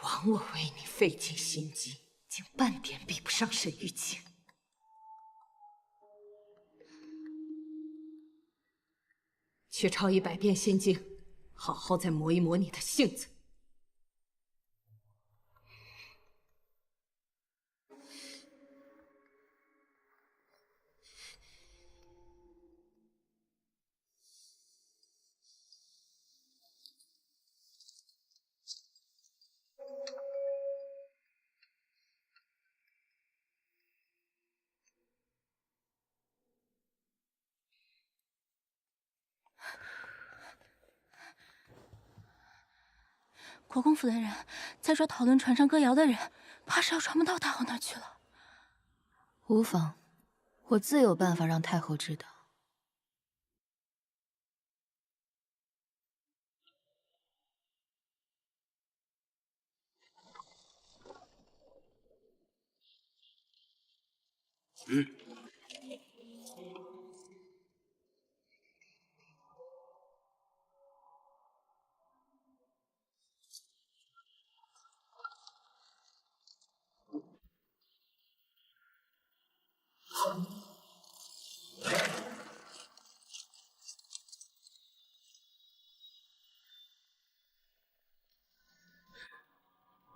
枉我为你费尽心机，竟半点比不上沈玉清。去抄100遍心经，好好再磨一磨你的性子。国公府的人在这讨论船上歌谣的人，怕是要传不到太后那儿去了。无妨，我自有办法让太后知道。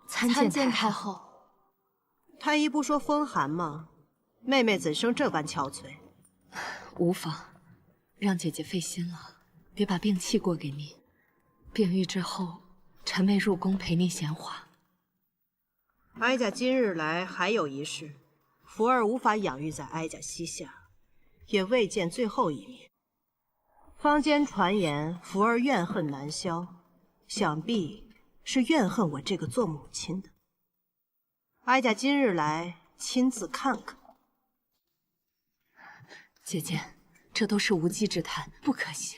参见太后。太医不说风寒吗？妹妹怎生这般憔悴？无妨，让姐姐费心了，别把病气过给您。病愈之后，臣妹入宫陪您闲话。哀家今日来还有一事，福儿无法养育在哀家膝下，也未见最后一面。坊间传言福儿怨恨难消，想必是怨恨我这个做母亲的。哀家今日来亲自看看。姐姐，这都是无稽之谈，不可信。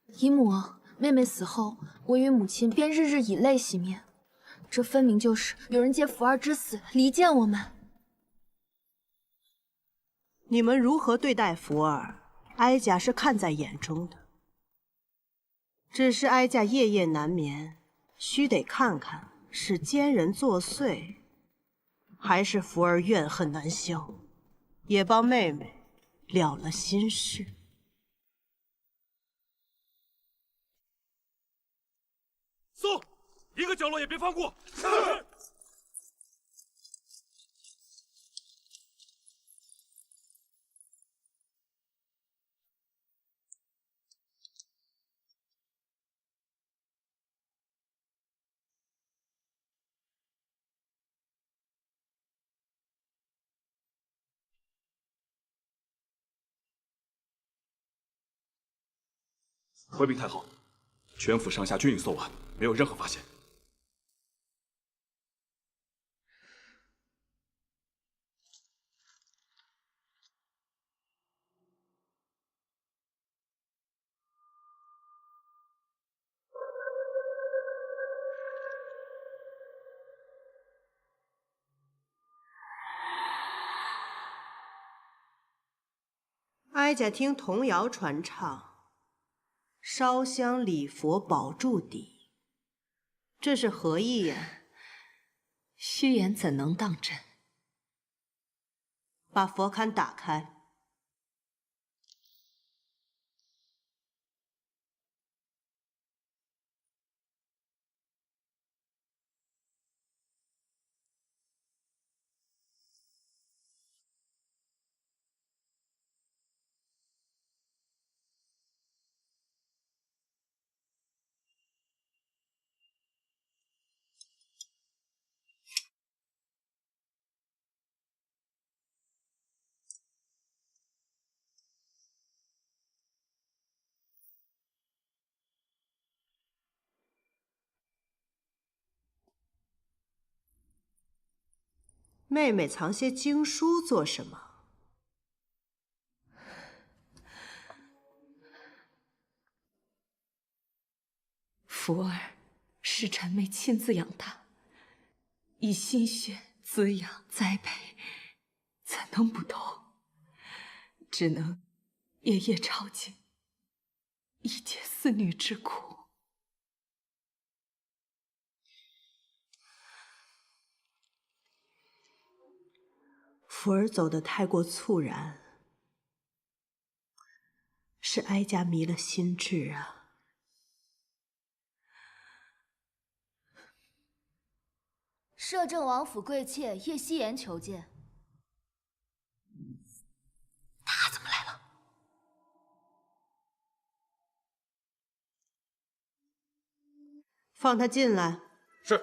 姨母，妹妹死后，我与母亲便日日以泪洗面，这分明就是有人借福儿之死离间我们。你们如何对待福儿，哀家是看在眼中的。只是哀家夜夜难眠，须得看看是奸人作祟，还是福儿怨恨难消，也帮妹妹了了心事。搜，一个角落也别放过。回禀太后，全府上下均已搜完，没有任何发现。哀家听童谣传唱，烧香礼佛保住底，这是何意呀？虚言怎能当真？把佛龛打开。妹妹藏些经书做什么？福儿是臣妹亲自养大，以心血滋养栽培，怎能不懂？只能夜夜抄经，一解思女之苦。福儿走得太过猝然，是哀家迷了心智啊。摄政王府贵妾叶希颜求见。他怎么来了？放他进来。是。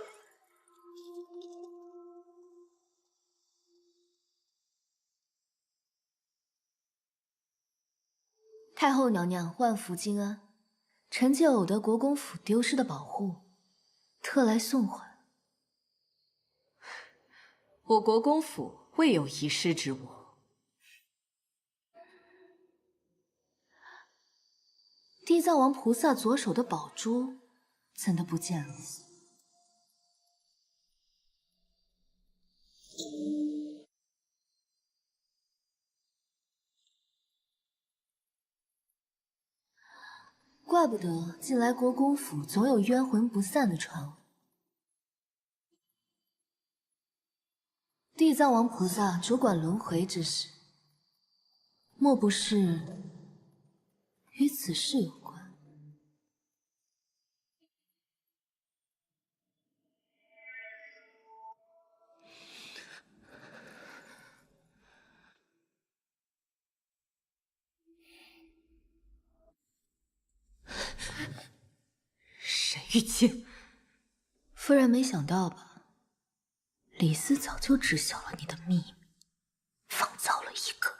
太后娘娘万福金安，臣妾偶得国公府丢失的宝物，特来送还。我国公府未有遗失之物。地藏王菩萨左手的宝珠怎的不见了？怪不得近来国公府总有冤魂不散的传闻。地藏王菩萨主管轮回之事，莫不是与此事有关？沈玉清，夫人没想到吧？李斯早就知晓了你的秘密，仿造了一个。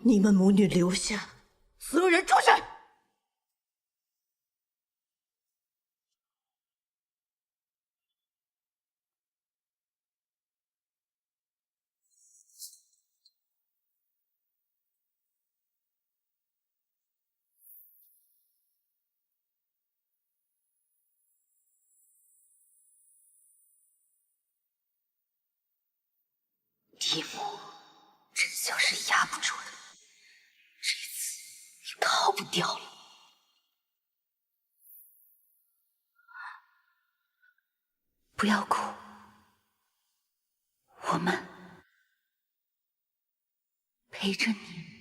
你们母女留下，所有人出去！地母，真相是压不住的，这次你逃不掉了。不要哭，我们陪着你。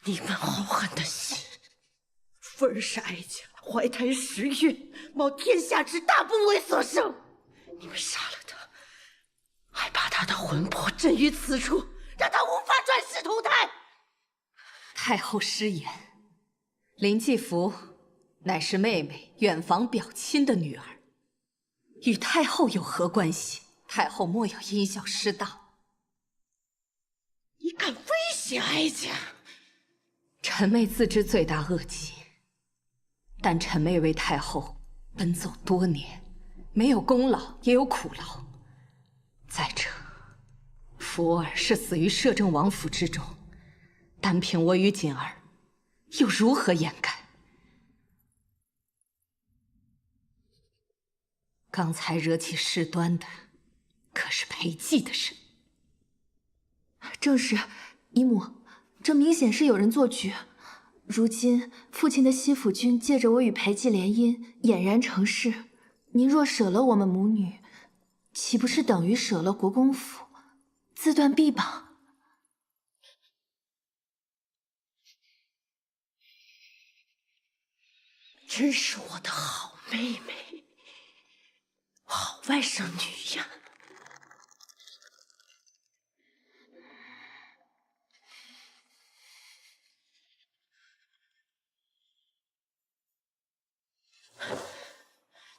你们好狠的心！妇儿是哀家怀胎10月，冒天下之大不韪所生。你们杀了他，还把他的魂魄镇于此处，让他无法转世投胎。太后失言，林继福乃是妹妹远房表亲的女儿，与太后有何关系？太后莫要因小失大。你敢威胁哀家？臣妹自知罪大恶极，但臣妹为太后奔走多年，没有功劳也有苦劳。再者，福儿是死于摄政王府之中，单凭我与锦儿，又如何掩盖？刚才惹起事端的，可是裴寂的人。正是，姨母，这明显是有人做局。如今父亲的西府君借着我与裴寂联姻，俨然成事。您若舍了我们母女，岂不是等于舍了国公府，自断臂膀？真是我的好妹妹，好外甥女呀！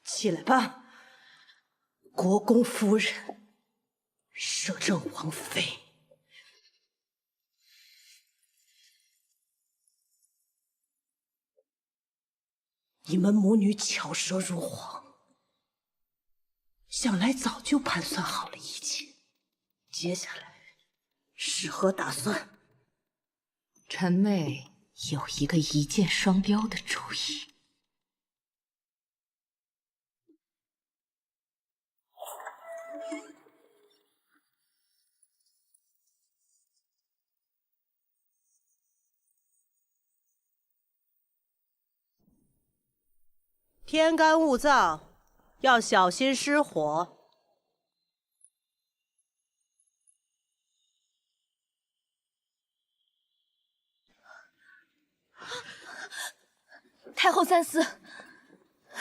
起来吧，国公夫人，摄政王妃。你们母女巧舌如簧，想来早就盘算好了一切。接下来是何打算？臣妹有一个一箭双雕的主意。天干物燥，要小心失火。太后三思，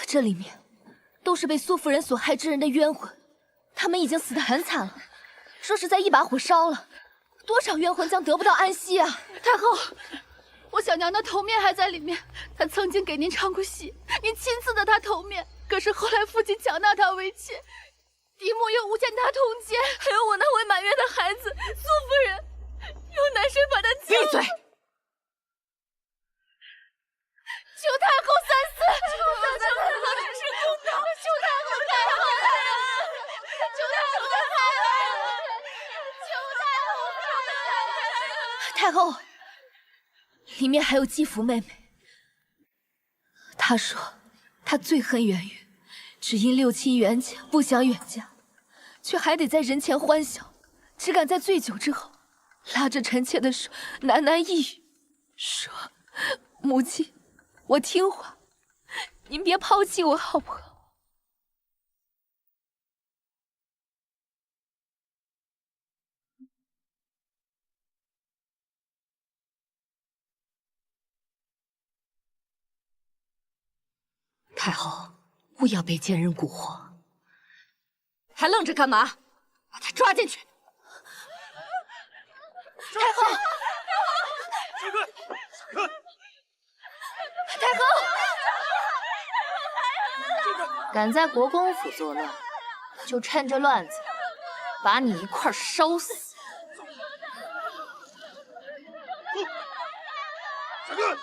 这里面都是被苏夫人所害之人的冤魂，他们已经死得很惨了。若是再一把火烧了，多少冤魂将得不到安息啊！太后，我小娘的头面还在里面，她曾经给您唱过戏，您亲赐的她头面。可是后来父亲强纳她为妾，嫡母又诬陷她通奸，还有我那未满月的孩子，苏夫人又难生把她救。闭嘴！求太后三思，求太后主持公道，求太后太后太后，求太后太后，求太太后后，里面还有继福妹妹。她说她最恨圆圆，只因六亲缘浅，不想远嫁，却还得在人前欢笑，只敢在醉酒之后拉着臣妾的手喃喃呓语，说：“母亲，我听话，您别抛弃我好不好？”太后，不要被奸人蛊惑，还愣着干嘛？把他抓进去！太后，太后，敢在国公府作乱，就趁着乱子把你一块烧死！下跪！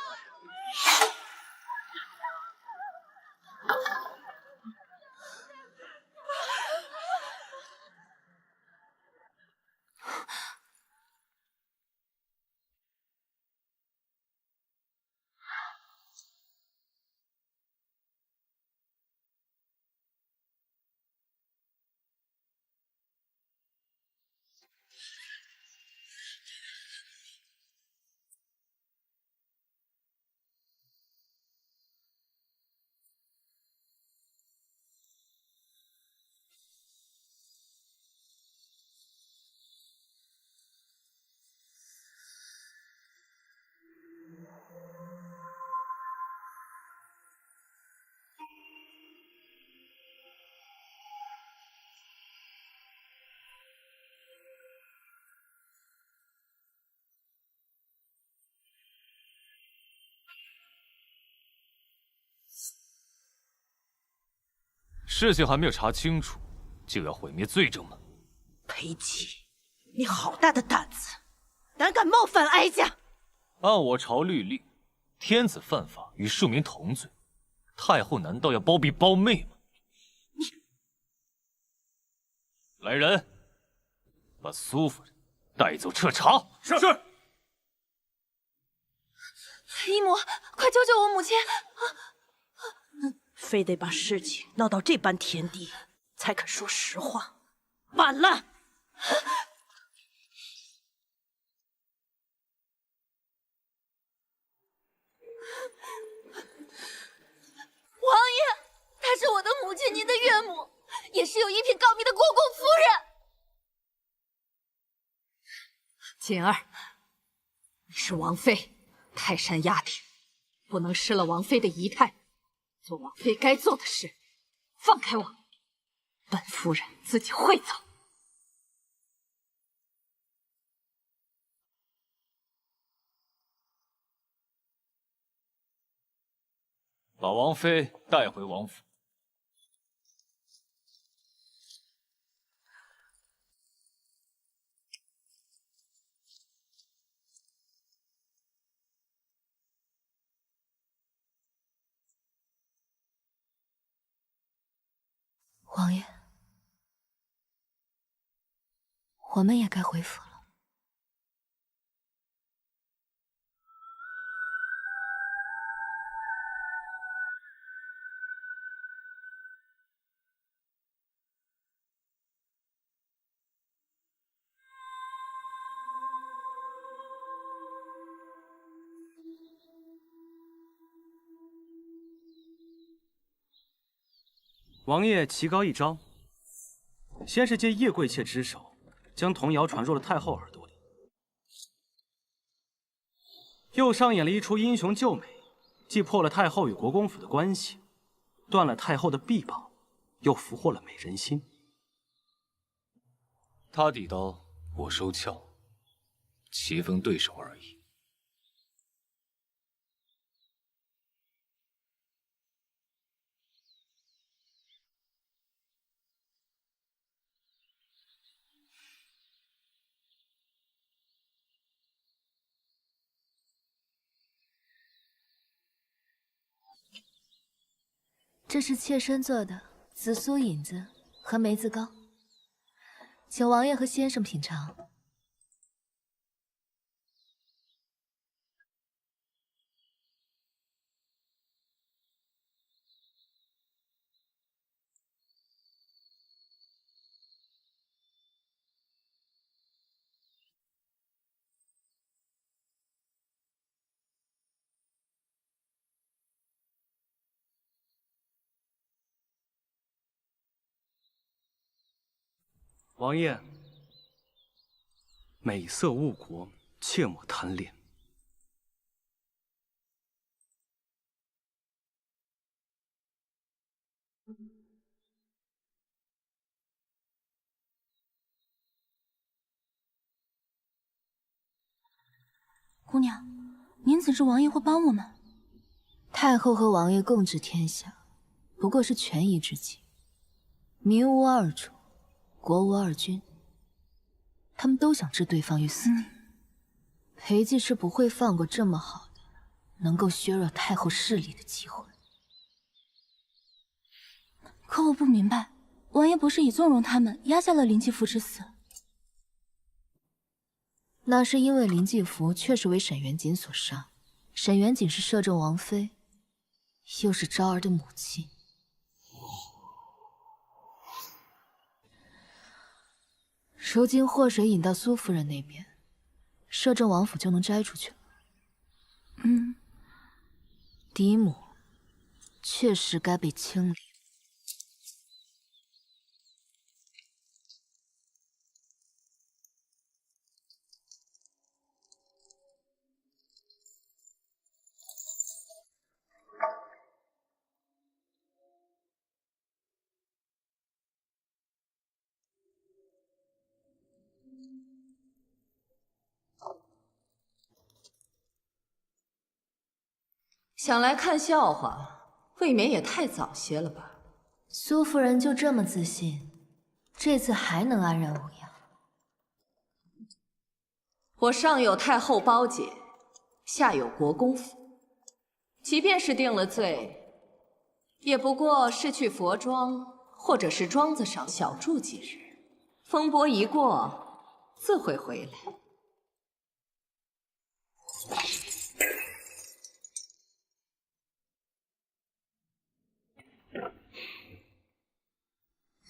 事情还没有查清楚，就要毁灭罪证吗？裴寂，你好大的胆子，胆敢冒犯哀家！按我朝律例，天子犯法与庶民同罪，太后难道要包庇胞妹吗？来人，把苏夫人带走彻查。是。姨母，快救救我母亲！非得把事情闹到这般田地，才肯说实话。晚了！王爷，她是我的母亲，您的岳母，也是有一品高明的国公夫人。锦儿，你是王妃，泰山压顶，不能失了王妃的仪态，做王妃该做的事。放开我，本夫人自己会走。把王妃带回王府。王爷，我们也该回府了。王爷棋高一招，先是借叶贵妾之手，将童谣传入了太后耳朵里，又上演了一出英雄救美，既破了太后与国公府的关系，断了太后的臂膀，又俘获了美人心。他抵刀，我收鞘，棋逢对手而已。这是妾身做的紫苏引子和梅子糕，请王爷和先生品尝。王爷，美色误国，切莫贪恋。姑娘，您怎知王爷会帮我们？太后和王爷共治天下，不过是权宜之计。民无二主，国无二君，他们都想置对方于死地。裴寂是不会放过这么好的能够削弱太后势力的机会。可我不明白，王爷不是已纵容他们压下了林继福之死？那是因为林继福确实为沈元锦所杀，沈元锦是摄政王妃，又是昭儿的母亲。如今祸水引到苏夫人那边，摄政王府就能摘出去了。嫡母确实该被清理。想来看笑话，未免也太早些了吧？苏夫人就这么自信，这次还能安然无恙？我上有太后胞姐，下有国公府，即便是定了罪，也不过是去佛庄或者是庄子上小住几日，风波一过，自会回来。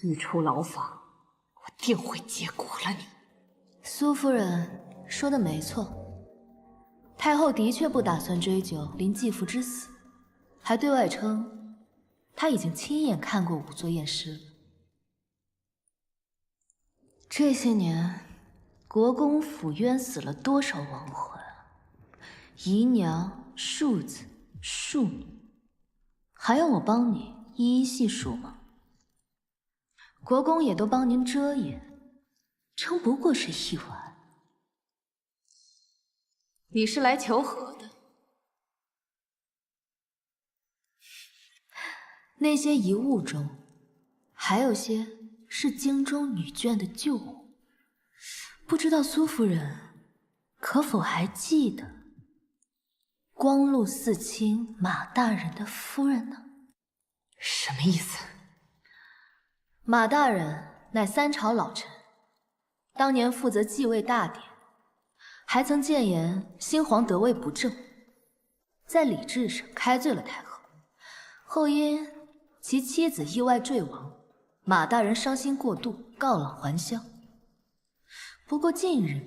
一出牢房，我定会结果了你。苏夫人说的没错，太后的确不打算追究林继父之死，还对外称她已经亲眼看过仵作验尸了。这些年，国公府冤死了多少亡魂？姨娘、庶子、庶女，还要我帮你一一细数吗？国公也都帮您遮掩，称不过是一晚。你是来求和的？那些遗物中，还有些是京中女眷的旧物，不知道苏夫人可否还记得光禄寺卿马大人的夫人呢？什么意思？马大人乃三朝老臣，当年负责继位大典，还曾谏言新皇得位不正，在礼制上开罪了太后，后因其妻子意外坠亡，马大人伤心过度，告老还乡。不过近日，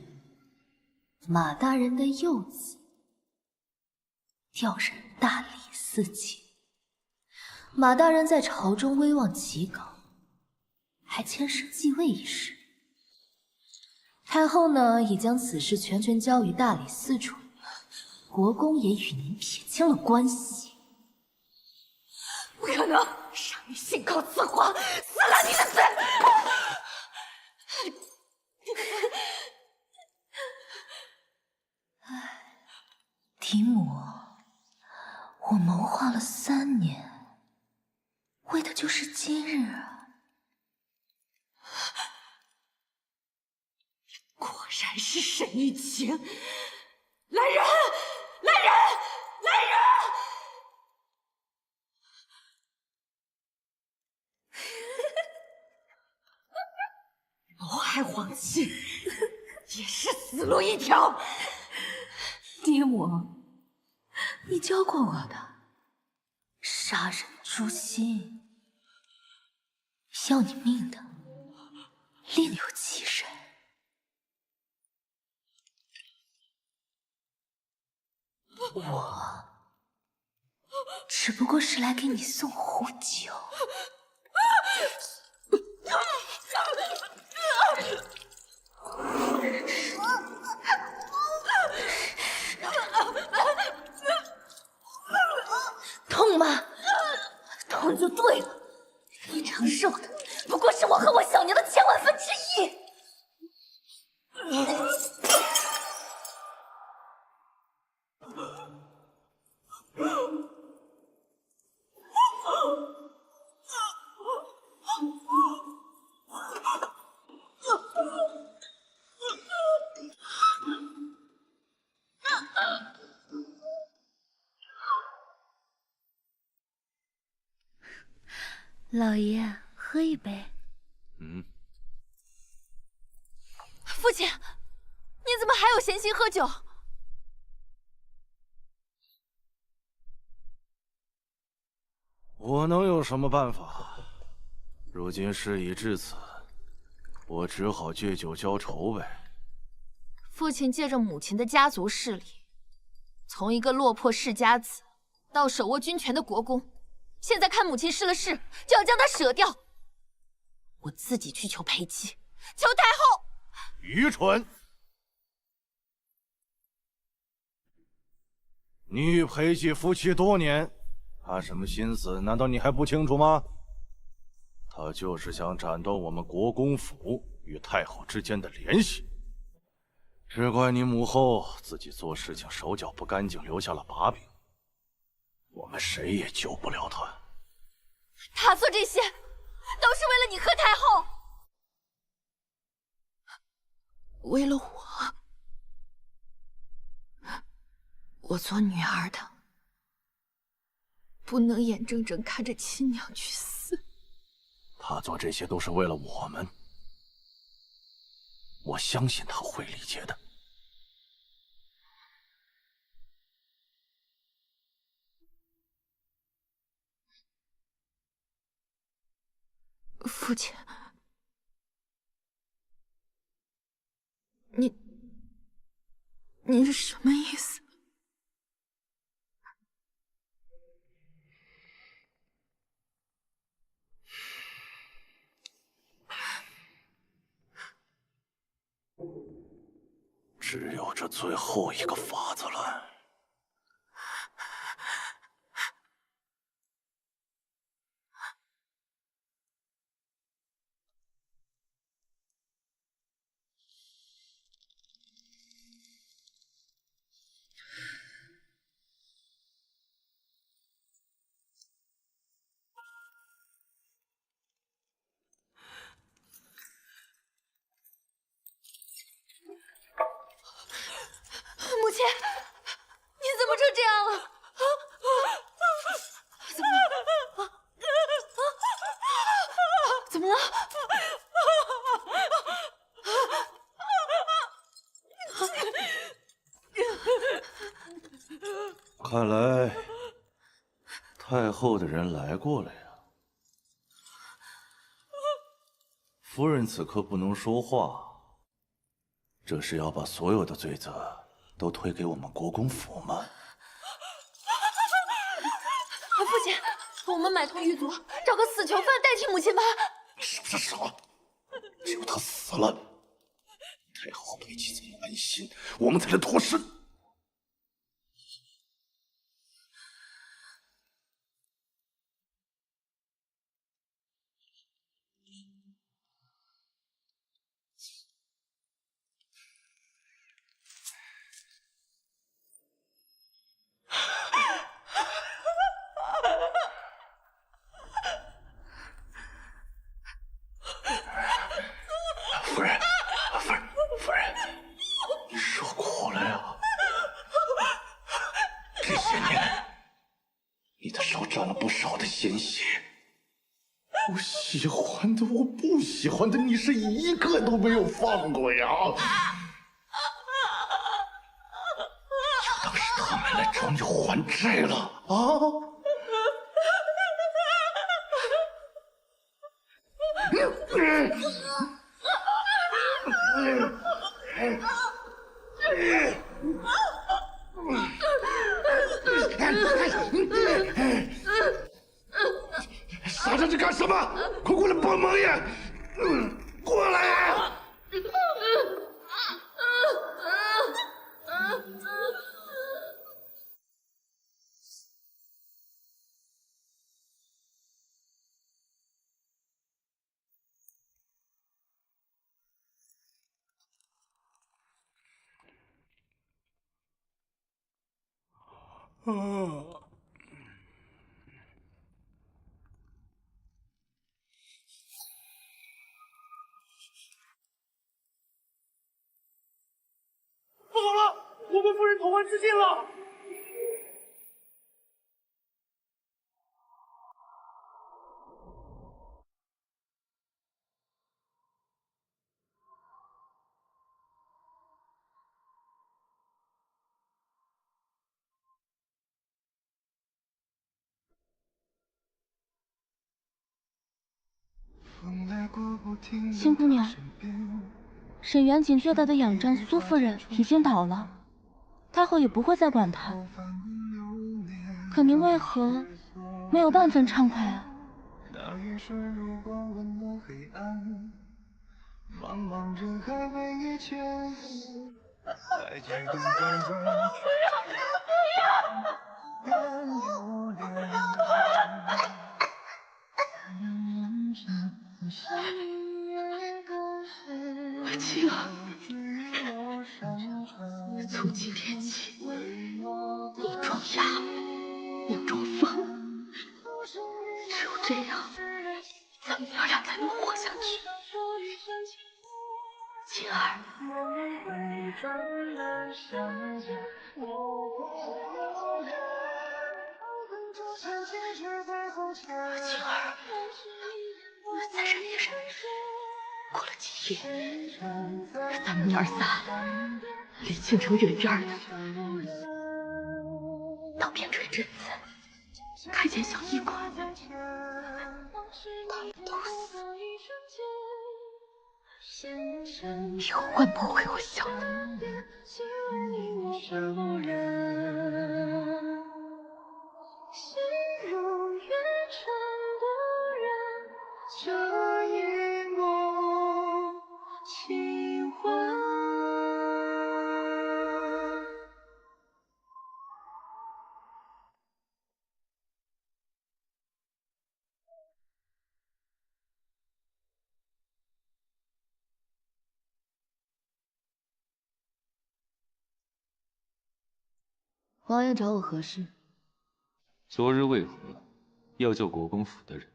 马大人的幼子调任大理寺卿，马大人在朝中威望极高，还牵涉继位一事。太后呢，已将此事全权交于大理寺处理，国公也与您撇清了关系。不可能！傻女信口雌黄，撕了你的嘴！嫡母，我谋划了3年，为的就是今日啊！果然是沈玉清！来人！来人！来人！谋害皇亲，也是死路一条。嫡母，你教过我的，杀人诛心，要你命的另有其人。我只不过是来给你送壶酒。痛吗？痛就对了，你承受的不过是我和我小娘的千万分之一。老爷，喝一杯。父亲，你怎么还有闲心喝酒？我能有什么办法？如今事已至此，我只好借酒浇愁呗。父亲借着母亲的家族势力，从一个落魄世家子到手握军权的国公，现在看母亲失了势，就要将她舍掉。我自己去求裴姬，求太后。愚蠢！你与裴姬夫妻多年，他什么心思，难道你还不清楚吗？他就是想斩断我们国公府与太后之间的联系。只怪你母后自己做事情手脚不干净，留下了把柄。我们谁也救不了他。他做这些，都是为了你和太后，为了我。我做女儿的，不能眼睁睁看着亲娘去死。他做这些都是为了我们，我相信他会理解的。父亲，您是什么意思？只有这最后一个法子了。母亲，你怎么成这样了？怎么了？怎么了？看来太后的人来过了呀。夫人此刻不能说话，这是要把所有的罪责都推给我们国公府吗？父亲，我们买通狱卒，找个死囚犯代替母亲吧。你是不是傻？只有他死了，太后和裴姬才能安心，我们才能脱身。夫人，你受苦了呀！这些年，你的手沾了不少的鲜血，我喜欢的，我不喜欢的，你是一个都没有放过呀！就当是他们来找你还债了啊！傻着这干什么？快过来帮忙呀！过来呀！不好了，我们夫人投怀自尽了。新姑娘，沈园锦最大的仰仗苏夫人已经倒了，太后也不会再管她。可您为何没有半分畅快啊？青儿，从今天起，你装哑，我装疯，只有这样，咱们娘俩才能活下去。青儿，青儿，再忍一忍，过了今夜，咱们娘仨离京城远远的，到边陲镇子开间小医馆，以后换不回我想的。心如月沉的人，这一梦清欢。王爷找我何事？昨日为何要救国公府的人？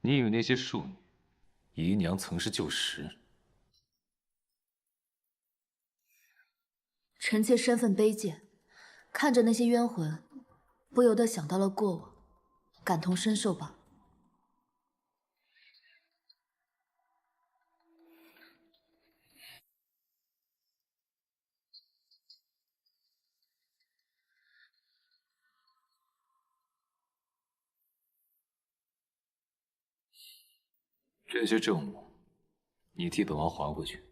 你与那些庶女，姨娘曾是旧识。臣妾身份卑贱，看着那些冤魂，不由得想到了过往，感同身受吧。这些证物，你替本王还回去。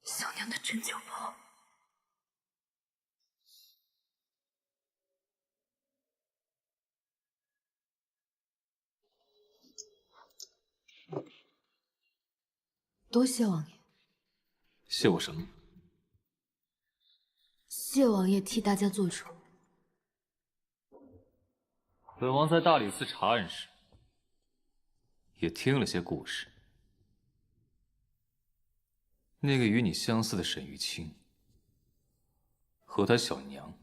小娘的针灸包。多谢王爷。谢我什么？谢王爷替大家做主。本王在大理寺查案时，也听了些故事。那个与你相似的沈玉清，和他小娘，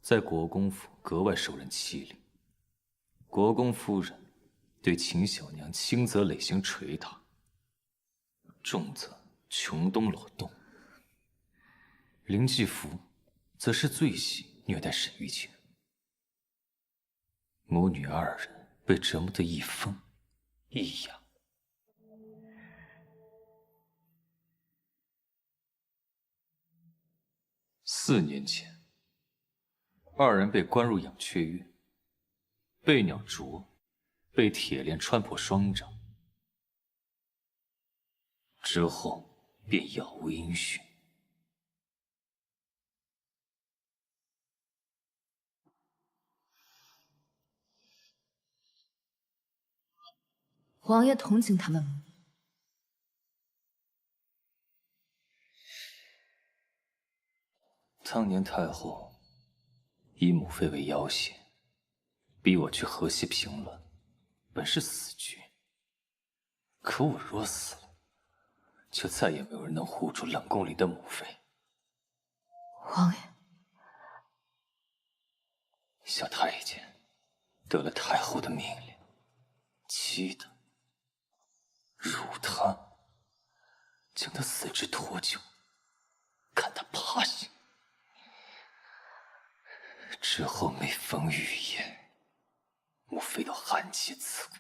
在国公府格外受人欺凌。国公夫人对秦小娘轻则累行捶打，重则穷冬裸冻。林继福则是最喜虐待沈玉清，母女二人被折磨得一疯一哑。4年前，二人被关入养雀院，被鸟啄，被铁链穿破双掌，之后便杳无音讯。王爷同情他们吗？当年太后以母妃为要挟，逼我去河西平乱，本是死局。可我若死了，就再也没有人能护住冷宫里的母妃。王爷，小太监得了太后的命令，欺她、辱她，将她四肢脱臼，看她趴下。之后每逢雨夜，母妃都寒气刺骨。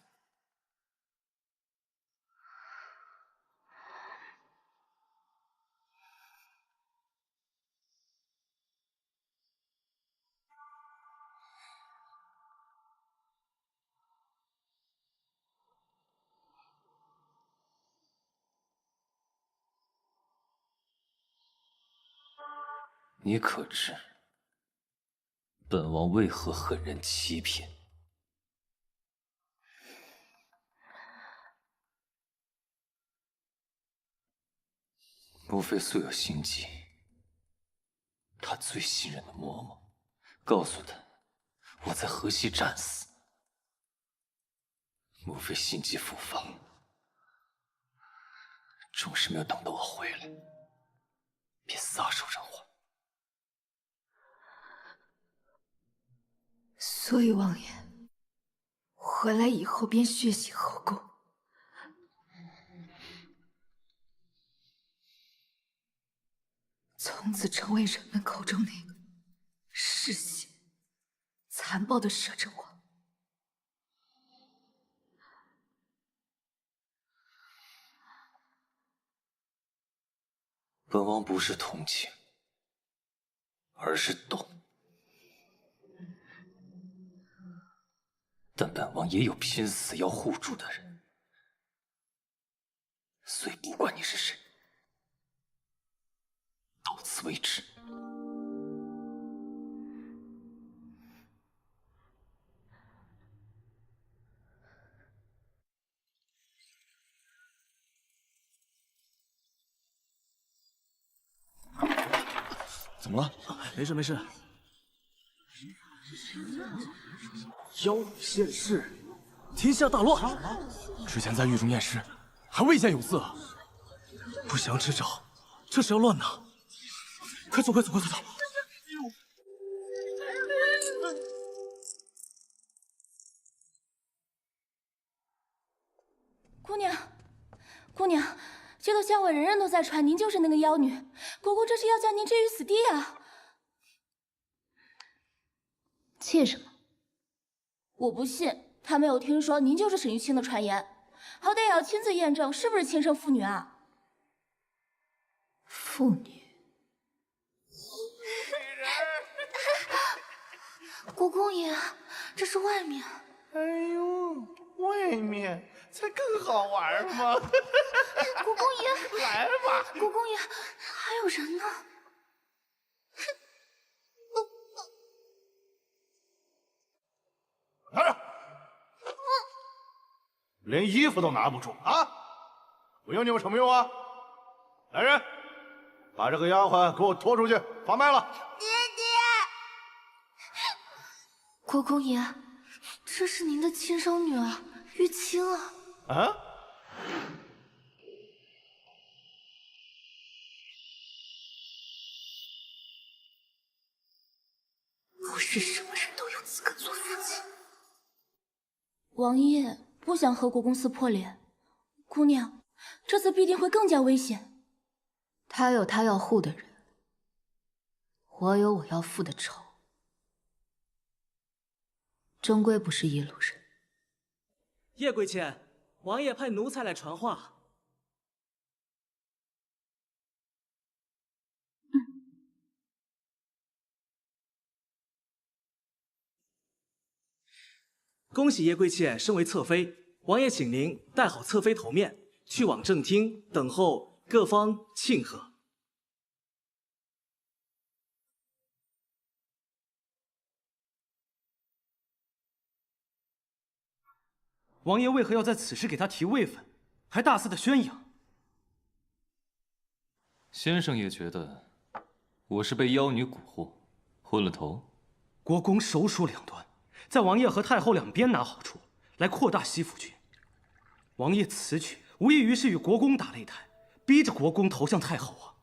你可知本王为何狠人欺骗？母妃素有心计，她最信任的嬷嬷告诉她我在河西战死，母妃心急复发，终是没有等到我回来，便撒手人寰。所以王爷回来以后便血洗后宫。从此成为人们口中那个嗜血、残暴的摄政王。本王不是同情，而是懂。但本王也有拼死要护住的人，虽不管你是谁，到此为止。怎么了？没事没事。妖女现世，天下大乱。之前在狱中验尸，还未见有色。不祥之兆，这是要乱呐！快走快走快走！姑娘，姑娘，街头巷尾人人都在传您就是那个妖女，国公这是要将您置于死地啊！怯什么？我不信，他没有听说您就是沈玉清的传言，好歹也要亲自验证是不是亲生父女啊！妇女？国公爷，这是外面。哎呦，外面才更好玩嘛！国公爷，来吧！国公爷，还有人呢。拿着，连衣服都拿不住啊！我用你有什么用啊？来人，把这个丫鬟给我拖出去罚卖了！爹爹，国公爷，这是您的亲生女儿玉清啊！啊？不是什么人都有资格做父亲。王爷不想和国公撕破脸，姑娘，这次必定会更加危险。他有他要护的人，我有我要复的仇，终归不是一路人。叶贵妾，王爷派奴才来传话。恭喜叶贵妾升为侧妃，王爷请您戴好侧妃头面，去往正厅等候各方庆贺。王爷为何要在此时给他提位分，还大肆的宣扬？先生也觉得我是被妖女蛊惑，昏了头？国公手鼠两端，在王爷和太后两边拿好处，来扩大西府军。王爷此举无异于是与国公打擂台，逼着国公投向太后啊！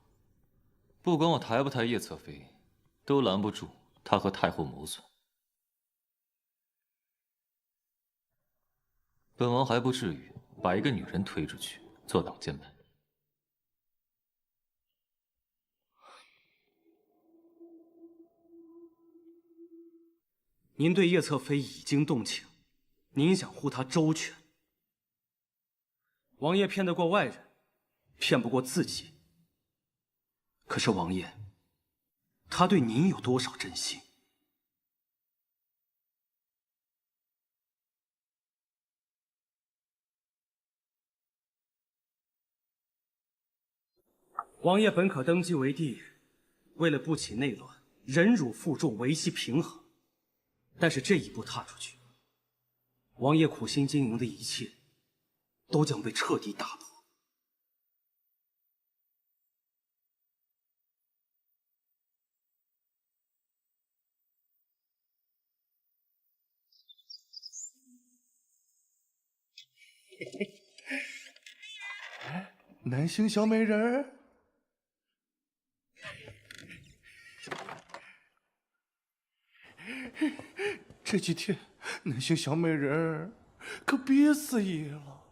不管我抬不抬叶侧妃，都拦不住他和太后谋算。本王还不至于把一个女人推出去做挡箭牌。您对叶侧妃已经动情，您想护她周全。王爷骗得过外人，骗不过自己。可是王爷，他对您有多少真心？王爷本可登基为帝，为了不起内乱，忍辱负重，维系平衡。但是这一步踏出去，王爷苦心经营的一切，都将被彻底打破。南星小美人儿。这几天，南星小美人儿可憋死爷了。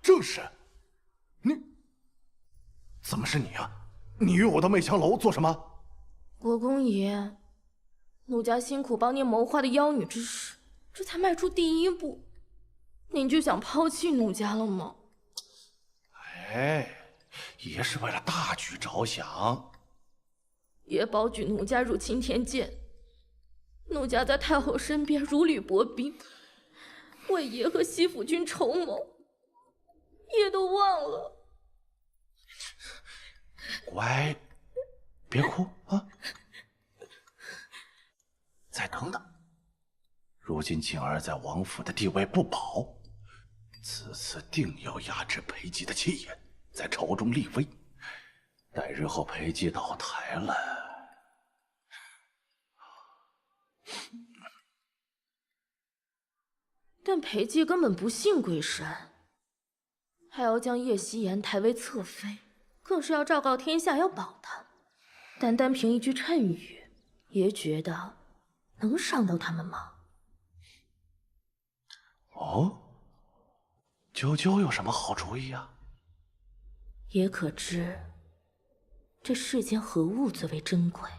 正是，是你啊？你与我到媚香楼做什么？国公爷，奴家辛苦帮您谋划的妖女之事，这才迈出第一步，您就想抛弃奴家了吗？哎，爷是为了大局着想。爷保举奴家入青天剑，奴家在太后身边如履薄冰，为爷和西府君筹谋，爷都忘了。乖，别哭啊！再等等，如今静儿在王府的地位不保，此次定要压制裴寂的气焰，在朝中立威。待日后裴寂倒台了，但裴寂根本不信鬼神，还要将叶夕颜抬为侧妃，更是要昭告天下要保他。单凭一句谶语，爷觉得能伤到他们吗？哦，啾啾有什么好主意啊？爷可知这世间何物最为珍贵？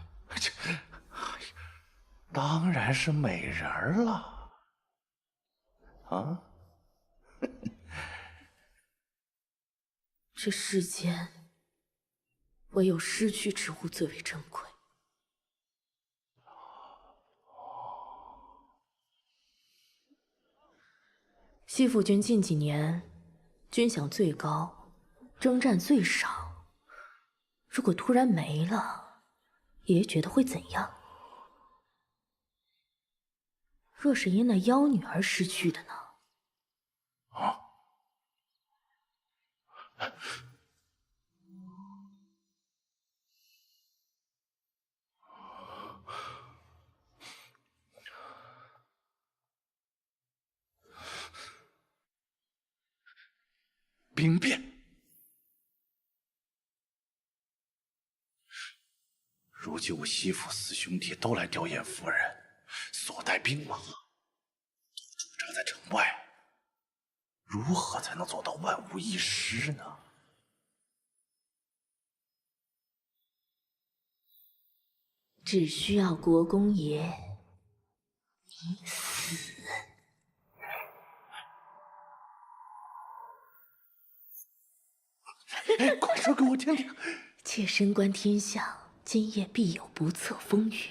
当然是美人儿了。啊？这世间唯有失去之物最为珍贵。西府君近几年军饷最高，征战最少，如果突然没了，爷觉得会怎样？若是因那妖女而失去的呢？兵变。如今我西府四兄弟都来吊唁夫人，所带兵马都驻扎在城外，如何才能做到万无一失呢？只需要国公爷你死。哎，快说给我听听。妾身观天象，今夜必有不测风云。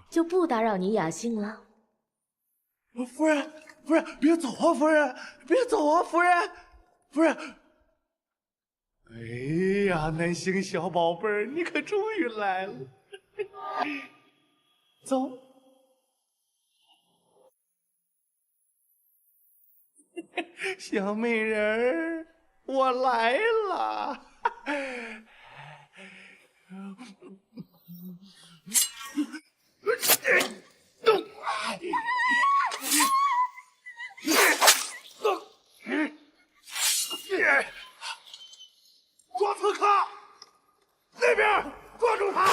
就不打扰你雅兴了。夫人，夫人，别走啊！夫人，别走啊！夫人，夫人。哎呀，南星小宝贝儿，你可终于来了。走。小美人儿，我来了。抓刺客！那边抓住他！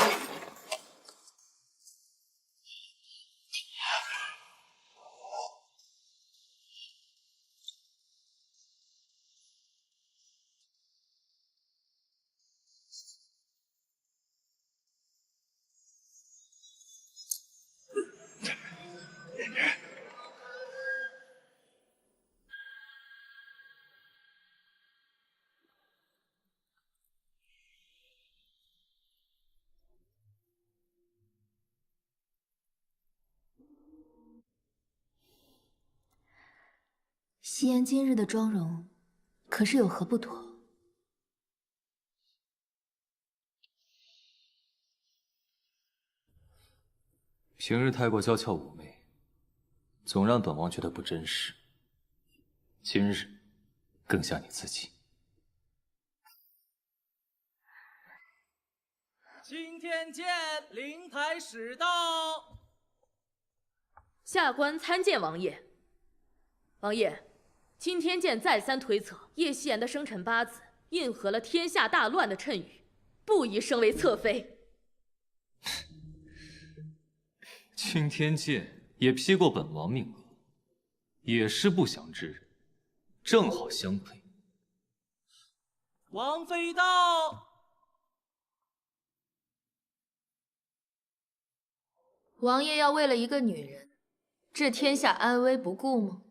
夕颜今日的妆容，可是有何不妥？平日太过娇俏妩媚，总让本王觉得不真实。今日更像你自己。青天剑灵台始到，下官参见王爷。王爷，青天剑再三推测叶夕颜的生辰八字印合了天下大乱的谶语，不宜升为侧妃。青天剑也批过本王命额，也是不祥之人，正好相配。王妃到。王爷要为了一个女人，置天下安危不顾吗？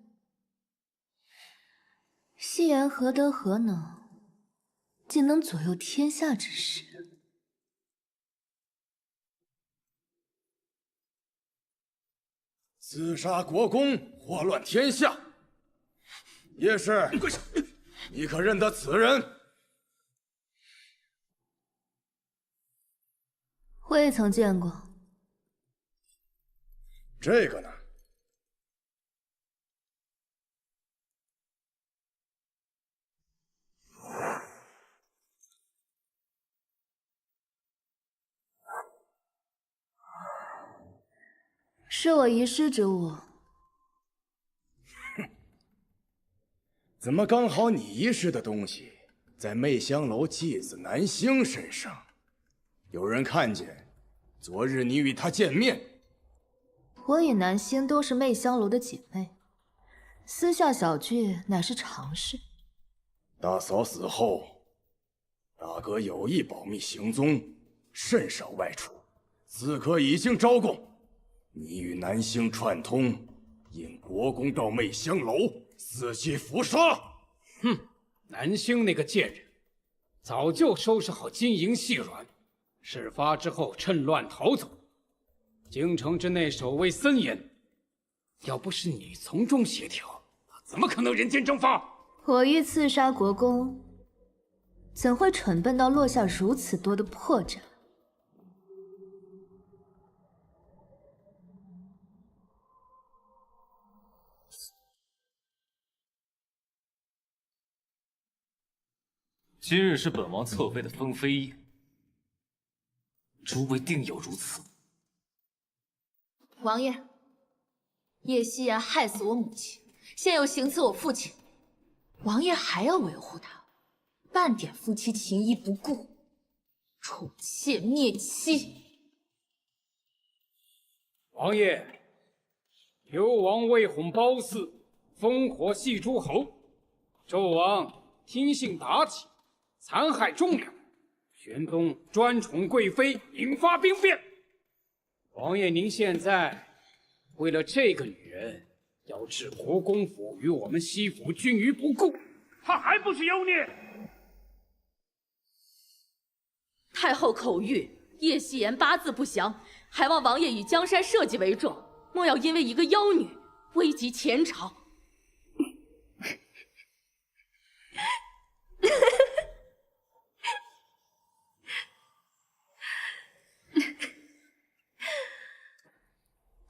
夕颜何德何能，竟能左右天下之事？刺杀国公，祸乱天下。叶氏，你可认得此人？未曾见过。这个呢？是我遗失之物。怎么刚好你遗失的东西在媚香楼继子南星身上？有人看见昨日你与他见面。我与南星都是媚香楼的姐妹，私下小聚乃是常事。大嫂死后，大哥有意保密行踪，甚少外出。刺客已经招供，你与南星串通，引国公到媚香楼，伺机伏杀。哼，南星那个贱人，早就收拾好金银细软，事发之后趁乱逃走。京城之内守卫森严，要不是你从中协调，他怎么可能人间蒸发？我欲刺杀国公，怎会蠢笨到落下如此多的破绽？今日是本王侧妃的封妃宴，诸位定有如此。王爷，叶夕颜害死我母亲，现又行刺我父亲，王爷还要维护他，半点夫妻情谊不顾，宠妾灭妻。王爷，幽王为哄褒姒，烽火戏诸侯，纣王听信妲己，残害忠良，玄宗专宠贵妃，引发兵变。王爷，您现在为了这个女人，要置国公府与我们西府均于不顾，她还不是妖孽？太后口谕，叶夕颜八字不详，还望王爷以江山社稷为重，莫要因为一个妖女危及前朝。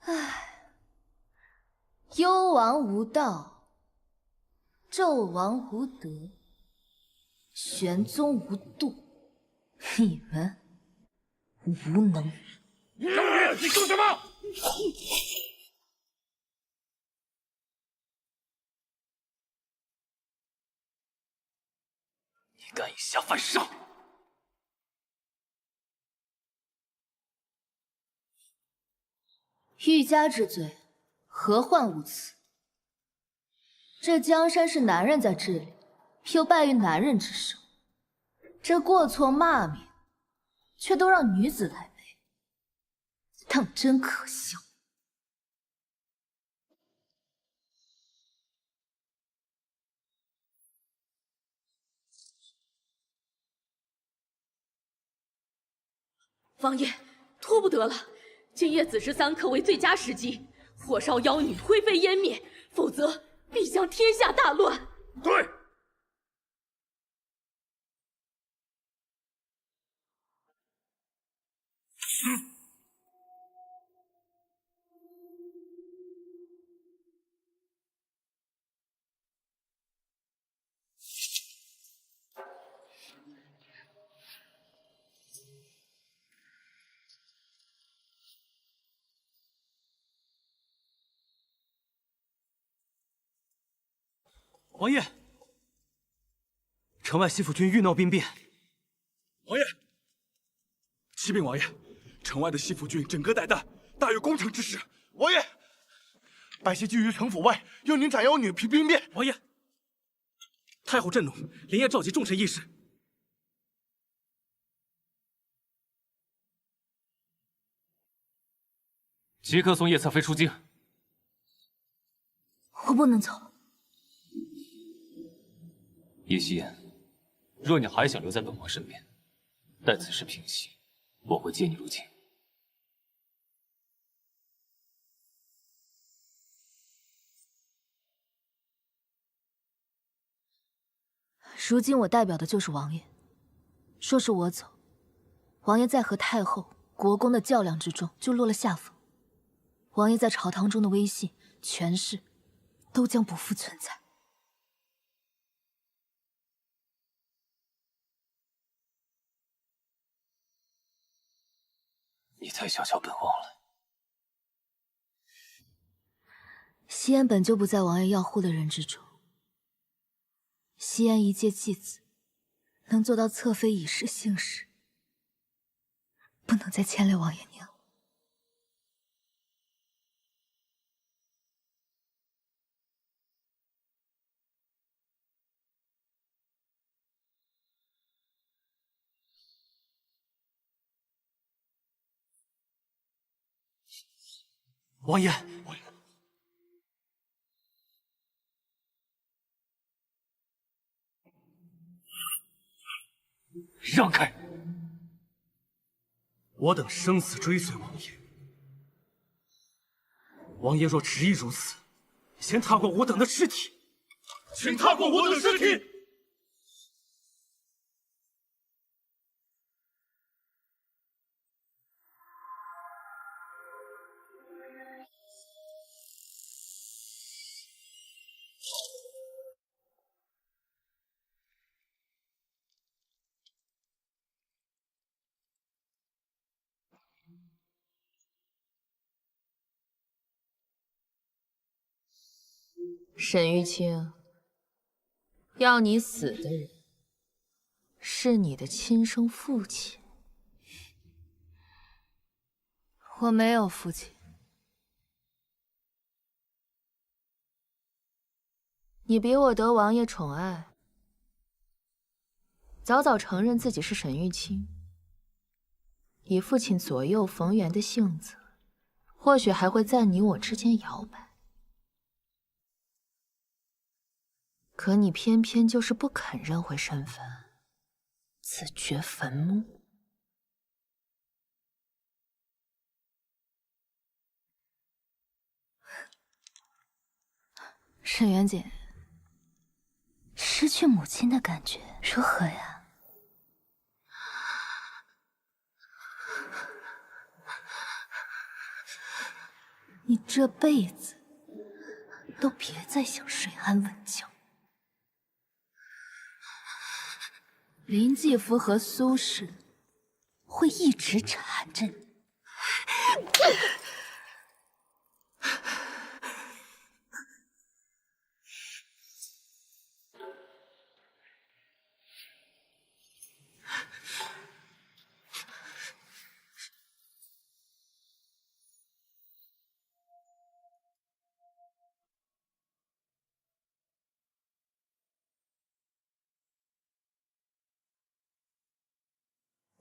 唉，幽王无道，纣王无德，玄宗无度，你们无能。妖孽，你说什么？你敢以下犯上！欲加之罪，何患无辞？这江山是男人在治理，又败于男人之手，这过错骂名，却都让女子来背，当真可笑。王爷，拖不得了，今夜子时3刻为最佳时机，火烧妖女，灰飞烟灭，否则必将天下大乱。对。王爷，城外西府军愈闹兵变。王爷，启禀王爷，城外的西府军枕戈待旦，大有攻城之势。王爷，百姓聚于城府外，要您斩妖女平兵变。王爷，太后震怒，连夜召集众臣议事。即刻送叶侧妃出京。我不能走。叶夕颜，若你还想留在本王身边，待此事平息，我会接你入京。如今我代表的就是王爷，说是我走，王爷在和太后、国公的较量之中就落了下风，王爷在朝堂中的威信、权势都将不复存在。你太小瞧本王了。夕颜本就不在王爷要护的人之中。夕颜一介继子，能做到侧妃以示姓氏，不能再牵累王爷娘。王爷，让开！我等生死追随王爷。王爷若执意如此，先踏过我等的尸体，请踏过我等尸体。沈玉清，要你死的人是你的亲生父亲。我没有父亲。你比我得王爷宠爱，早早承认自己是沈玉清，以父亲左右逢源的性子，或许还会在你我之间摇摆。可你偏偏就是不肯认回身份，自掘坟墓。沈媛姐，失去母亲的感觉如何呀？你这辈子都别再想睡安稳觉。林继福和苏轼会一直缠着你。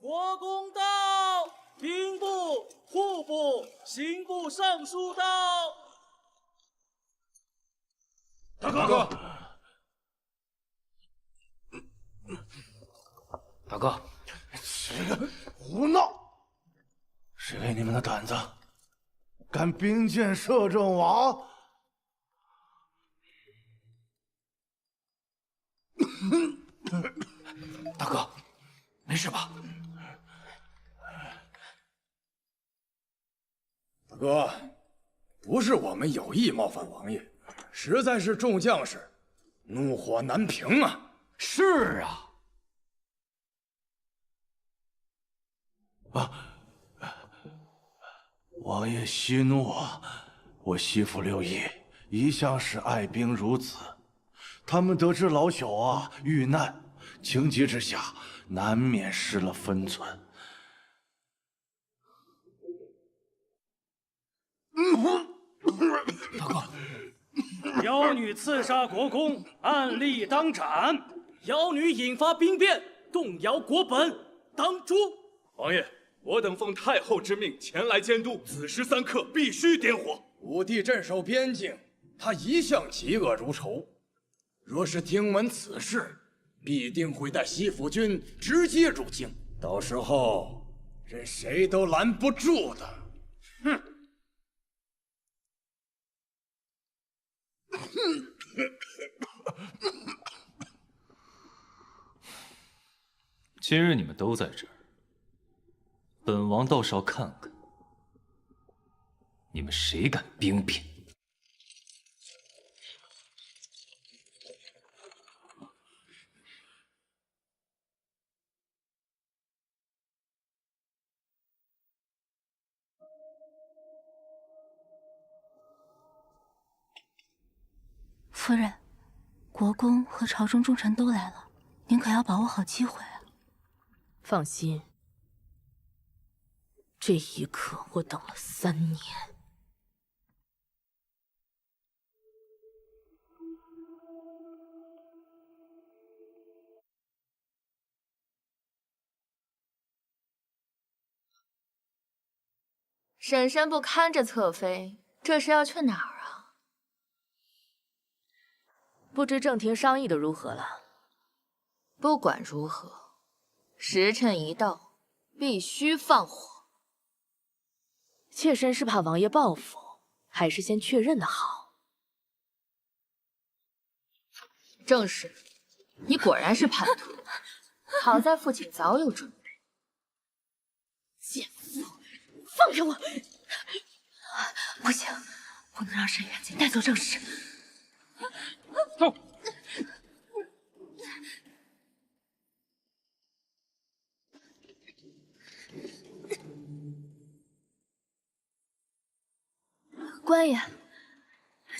国公到，兵部、户部、刑部尚书到。大哥，大哥，胡闹！谁给你们的胆子，敢兵谏摄政王？大哥，没事吧？大哥，不是我们有意冒犯王爷，实在是众将士怒火难平啊！是啊。王爷息怒，我媳妇刘毅一向是爱兵如子，他们得知老小遇难，情急之下难免失了分寸。大哥，妖女刺杀国公，按例当斩；妖女引发兵变，动摇国本，当诛。王爷，我等奉太后之命前来监督，此时3刻必须点火。武帝镇守边境，他一向嫉恶如仇，若是听闻此事，必定会带西府军直接入京，到时候任谁都拦不住的。哼！今日你们都在这儿，本王倒是要看看你们谁敢兵变。夫人，国公和朝中重臣都来了，您可要把握好机会啊！放心，这一刻我等了3年。婶婶不看着侧妃，这是要去哪儿啊？不知正廷商议的如何了？不管如何，时辰一到，必须放火。妾身是怕王爷报复，还是先确认的好？正是，你果然是叛徒。好在父亲早有准备。贱妇，放开我！不行，不能让沈远锦带走正室。走。官爷，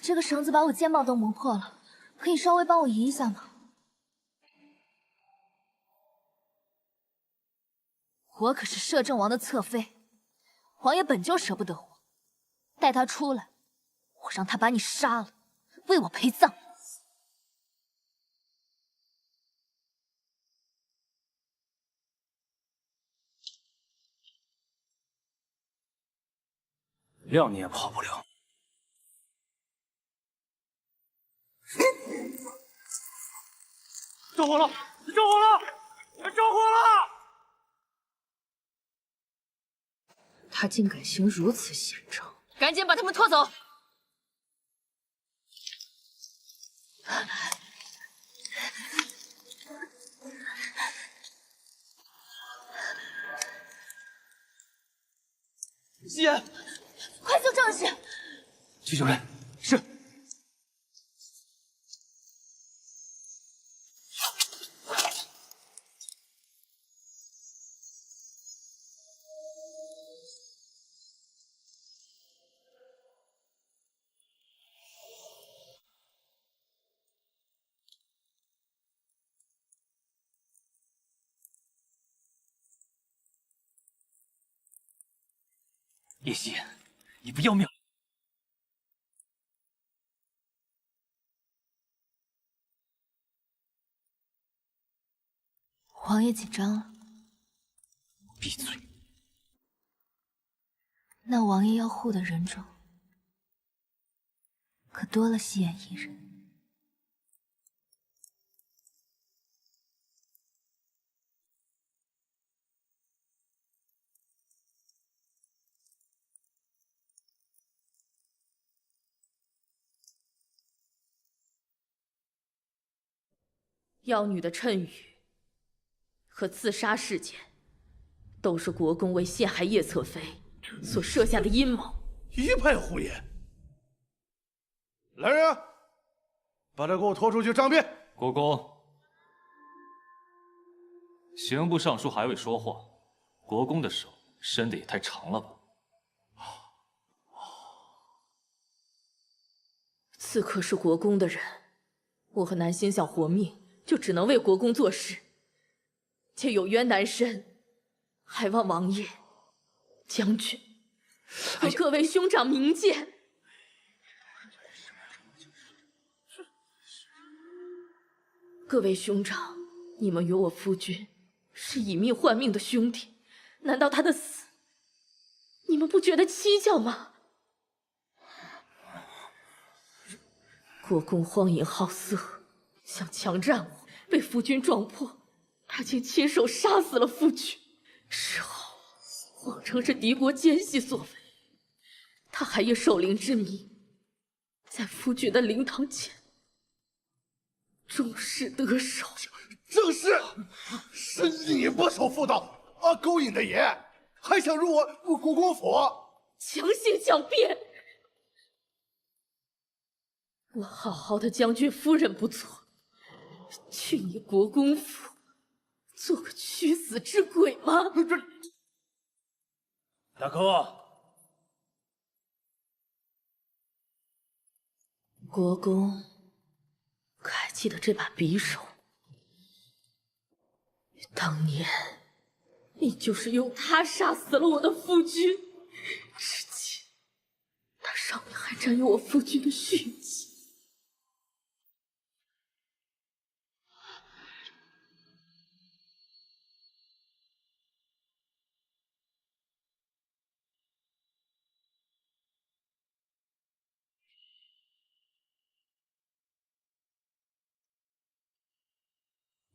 这个绳子把我肩膀都磨破了，可以稍微帮我移一下吗？我可是摄政王的侧妃，王爷本就舍不得我，带他出来，我让他把你杀了，为我陪葬。谅你也跑不了。着火了！着火了！着火了！他竟敢行如此险招，赶紧把他们拖走！西言，快救正室！去救人。是。叶夕，你不要命！王爷紧张了。闭嘴！那王爷要护的人中，可多了夕颜一人。妖女的谶语和刺杀事件，都是国公为陷害叶侧妃所设下的阴谋。一派胡言！来人，把他给我拖出去杖辩！国公，刑部尚书还未说话，国公的手伸得也太长了吧？刺客是国公的人，我和南星想活命，就只能为国公做事，且有冤难伸，还望王爷、将军和各位兄长明鉴。各位兄长，你们与我夫君是以命换命的兄弟，难道他的死，你们不觉得蹊跷吗？国公荒淫好色，想强占我，被夫君撞破，他竟亲手杀死了夫君，事后谎称是敌国奸细所为。他还以守灵之名，在夫君的灵堂前众矢得手。正是你不守妇道，勾引的爷，还想入我国公府，强行狡辩。我好好的将军夫人不错，去你国公府做个屈死之鬼吗？大哥，国公还记得这把匕首？当年你就是用它杀死了我的夫君，至今它上面还沾有我夫君的血迹。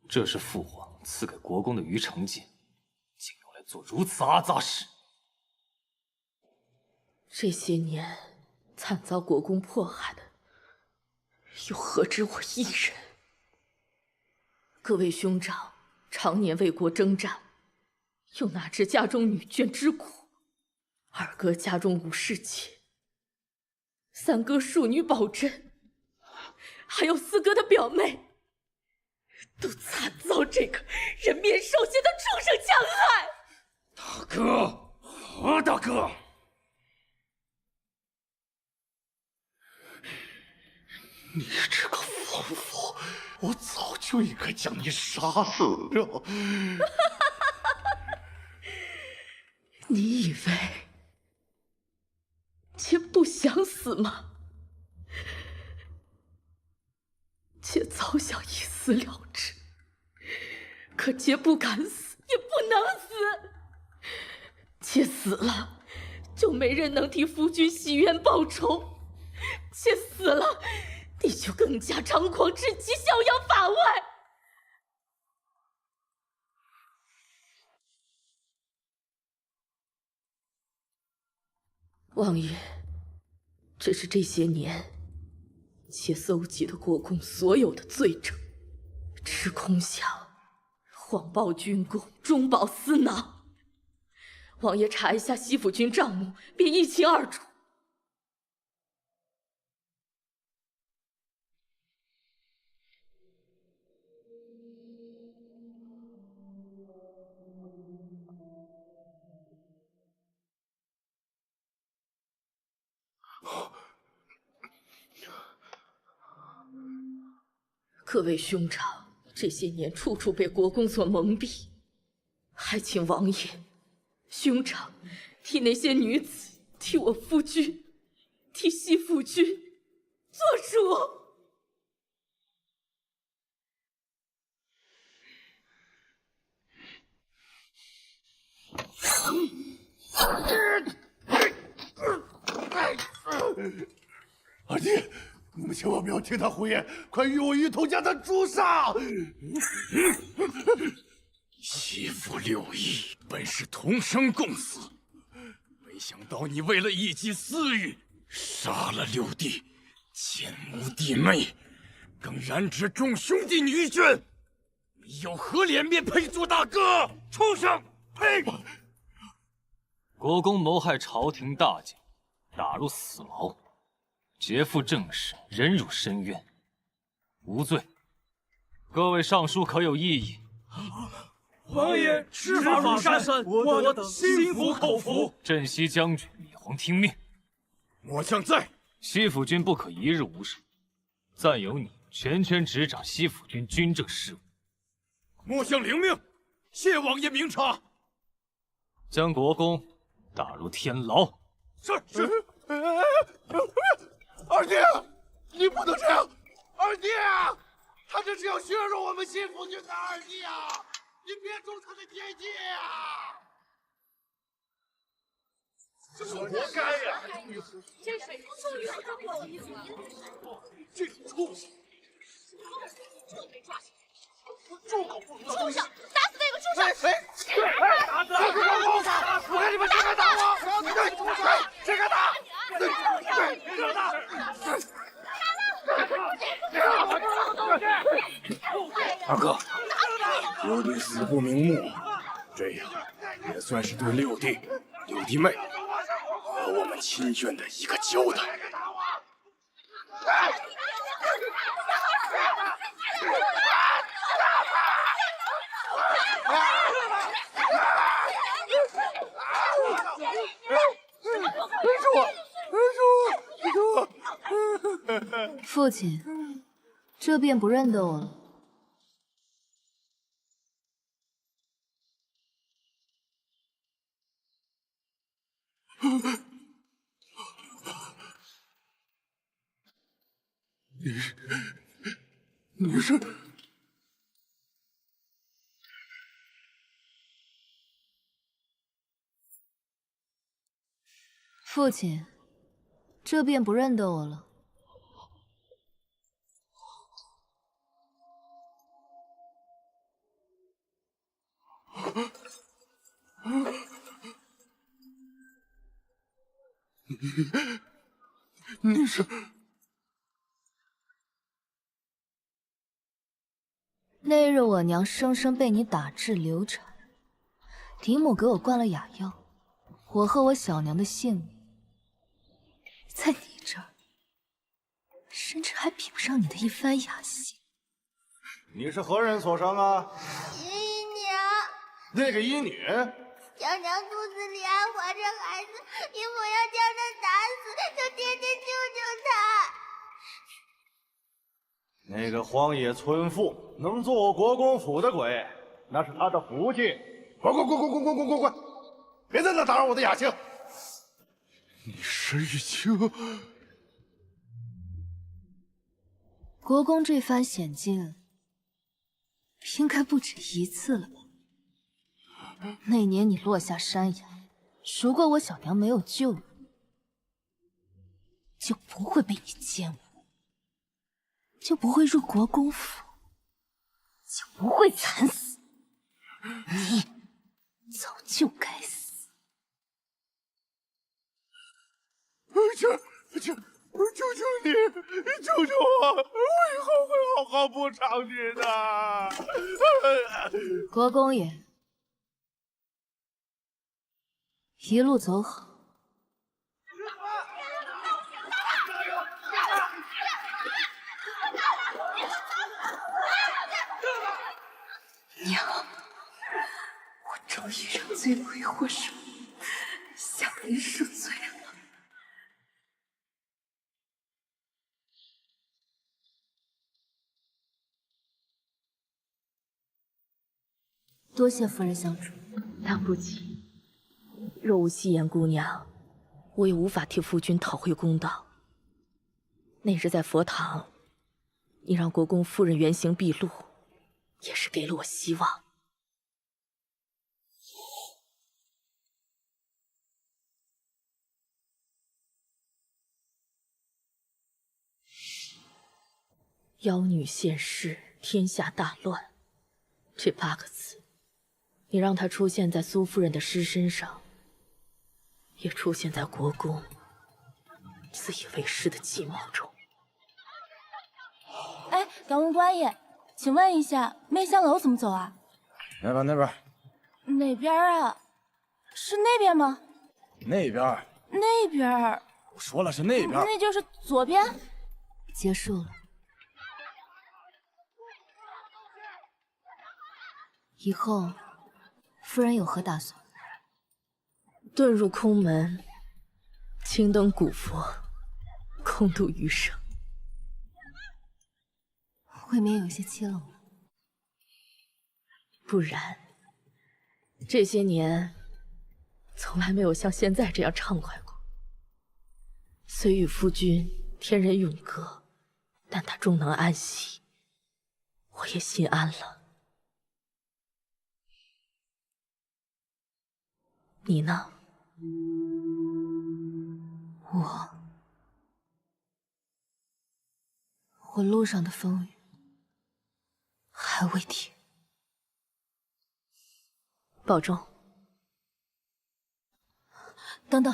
这是父皇赐给国公的鱼城剑，竟用来做如此阿杂事。这些年惨遭国公迫害的，又何止我一人？各位兄长常年为国征战，又哪知家中女眷之苦？二哥家中武士妾，三哥庶女宝珍，还有四哥的表妹，都惨遭这个人面兽心的畜生强害！大哥，大哥，你这个疯妇，我早就应该将你杀死了。你以为妾不想死吗？妾早想一死了之，可妾不敢死，也不能死。妾死了，就没人能替夫君洗冤报仇；妾死了，你就更加猖狂至极，逍遥法外。王爷，这是这些年妾搜集的国公所有的罪证，只空想谎报军功，中饱私囊。王爷查一下西府军账目，便一清二楚。各位兄长，这些年处处被国公所蒙蔽，还请王爷、兄长替那些女子，替我夫君，替西府君做主。二弟，你们千万不要听他胡言，快与我一同将他诛杀！西府六义本是同生共死，没想到你为了一己私欲，杀了六弟，奸污弟妹，更染指众兄弟女眷，你有何脸面配做大哥？畜生！呸！国公谋害朝廷大将，打入死牢，劫富正室，忍辱深渊，无罪。各位上书可有异议？王爷，施法如山，我等心服口服。镇西将军李璜听命。末将在。西府军不可一日无事，暂由你全权执掌西府军军政事务。末将领命，谢王爷明察。将国公打入天牢。是。二弟，你不能这样！二弟，他这是要削弱我们新夫君的二弟啊！你别中他的奸计啊！这是活该呀！这水终于让我了一次。这种畜生！就被抓起来！住口！畜生！打死那个畜生！谁？打死！我看你们谁敢打我！谁敢打？别惹他！二哥，六弟死不瞑目，这样也算是对六弟、六弟妹和我们亲眷的一个交代。父亲，这便不认得我了。你是？父亲，这便不认得我了。你是？那日我娘生生被你打致流产，嫡母给我灌了哑药，我和我小娘的性命，在你这儿，甚至还比不上你的一番雅兴。你是何人所生啊？姨娘。那个医女。小娘肚子里还怀着孩子，姨母要将她打死，求爹爹救救她。那个荒野村妇能做国公府的鬼，那是她的福气。滚！别在那打扰我的雅兴！你石玉清，国公这番险境，应该不止一次了吧？那年你落下山崖，如果我小娘没有救你，就不会被你奸污，就不会入国公府，就不会惨死。你早就该死。求求你，救救我！我以后会好好补偿你的。国公爷，一路走好。娘，我终于让罪魁祸首向您赎罪了。多谢夫人相助。当不起。若无夕颜姑娘，我也无法替夫君讨回公道。那日在佛堂，你让国公夫人原形毕露，也是给了我希望。妖女现世，天下大乱，这8个字，你让它出现在苏夫人的尸身上，也出现在国公自以为是的计谋中。哎，敢问官爷，请问一下，媚香楼怎么走啊？那边。哪边啊？是那边吗？那边。那边。我说了是那边。那就是左边。结束了。以后，夫人有何打算？遁入空门，青灯古佛，空度余生。未免有些凄冷了。不然，这些年从来没有像现在这样畅快过。虽与夫君天人永隔，但他终能安息，我也心安了。你呢？我路上的风雨还未停。保重。等等。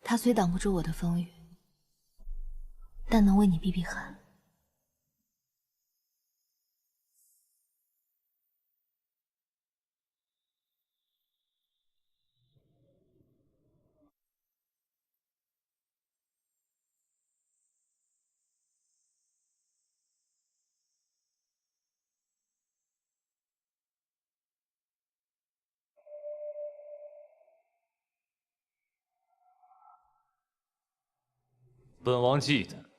他虽挡不住我的风雨，但能为你避避寒。本王记得，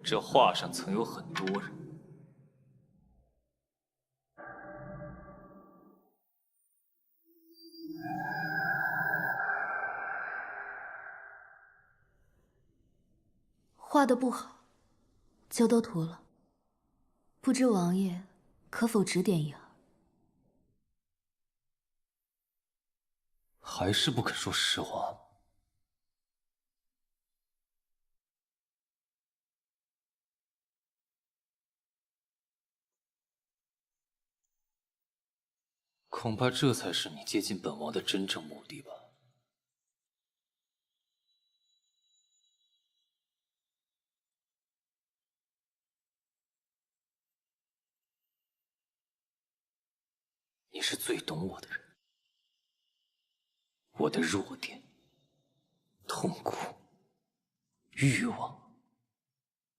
这画上曾有很多人。画的不好，就都涂了。不知王爷可否指点一二？还是不肯说实话。恐怕这才是你接近本王的真正目的吧。你是最懂我的人，我的弱点、痛苦、欲望，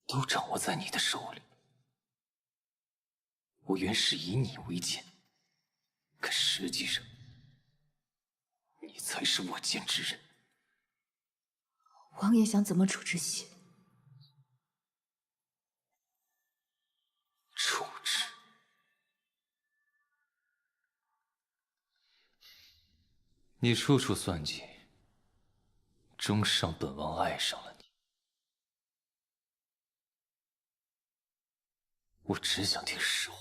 都掌握在你的手里。我原是以你为鉴。可实际上，你才是我见之人。王爷想怎么处置血？处置？你处处算计，终让本王爱上了你。我只想听实话。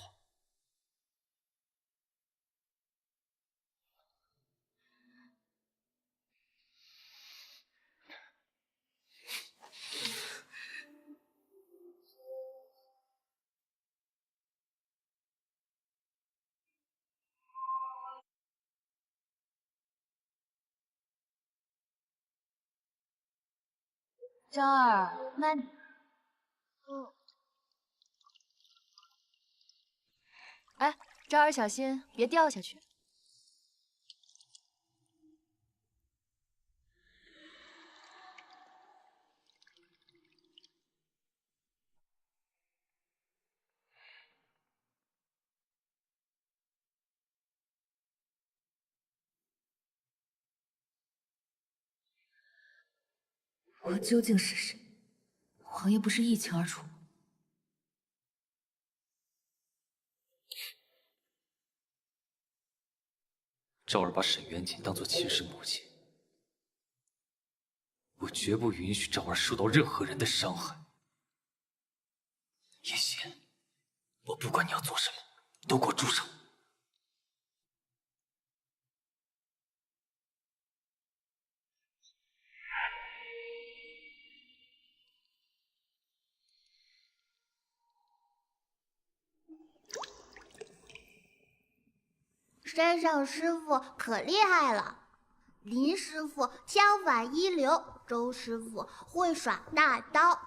昭儿，慢。哎，昭儿小心，别掉下去。我究竟是谁？王爷不是一清二楚吗？昭儿把沈渊锦当作亲生母亲，我绝不允许昭儿受到任何人的伤害。叶贤，我不管你要做什么，都给我住手！山上师傅可厉害了，林师傅枪法一流，周师傅会耍大刀，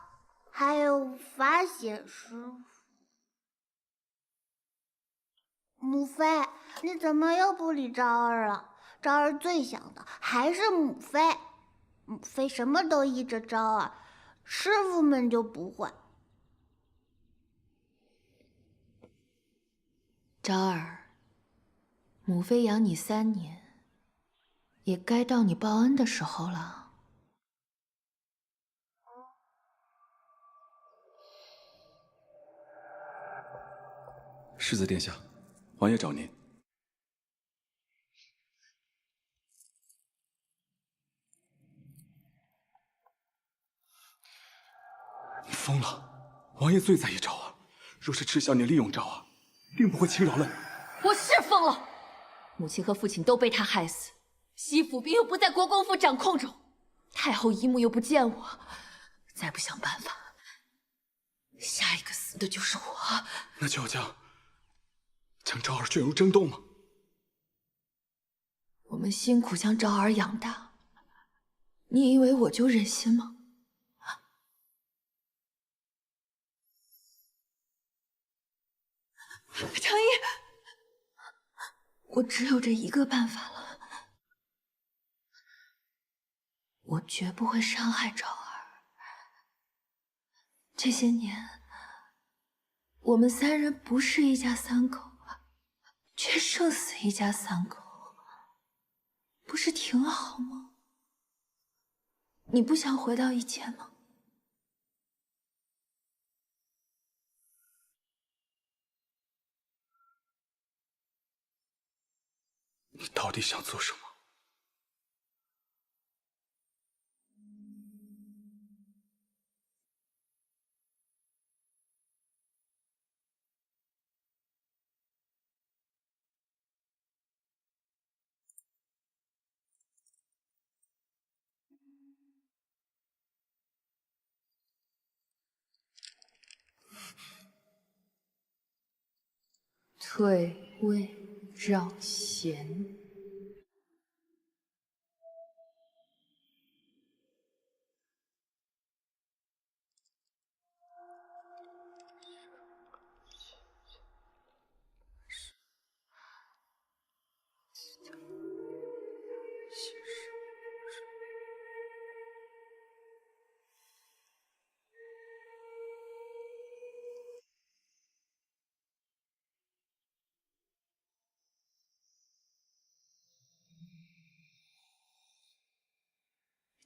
还有法显师傅。母妃，你怎么又不理昭儿了？昭儿最想的还是母妃，母妃什么都依着昭儿，师傅们就不会。昭儿。母妃养你3年，也该到你报恩的时候了。世子殿下，王爷找您。疯了！王爷最在意昭儿，若是知晓你利用昭儿，定不会轻饶了你。我是疯了，母亲和父亲都被他害死，西府兵又不在国公府掌控中，太后姨母又不见我，再不想办法，下一个死的就是我。那就要将昭儿卷入争斗吗？我们辛苦将昭儿养大，你以为我就忍心吗？长衣，我只有这一个办法了，我绝不会伤害昭儿。这些年，我们三人不是一家三口，却胜似一家三口，不是挺好吗？你不想回到以前吗？你到底想做什么？退位让贤。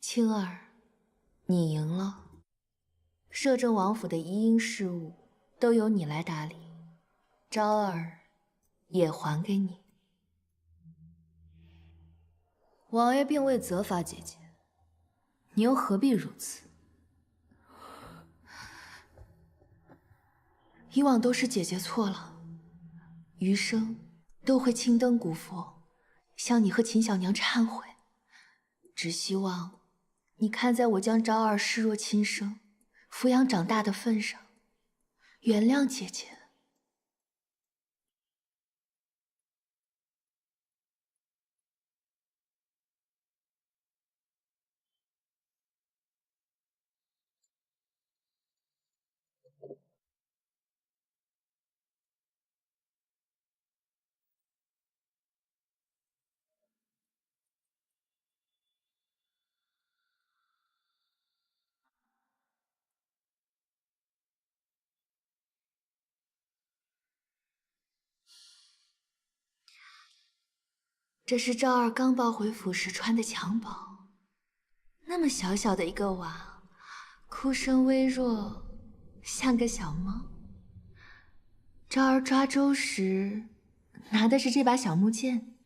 青儿，你赢了。摄政王府的一应事务都由你来打理，昭儿也还给你。王爷并未责罚姐姐，你又何必如此？以往都是姐姐错了，余生都会青灯古佛，向你和秦小娘忏悔。只希望你看在我将昭儿视若亲生，抚养长大的份上，原谅姐姐。这是昭儿刚抱回府时穿的襁褓，那么小小的一个娃，哭声微弱，像个小猫。昭儿抓周时拿的是这把小木剑，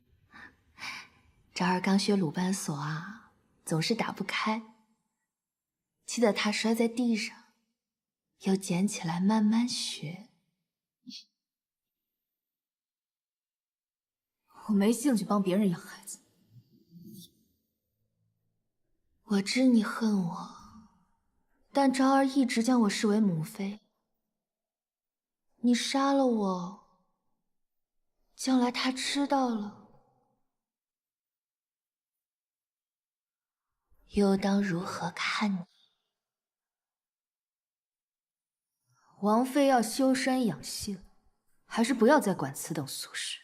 昭儿刚学鲁班锁啊，总是打不开，气得他摔在地上，又捡起来慢慢学。我没兴趣帮别人养孩子。我知你恨我，但昭儿一直将我视为母妃。你杀了我，将来她知道了，又当如何看你？王妃要修身养性，还是不要再管此等俗事。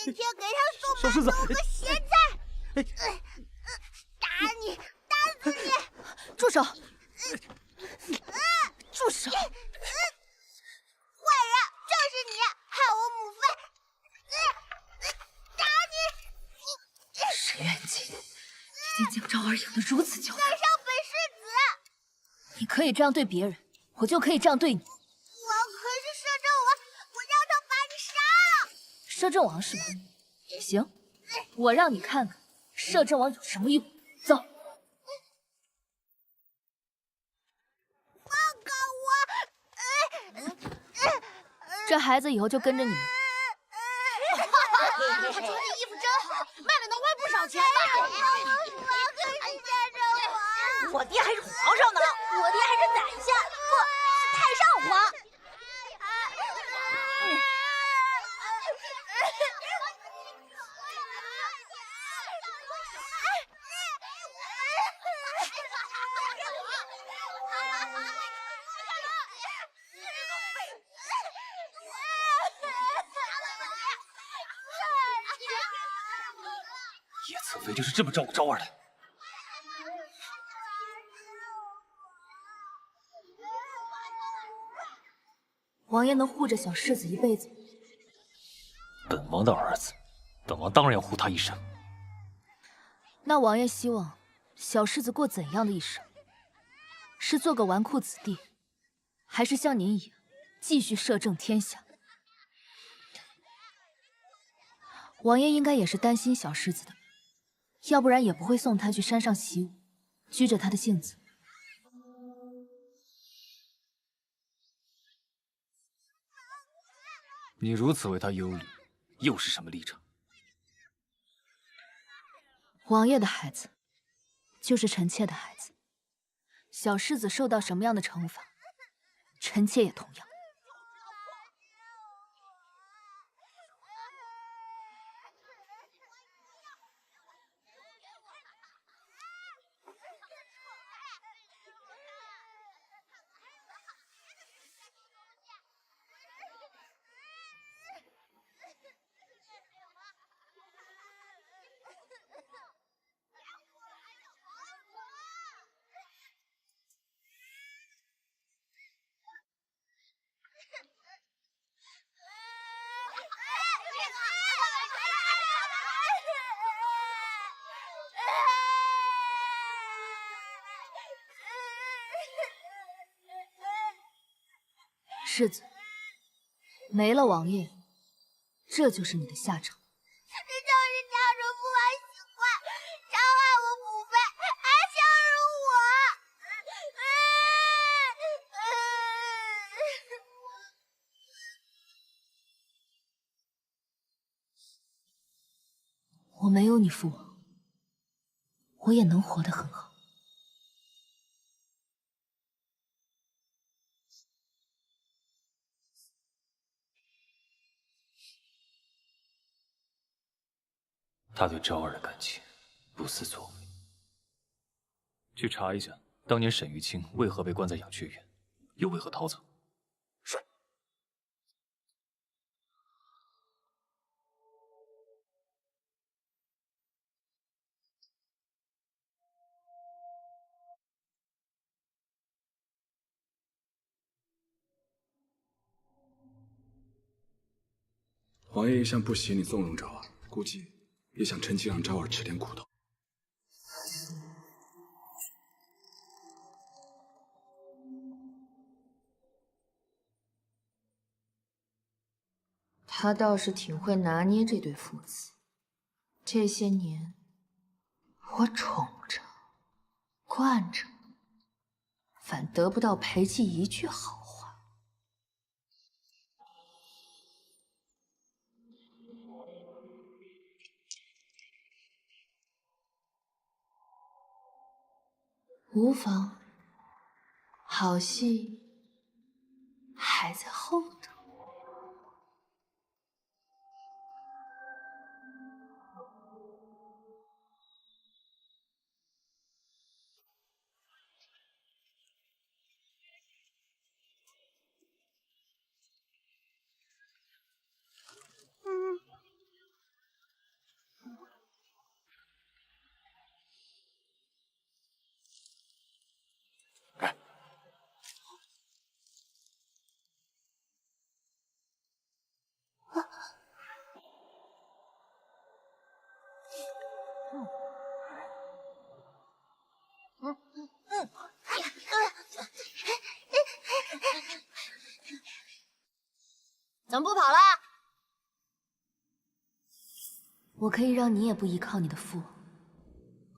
天天给他送馒头和咸菜，打你，打死你！住手！住手！坏人，就是你，害我母妃！打你！沈远锦已经将昭儿养得如此娇赶嫩，上本世子！你可以这样对别人，我就可以这样对你。我可是摄政王，我让他把你杀了！摄政王是吧？行，我让你看看摄政王有什么用。走。放开我！这孩子以后就跟着你们。他穿的衣服真好，卖了能换不少钱吧？我爹还是皇上呢，我爹还是宰相，不，太上皇。叶侧妃就是这么照顾昭儿的。王爷能护着小世子一辈子吗？本王的儿子，本王当然要护他一生。那王爷希望小世子过怎样的一生？是做个纨绔子弟，还是像您一样继续摄政天下？王爷应该也是担心小世子的，要不然也不会送他去山上习武，拘着他的性子。你如此为他忧虑，又是什么立场？王爷的孩子，就是臣妾的孩子。小世子受到什么样的惩罚，臣妾也同样。世子，没了王爷，这就是你的下场。这就是家主不怀习惯，伤害我母妃，还羞辱我。我没有你父王，我也能活得很好。他对昭儿的感情不思作为。去查一下，当年沈玉清为何被关在养雀院，又为何逃走。是。王爷一向不喜你纵容昭儿，估计也想趁机让昭儿吃点苦头。他倒是挺会拿捏这对父子。这些年，我宠着、惯着，反得不到裴寂一句好话。无妨，好戏还在后头。怎么不跑了？我可以让你也不依靠你的父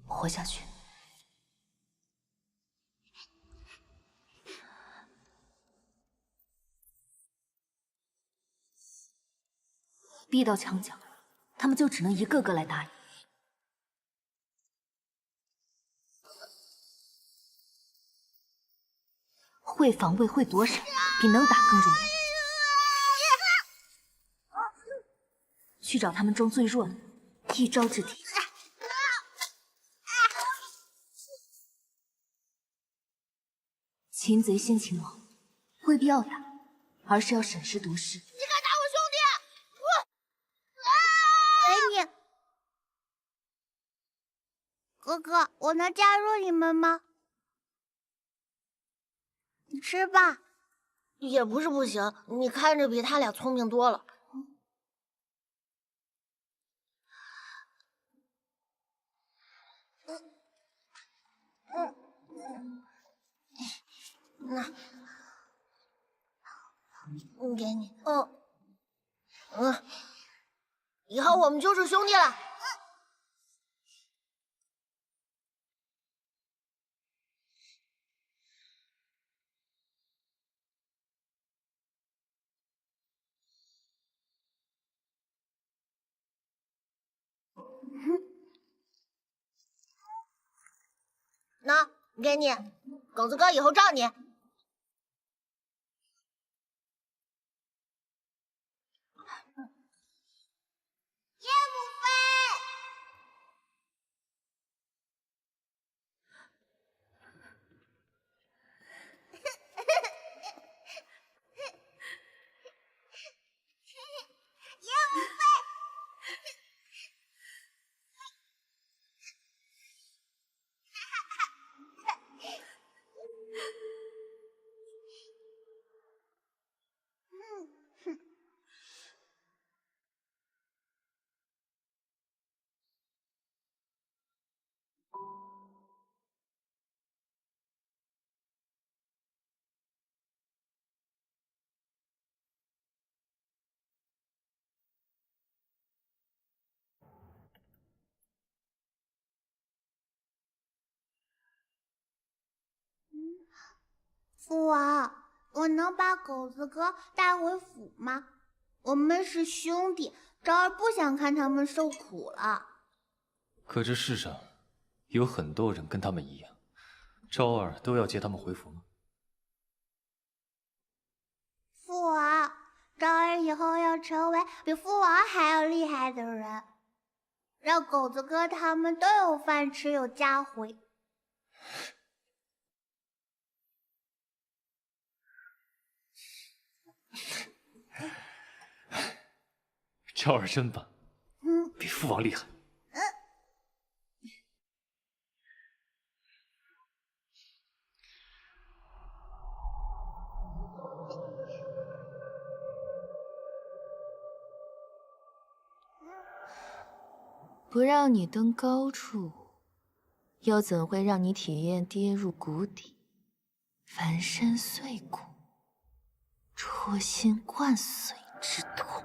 活下去。逼到墙角，他们就只能一个个来打你。会防卫、会躲闪，比能打更重要。去找他们中最弱的，一招制敌。擒贼先擒王，未必要打，而是要审时度势。你敢打我兄弟？给你，哥哥，我能加入你们吗？你吃吧。也不是不行，你看着比他俩聪明多了。那，给你。以后我们就是兄弟了。那给你，狗子哥以后罩你。叶母妃，叶母妃。父王，我能把狗子哥带回府吗？我们是兄弟，昭儿不想看他们受苦了。可这世上有很多人跟他们一样，昭儿都要接他们回府吗？父王，昭儿以后要成为比父王还要厉害的人，让狗子哥他们都有饭吃，有家回。昭儿真棒，比父王厉害。不让你登高处，又怎会让你体验跌入谷底、翻身碎骨、戳心灌髓之痛？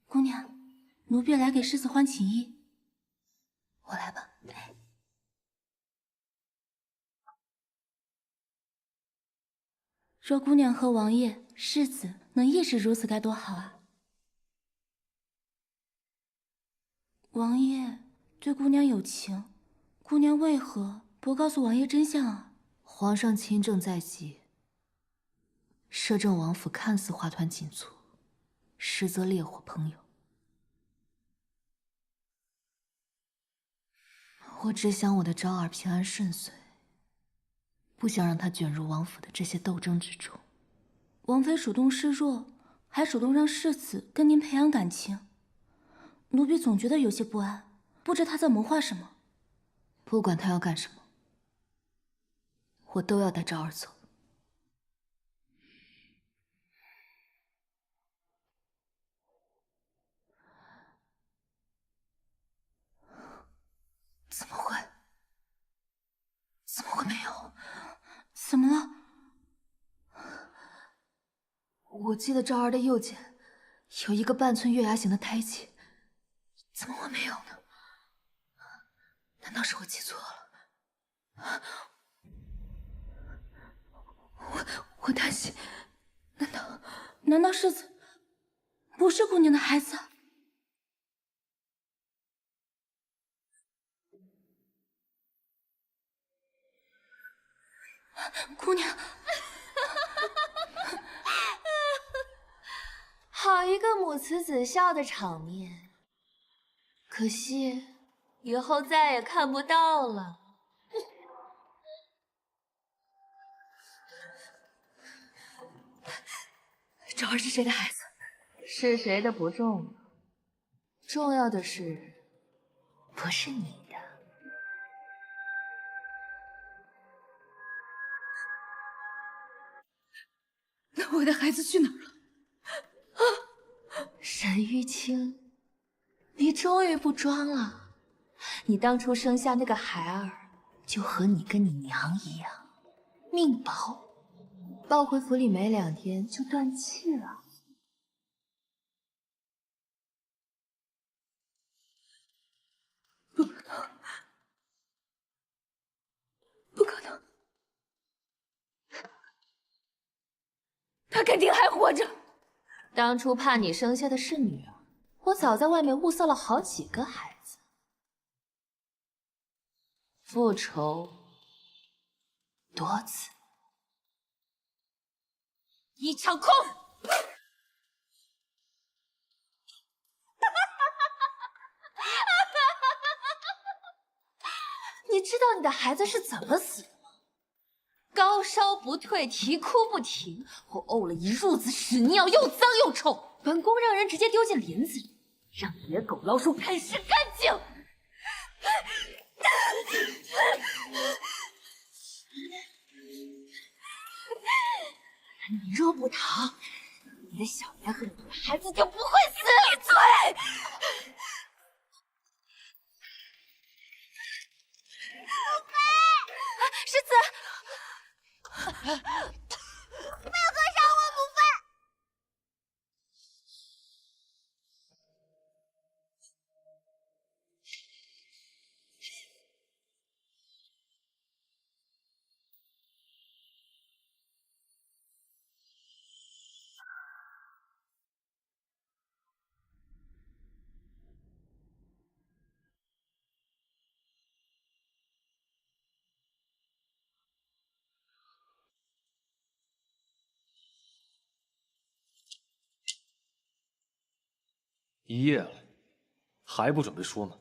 姑娘，奴婢来给世子换锦衣。我来吧。若姑娘和王爷、世子能一直如此，该多好啊！王爷对姑娘有情，姑娘为何不告诉王爷真相啊？皇上亲政在即，摄政王府看似花团锦簇，实则烈火烹油。我只想我的昭儿平安顺遂，不想让她卷入王府的这些斗争之中。王妃主动示弱，还主动让世子跟您培养感情，奴婢总觉得有些不安，不知她在谋划什么。不管她要干什么，我都要带昭儿走。怎么会？怎么会没有？怎么了？我记得昭儿的右肩有一个半寸月牙形的胎记，怎么会没有呢？难道是我记错了？我担心，难道世子不是姑娘的孩子？姑娘，好一个母慈子孝的场面，可惜以后再也看不到了。昭儿是谁的孩子？是谁的不重要，重要的是，不是你的。那我的孩子去哪儿了？沈玉清，你终于不装了。你当初生下那个孩儿，就和你跟你娘一样，命薄，抱回府里没2天就断气了。不可能，不可能，他肯定还活着。当初怕你生下的是女儿，我早在外面物色了好几个孩子。复仇多次，一场空。你知道你的孩子是怎么死的吗？高烧不退，啼哭不停，我呕了一褥子屎尿，又脏又臭。本宫让人直接丢进林子里，让野狗老鼠啃食干净。你若不逃，你的小莲和你的孩子就不会死。闭嘴！世子，不要割伤我母妃！一夜了，还不准备说吗？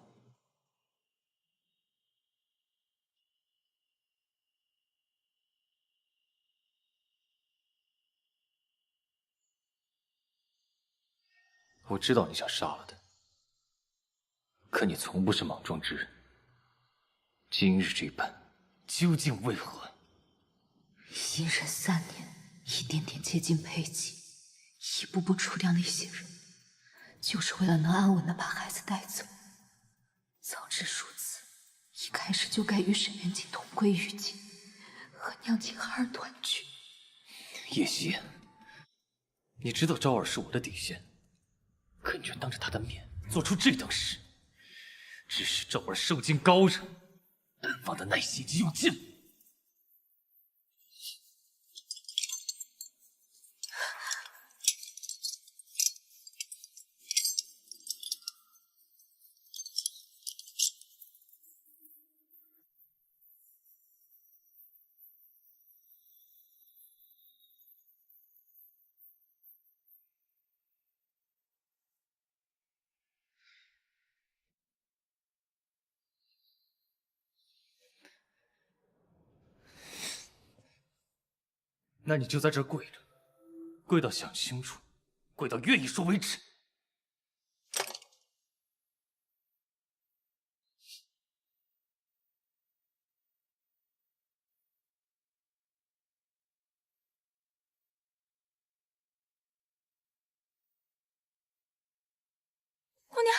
我知道你想杀了他，可你从不是莽撞之人。今日这般，究竟为何？隐忍3年，一点点接近佩姬，一步步除掉那些人，就是为了能安稳的把孩子带走。早知如此，一开始就该与沈元景同归于尽，和娘亲孩儿团聚。叶夕，你知道昭儿是我的底线，可你却当着她的面做出这等事，致使昭儿受尽高热，丹方的耐性已经用尽了。那你就在这儿跪着，跪到想清楚，跪到愿意说为止。姑娘，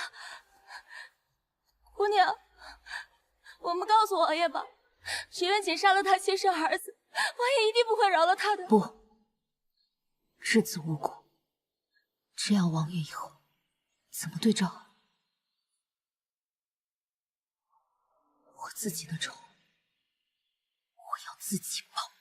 姑娘，我们告诉王爷吧，沈远锦杀了他亲生儿子，王爷一定不会饶了他的。不，质子无辜，这样王爷以后怎么对赵儿？我自己的仇，我要自己报。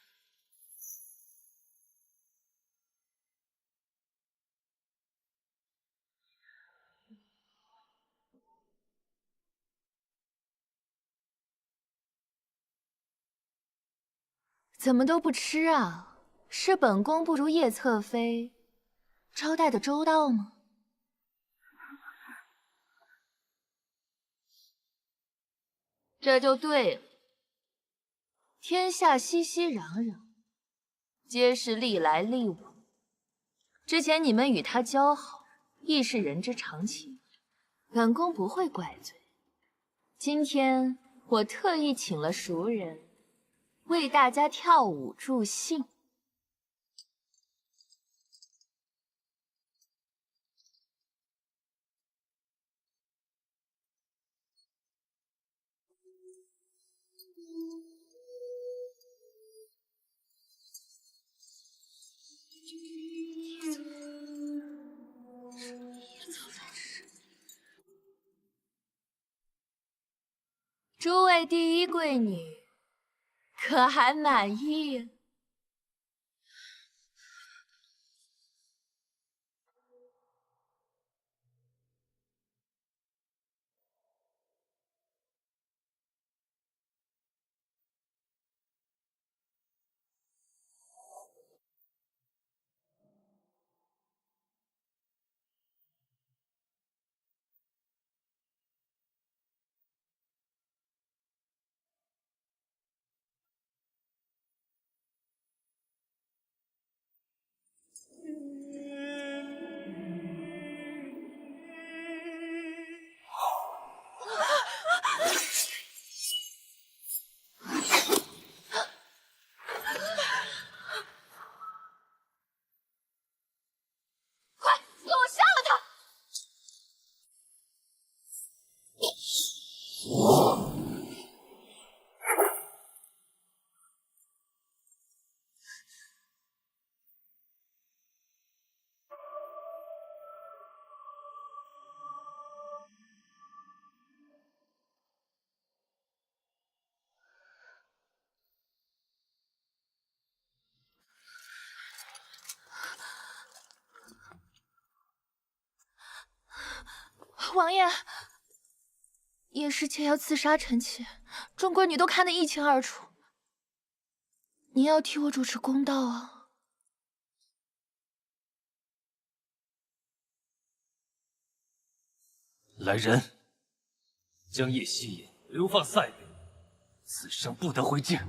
怎么都不吃啊？是本宫不如叶侧妃招待的周到吗？这就对了。天下熙熙攘攘，皆是历来历往。之前你们与他交好，亦是人之常情，本宫不会怪罪。今天我特意请了熟人，为大家跳舞助兴。诸位第一贵女，可还满意？王爷，叶侍妾要刺杀臣妾，众贵女都看得一清二楚。你要替我主持公道啊！来人，将叶希言流放塞北，此生不得回京。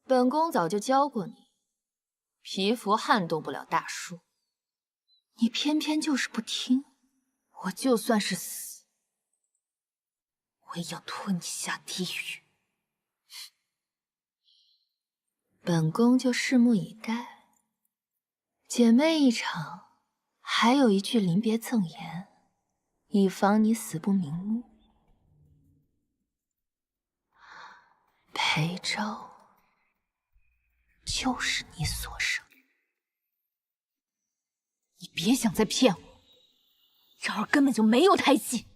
本宫早就教过你，皮肤撼动不了大树，你偏偏就是不听。我就算是死，我也要拖你下地狱。本宫就拭目以待。姐妹一场，还有一句临别赠言，以防你死不瞑目。裴昭。就是你所生。你别想再骗我，昭儿根本就没有胎记。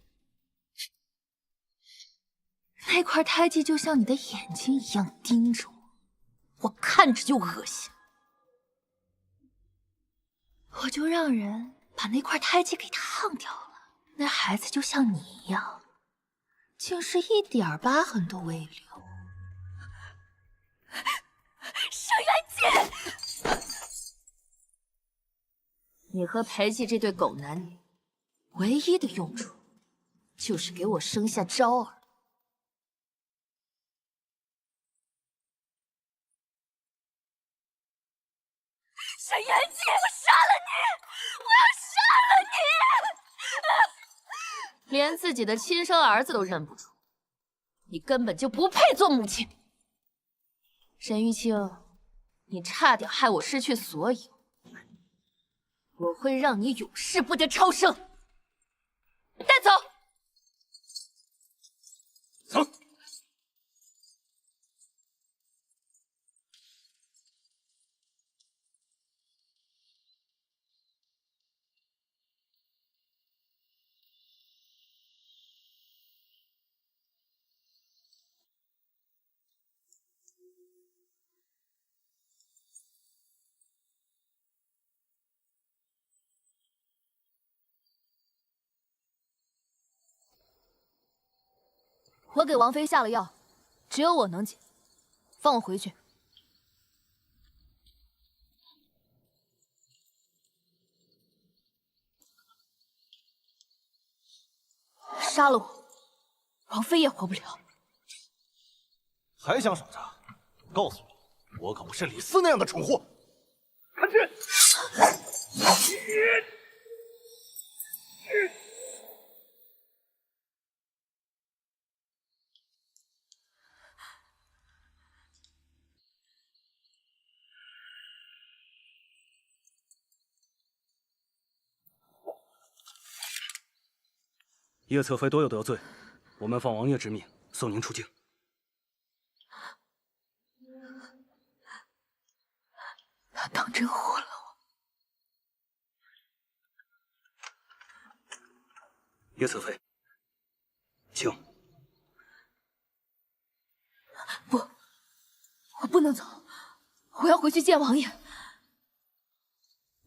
那块胎记就像你的眼睛一样盯着我，我看着就恶心。我就让人把那块胎记给烫掉了，那孩子就像你一样，竟是一点疤痕都未留。沈渊姐，你和裴寂这对狗男女，唯一的用处就是给我生下昭儿。沈渊姐，我杀了你！我要杀了你！连自己的亲生儿子都认不出，你根本就不配做母亲。沈玉清，你差点害我失去所有，我会让你永世不得超生。带走。走。我给王妃下了药，只有我能解，放我回去。杀了我，王妃也活不了。还想耍诈？告诉你，我可不是李斯那样的蠢货。看去。叶侧妃多有得罪，我们奉王爷之命送您出京。他当真祸了我。叶侧妃，请。不，我不能走，我要回去见王爷。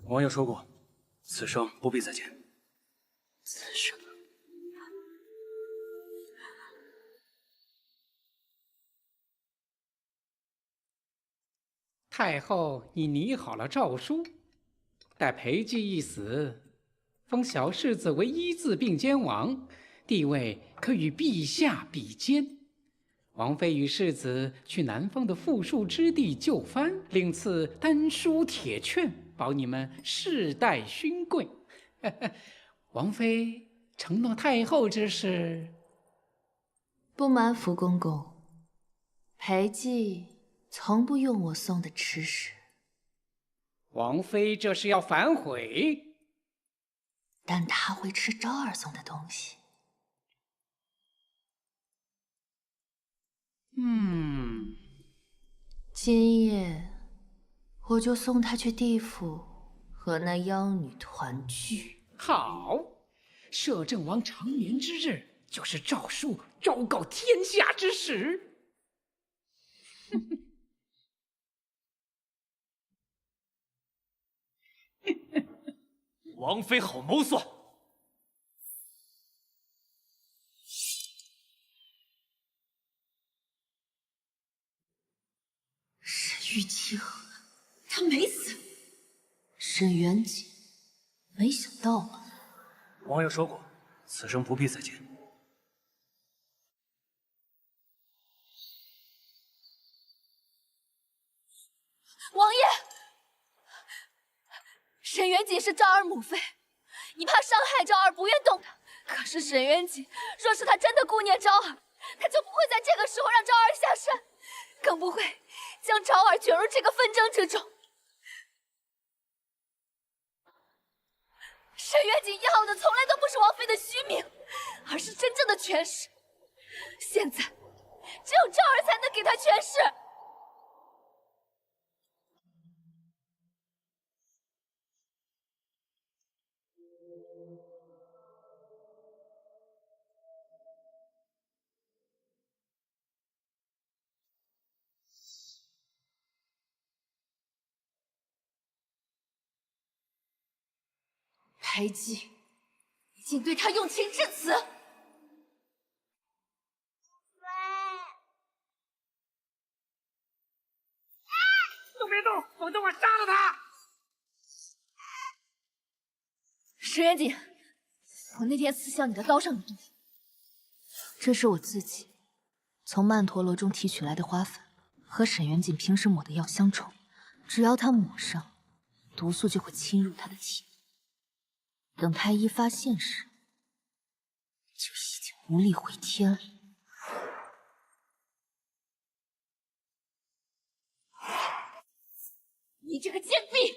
王爷说过，此生不必再见。此生。太后已拟好了诏书，待裴寂一死，封小世子为一字并肩王，地位可与陛下比肩。王妃与世子去南方的富庶之地就藩，领赐丹书铁券，保你们世代勋贵。王妃承诺太后之事。不瞒福公公，裴寂从不用我送的吃食。王妃这是要反悔？但他会吃昭儿送的东西。今夜我就送他去地府和那妖女团聚。好，摄政王长眠之日，就是诏书昭告天下之时。王妃好谋算。沈玉清，他没死。沈元景，没想到吧？王爷说过，此生不必再见。王爷，沈元锦是昭儿母妃，你怕伤害昭儿，不愿动她。可是沈元锦若是他真的顾念昭儿，他就不会在这个时候让昭儿下山，更不会将昭儿卷入这个纷争之中。沈元锦要的从来都不是王妃的虚名，而是真正的权势。现在，只有昭儿才能给他权势。裴寂，你竟对他用情至此！都别动，否则我杀了他！石元锦，我那天刺向你的刀上有毒，这是我自己从曼陀罗中提取来的花粉，和沈元锦平时抹的药相冲，只要他抹上，毒素就会侵入他的体内。等太医发现时，就已经无力回天了。你这个贱婢！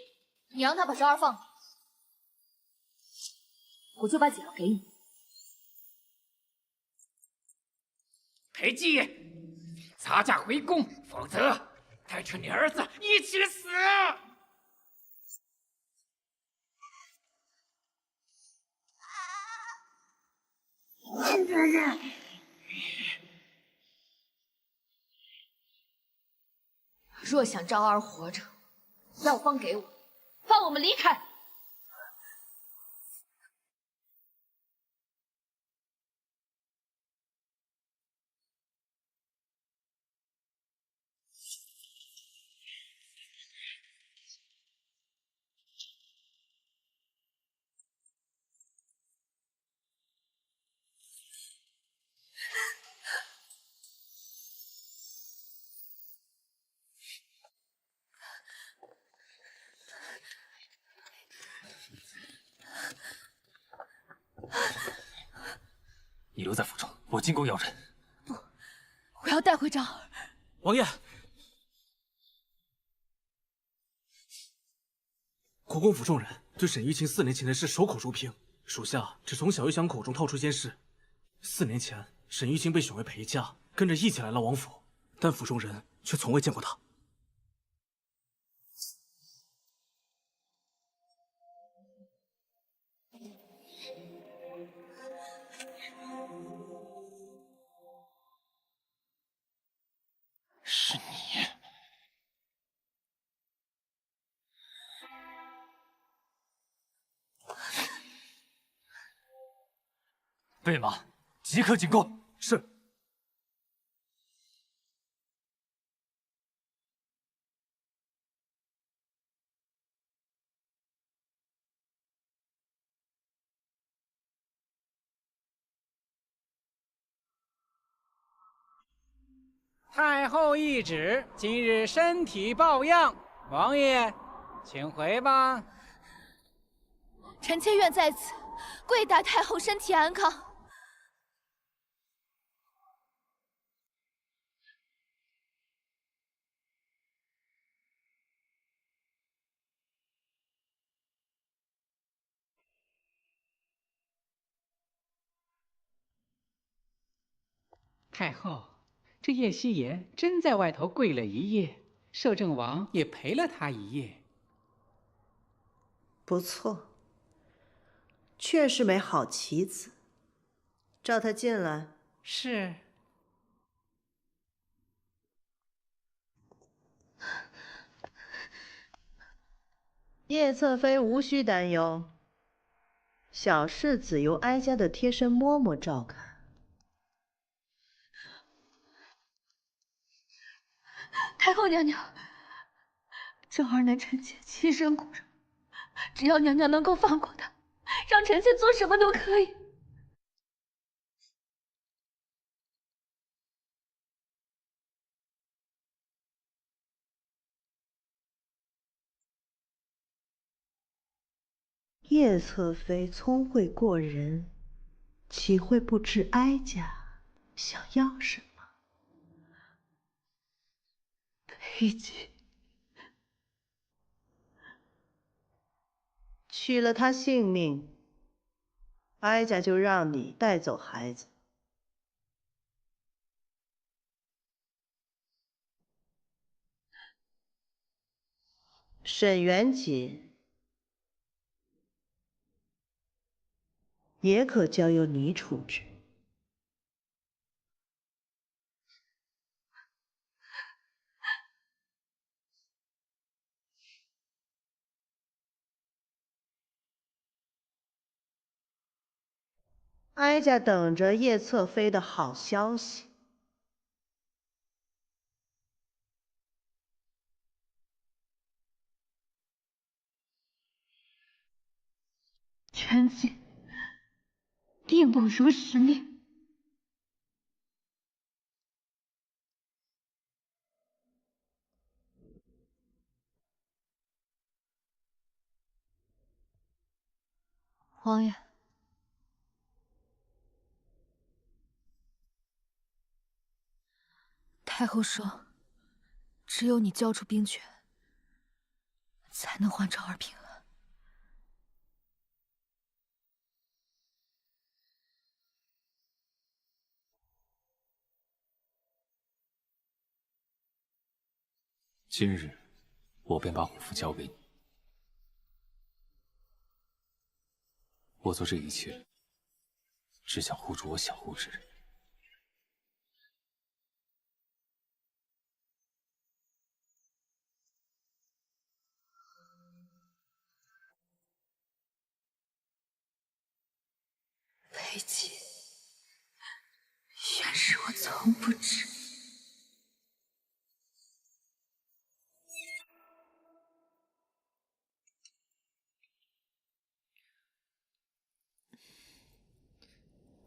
你让他把昭儿放了，我就把解药给你。裴寂，撒驾回宫，否则带着你儿子一起死！若想昭儿活着，药方给我，放我们离开。你留在府中，我进宫要人。不，我要带回昭儿。王爷，国公府众人对沈玉清4年前的事守口如瓶，属下只从小玉香口中套出件事。4年前，沈玉清被选为陪嫁，跟着一起来了王府，但府中人却从未见过他。是你！备马，即刻进宫。是。太后懿旨，今日身体抱恙，王爷，请回吧。臣妾愿在此跪拜太后身体安康。太后，这叶希言真在外头跪了一夜，摄政王也陪了他一夜。不错，确是枚好棋子。召他进来。是。叶侧妃无需担忧，小世子由哀家的贴身嬷嬷照看。太后娘娘，昭儿乃臣妾亲生骨肉，只要娘娘能够放过她，让臣妾做什么都可以。叶侧妃聪慧过人，岂会不知哀家想要什么？裴寂，取了他性命，哀家就让你带走孩子。沈元锦，也可交由你处置。哀家等着叶侧妃的好消息。臣妾定不辱使命。王爷，太后说，只有你交出兵权，才能还昭儿平安。今日，我便把虎符交给你。我做这一切，只想护住我想护之人。裴寂，原是我从不知。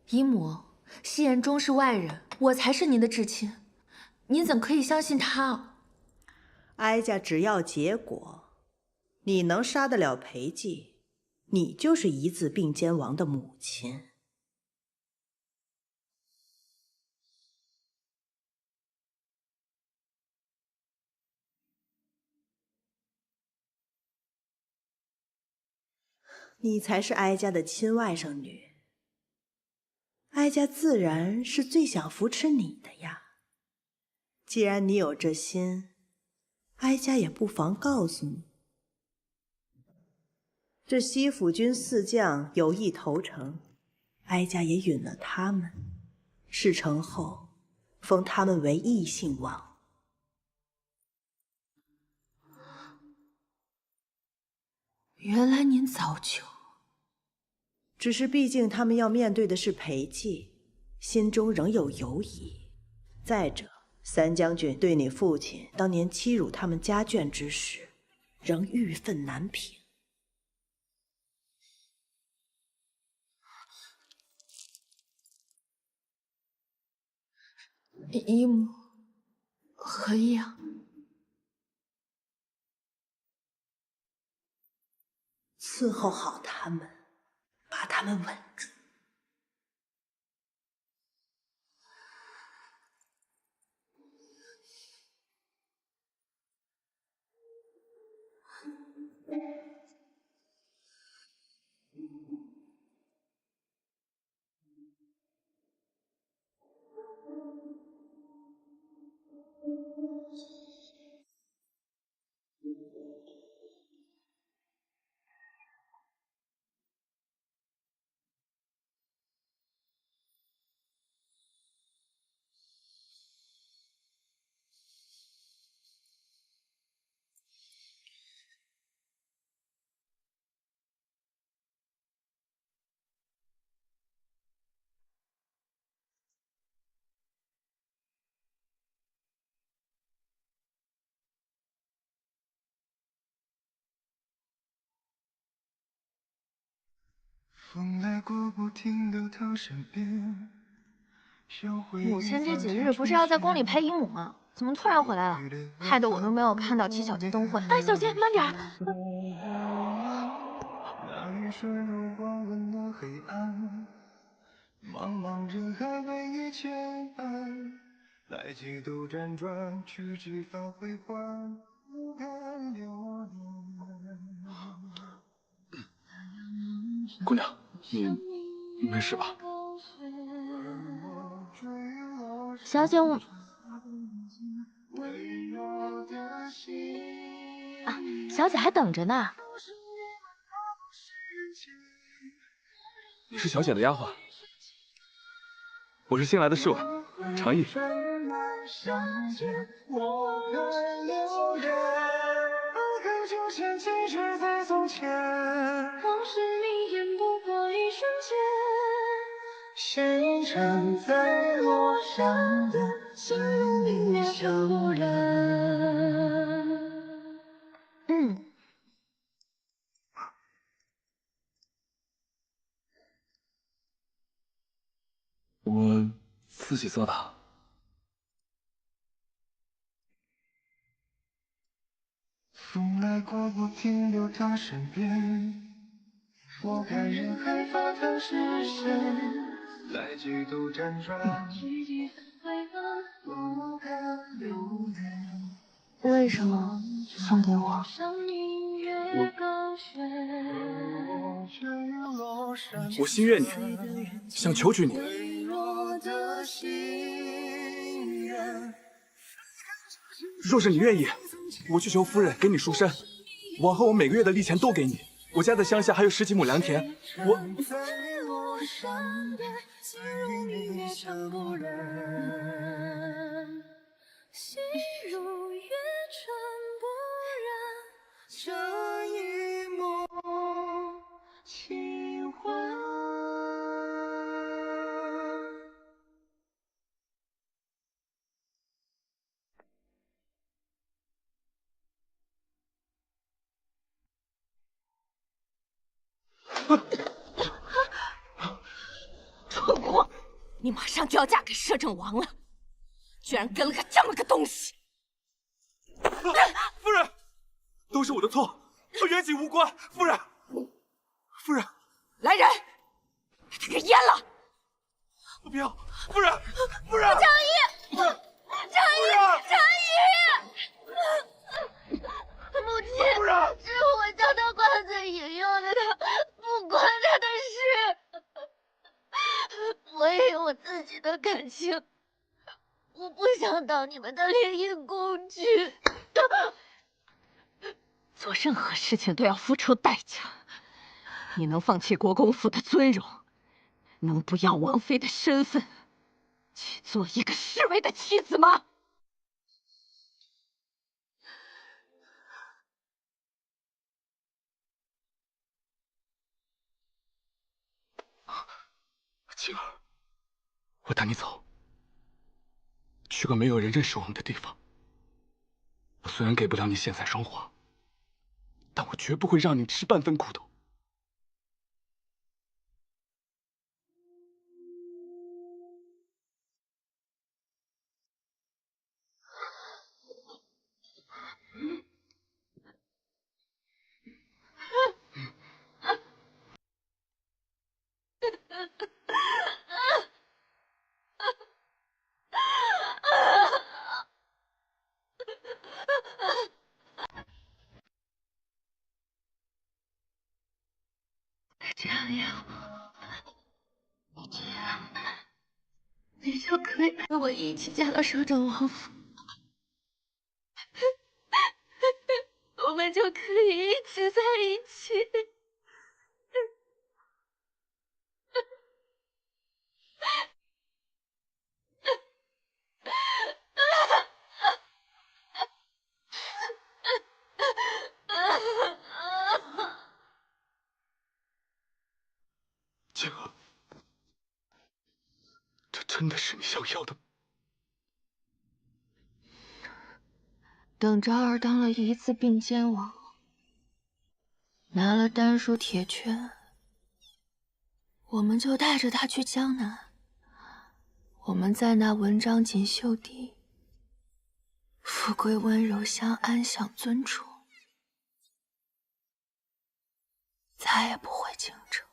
姨母，夕颜终是外人，我才是您的至亲，您怎可以相信他？哀家只要结果，你能杀得了裴寂，你就是一字并肩王的母亲。你才是哀家的亲外甥女，哀家自然是最想扶持你的呀。既然你有这心，哀家也不妨告诉你，这西府军4将有意投诚，哀家也允了他们。事成后，封他们为异姓王。原来您早就……只是毕竟他们要面对的是裴寂，心中仍有犹疑。再者，三将军对你父亲当年欺辱他们家眷之时，仍郁愤难平。姨母，何意啊？伺候好他们，把他们稳住。风来过不停地到身边。母亲这几日不是要在宫里陪姨母吗？怎么突然回来了？害得我都没有看到七小节灯会。哎，小姐，慢点儿。那雨水如光温的黑暗，茫茫人海为你牵绊，来几度辗转，去几番回环，不敢留恋。姑娘，你没事吧？小姐，我小姐还等着呢。你是小姐的丫鬟，我是新来的侍卫，常毅。星辰在落上的心里面想不人。我自己做的。风来过不停留他身边，拨开人海发烫视线。来几度辗转，为什么送给我？我心悦你，想求取你。若是你愿意，我去求夫人给你赎身，往后我每个月的利钱都给你。我家在乡下还有10几亩良田，细如月尘不染，这一幕情话。蠢货！你马上就要嫁给摄政王了，居然跟了个这么个东西！夫人，都是我的错，和远景无关。夫人，来人，把他给阉了！不要，夫人！张毅，母亲，是我将他灌醉引诱的他，不关他的事。我也有我自己的感情，我不想当你们的联姻工具。做任何事情都要付出代价。你能放弃国公府的尊荣，能不要王妃的身份，去做一个侍卫的妻子吗？晴儿，我带你走，去个没有人认识我们的地方。我虽然给不了你现在双华，但我绝不会让你吃半分苦头。这样，你就可以陪我一起嫁到摄政王府，我们就可以一直在一起。晴儿，这真的是你想要的吗？等昭儿当了一次并肩王，拿了丹书铁券，我们就带着他去江南。我们在那文章锦绣地，富贵温柔乡安享尊崇，再也不回京城。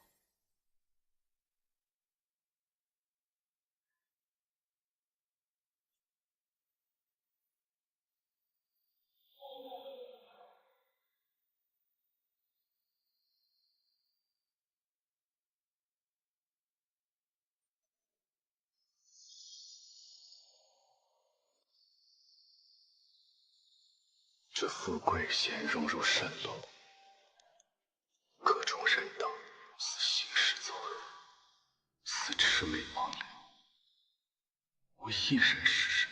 这富贵现融入蜃楼，各种人等，行尸走肉。我一人是神，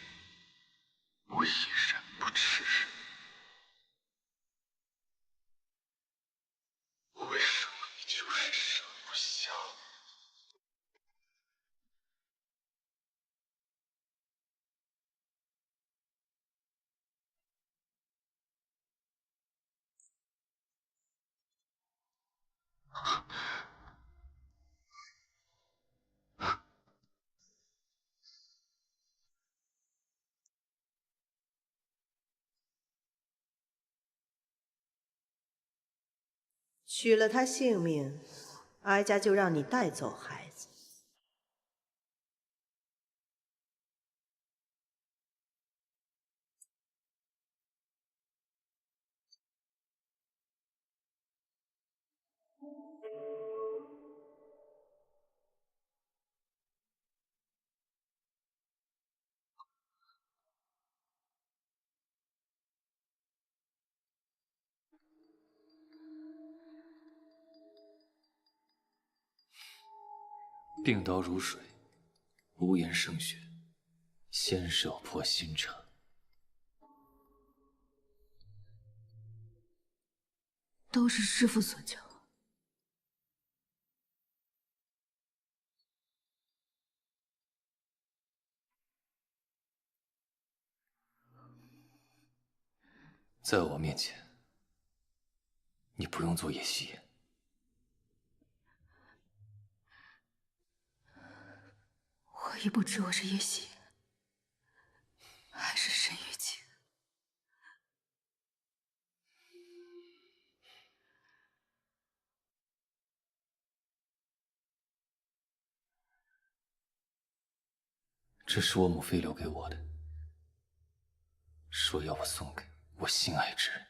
我一人不吃人。为什么你就是食不下？取了他性命，哀家就让你带走孩子。病刀如水，无言胜雪，先手破心肠。都是师父所教。在我面前，你不用做夜袭。我也不知我是夜袭，还是沈玉清。这是我母妃留给我的，说要我送给我心爱之人。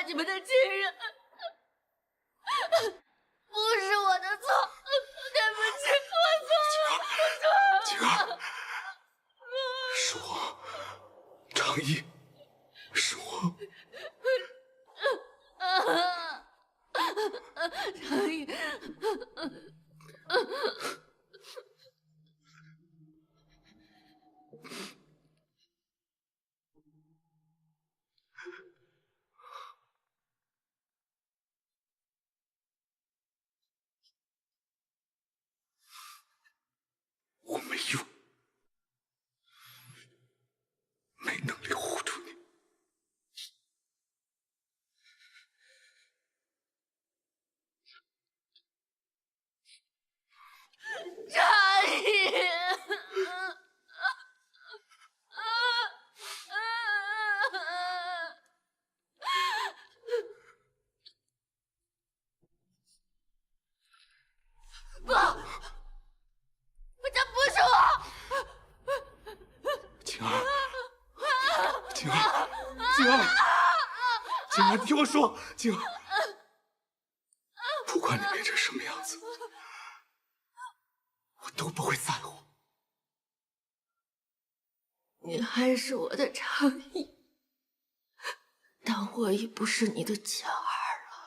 你们的亲人，不是我的错，对不起，我错了，我错了。是我，长意，是我。长意，我没用，没能力护住你。长意，不，这不是我。晴儿，晴儿，晴儿，晴儿，你听我说，晴儿，不管你变成什么样子，我都不会在乎。你还是我的长意，但我已不是你的佳儿了。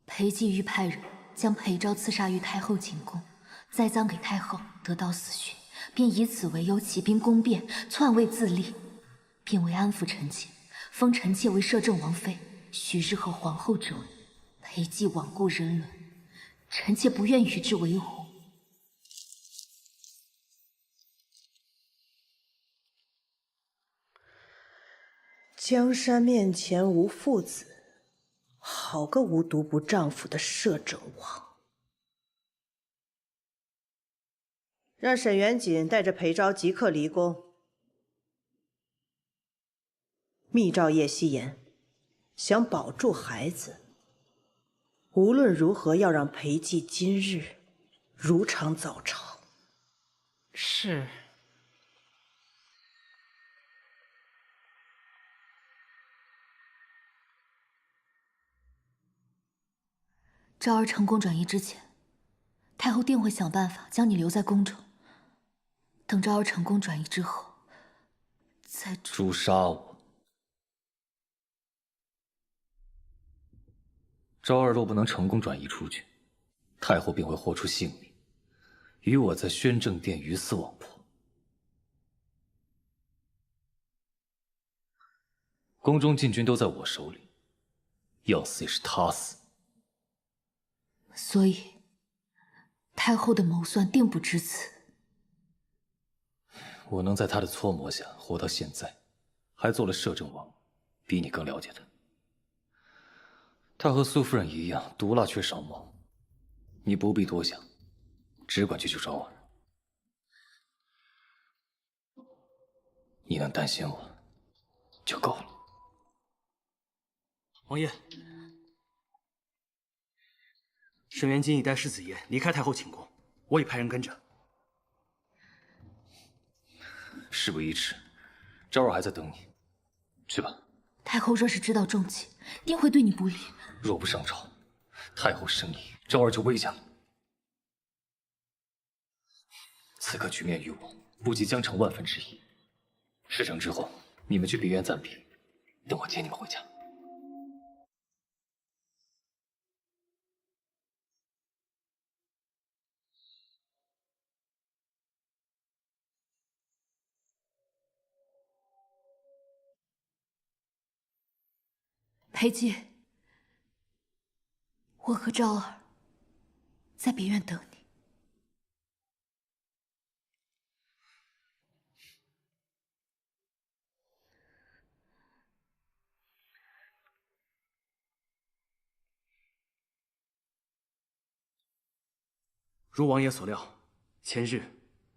裴寂欲派人将裴昭刺杀于太后寝宫，栽赃给太后，得到死讯，便以此为由起兵攻辩，篡位自立，并为安抚臣妾，封臣妾为摄政王妃，许日后皇后之位。裴寂罔顾人伦，臣妾不愿与之为伍。江山面前无父子，好个无毒不丈夫的摄政王！让沈元锦带着裴昭即刻离宫。密诏叶希言，想保住孩子，无论如何要让裴寂今日如常早朝。是。昭儿成功转移之前，太后定会想办法将你留在宫中。等昭儿成功转移之后，再诛杀我。昭儿若不能成功转移出去，太后便会豁出性命，与我在宣政殿鱼死网破。宫中禁军都在我手里，要死也是他死。所以，太后的谋算定不至此。我能在他的搓磨下活到现在，还做了摄政王，比你更了解他。他和苏夫人一样，毒辣却少谋。你不必多想，只管去救昭儿。你能担心我，就够了。王爷，沈元锦已带世子爷离开太后寝宫，我已派人跟着。事不宜迟，昭儿还在等你，去吧。太后若是知道重器，定会对你不利。若不上朝，太后生疑，昭儿就危险了。此刻局面于我，不及将成万分之一。事成之后，你们去别院暂避，等我接你们回家。裴寂，我和昭儿在别院等你。如王爷所料，前日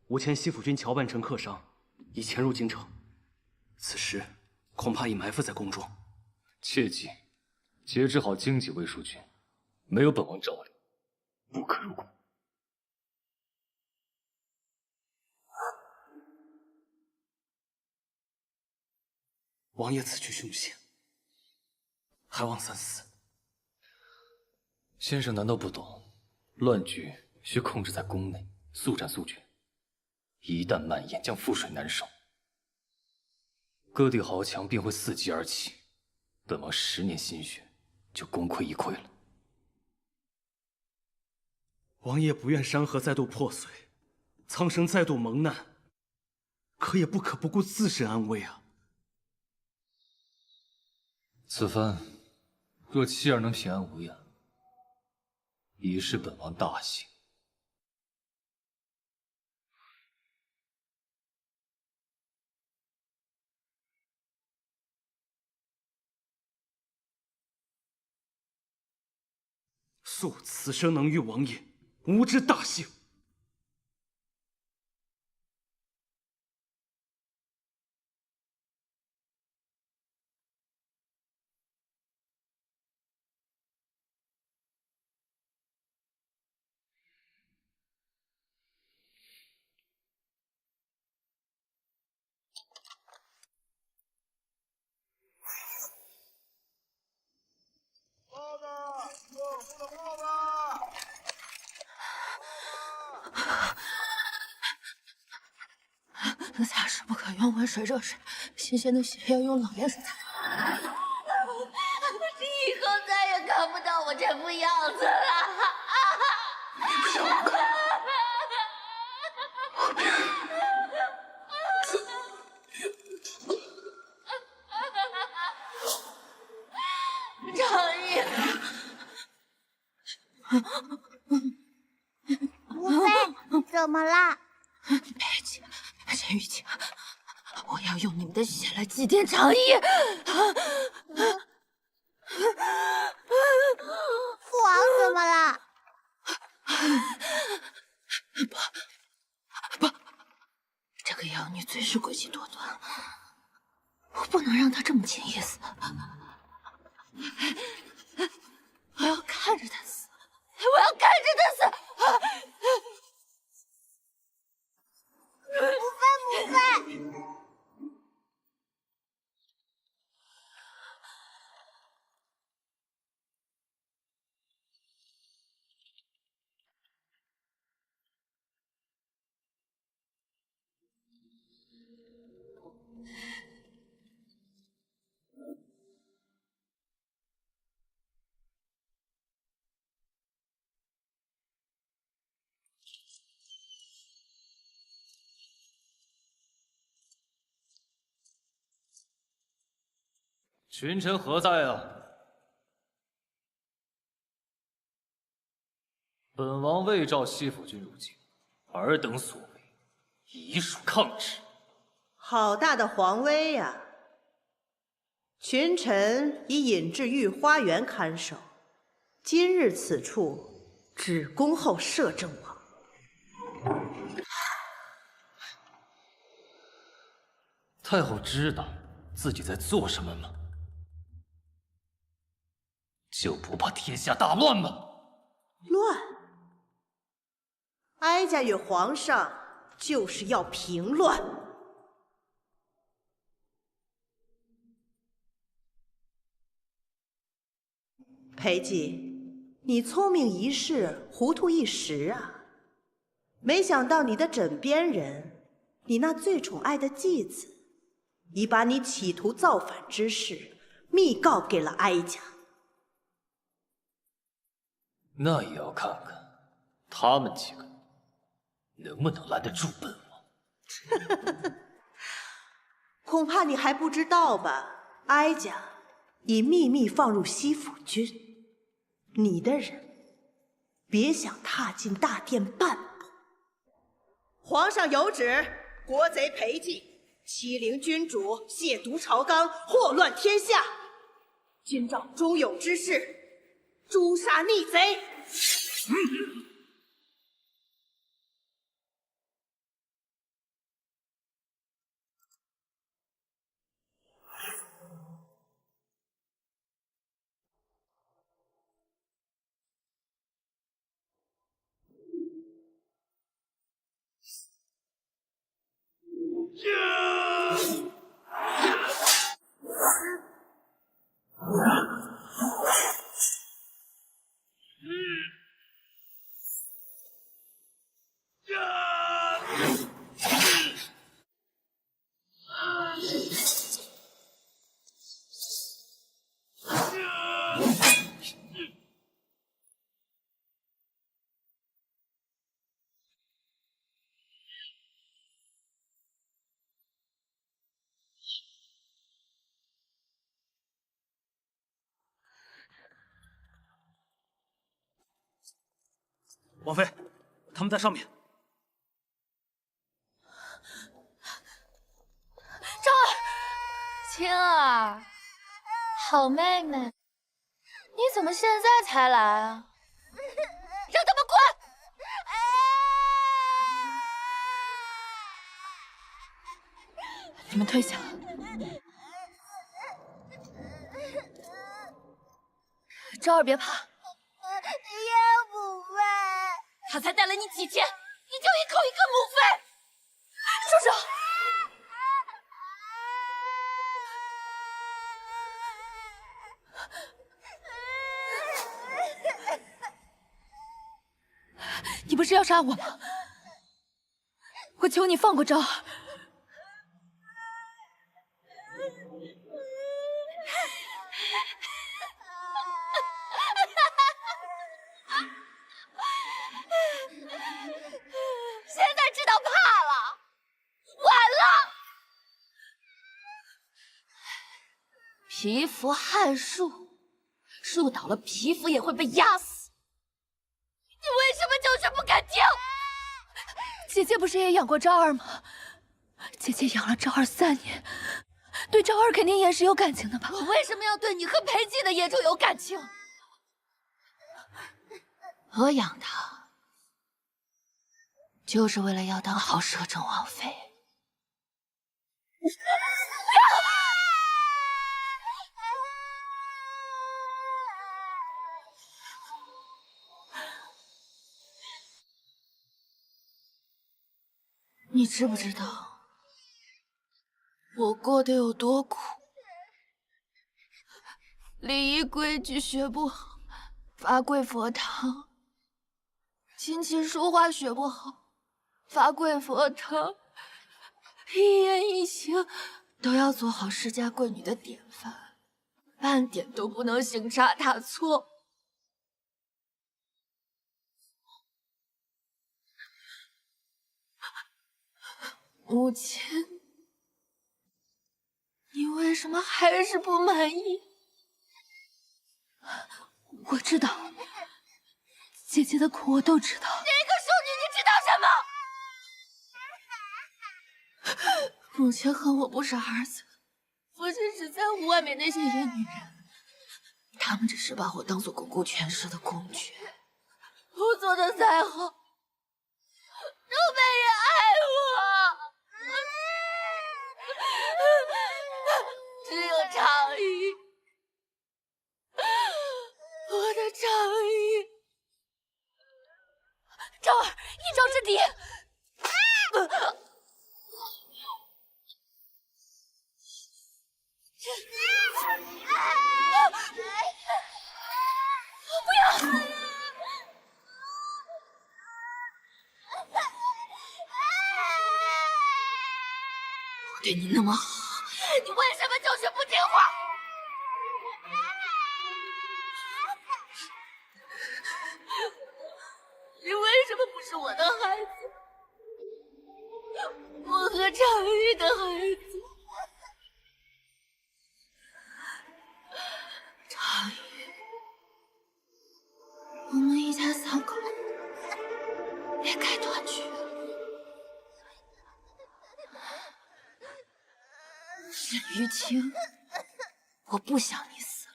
吴前西府军乔扮成客商，已潜入京城，此时恐怕已埋伏在宫中。切记，节制好经济卫戍军，没有本王诏令，不可入宫。王爷此去凶险，还望三思。先生难道不懂，乱局需控制在宫内，速战速决。一旦蔓延，将覆水难收，各地豪强便会伺机而起，本王10年心血就功亏一篑了。王爷不愿山河再度破碎，苍生再度蒙难，可也不可不顾自身安危啊！此番若妻儿能平安无恙，已是本王大幸。素此生能遇王爷，吾之大幸。擦拭不可用温水热水，新鲜的血要用冷盐水擦。以后再也看不到我这副样子了。你不想我看，我便再也。长义，无非怎么了？裴姐，沈玉清，我要用你们的血来祭奠长义。父王怎么了？不，这个妖女最是诡计多端，我不能让她这么轻易死。我要看着她死，我要看着她死。母妃。群臣何在啊？本王未召西府君入京，尔等所为，已属抗旨。好大的皇威呀！群臣已引至御花园看守，今日此处只恭候摄政王。太后知道自己在做什么吗？就不怕天下大乱吗？乱！哀家与皇上就是要平乱。裴寂，你聪明一世，糊涂一时啊！没想到你的枕边人，你那最宠爱的继子，已把你企图造反之事密告给了哀家。那也要看看他们几个能不能拦得住本王。恐怕你还不知道吧？哀家已秘密放入西府军，你的人别想踏进大殿半步。皇上有旨，国贼裴寂欺凌君主，亵渎朝纲，祸乱天下。今照忠勇之事，诛杀逆贼。王妃，他们在上面。昭儿，青儿，好妹妹，你怎么现在才来啊？让他们滚！你们退下。昭儿别怕，也不会。他才带了你几天，你就一口一个母妃！住手！你不是要杀我吗？我求你放过昭儿。现在知道怕了，晚了。皮肤撼树，树倒了，皮肤也会被压死。你为什么就是不肯听？姐姐不是也养过昭儿吗？姐姐养了昭儿3年，对昭儿肯定也是有感情的吧？我为什么要对你和裴寂的野种有感情？我养她，就是为了要当好摄政王妃。你知不知道我过得有多苦？礼仪规矩学不好，罚跪佛堂；琴棋书画学不好，罚跪佛堂。一言一行都要做好世家贵女的典范，半点都不能行差踏错。母亲，你为什么还是不满意？我知道，姐姐的苦我都知道。你一个淑女，你知道什么？母亲恨我不是儿子，父亲只在乎外面那些野女人，他们只是把我当做巩固权势的工具。我做的再好，都没人爱我。只有长衣，我的长衣。昭儿，一招制敌。不要！我对你那么好，你为什么就是不听话？你为什么不是我的孩子？我和长玉的孩子。长玉，我们一家3口也该团聚了。沈玉清，我不想你死了，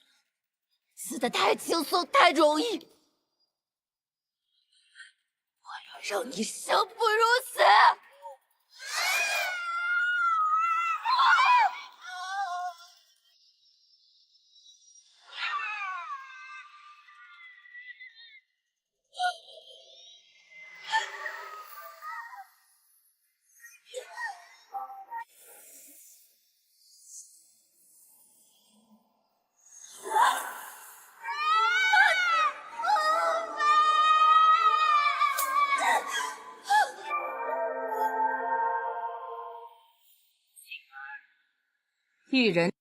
死得太轻松，太容易。我要让你生不如死。玉人。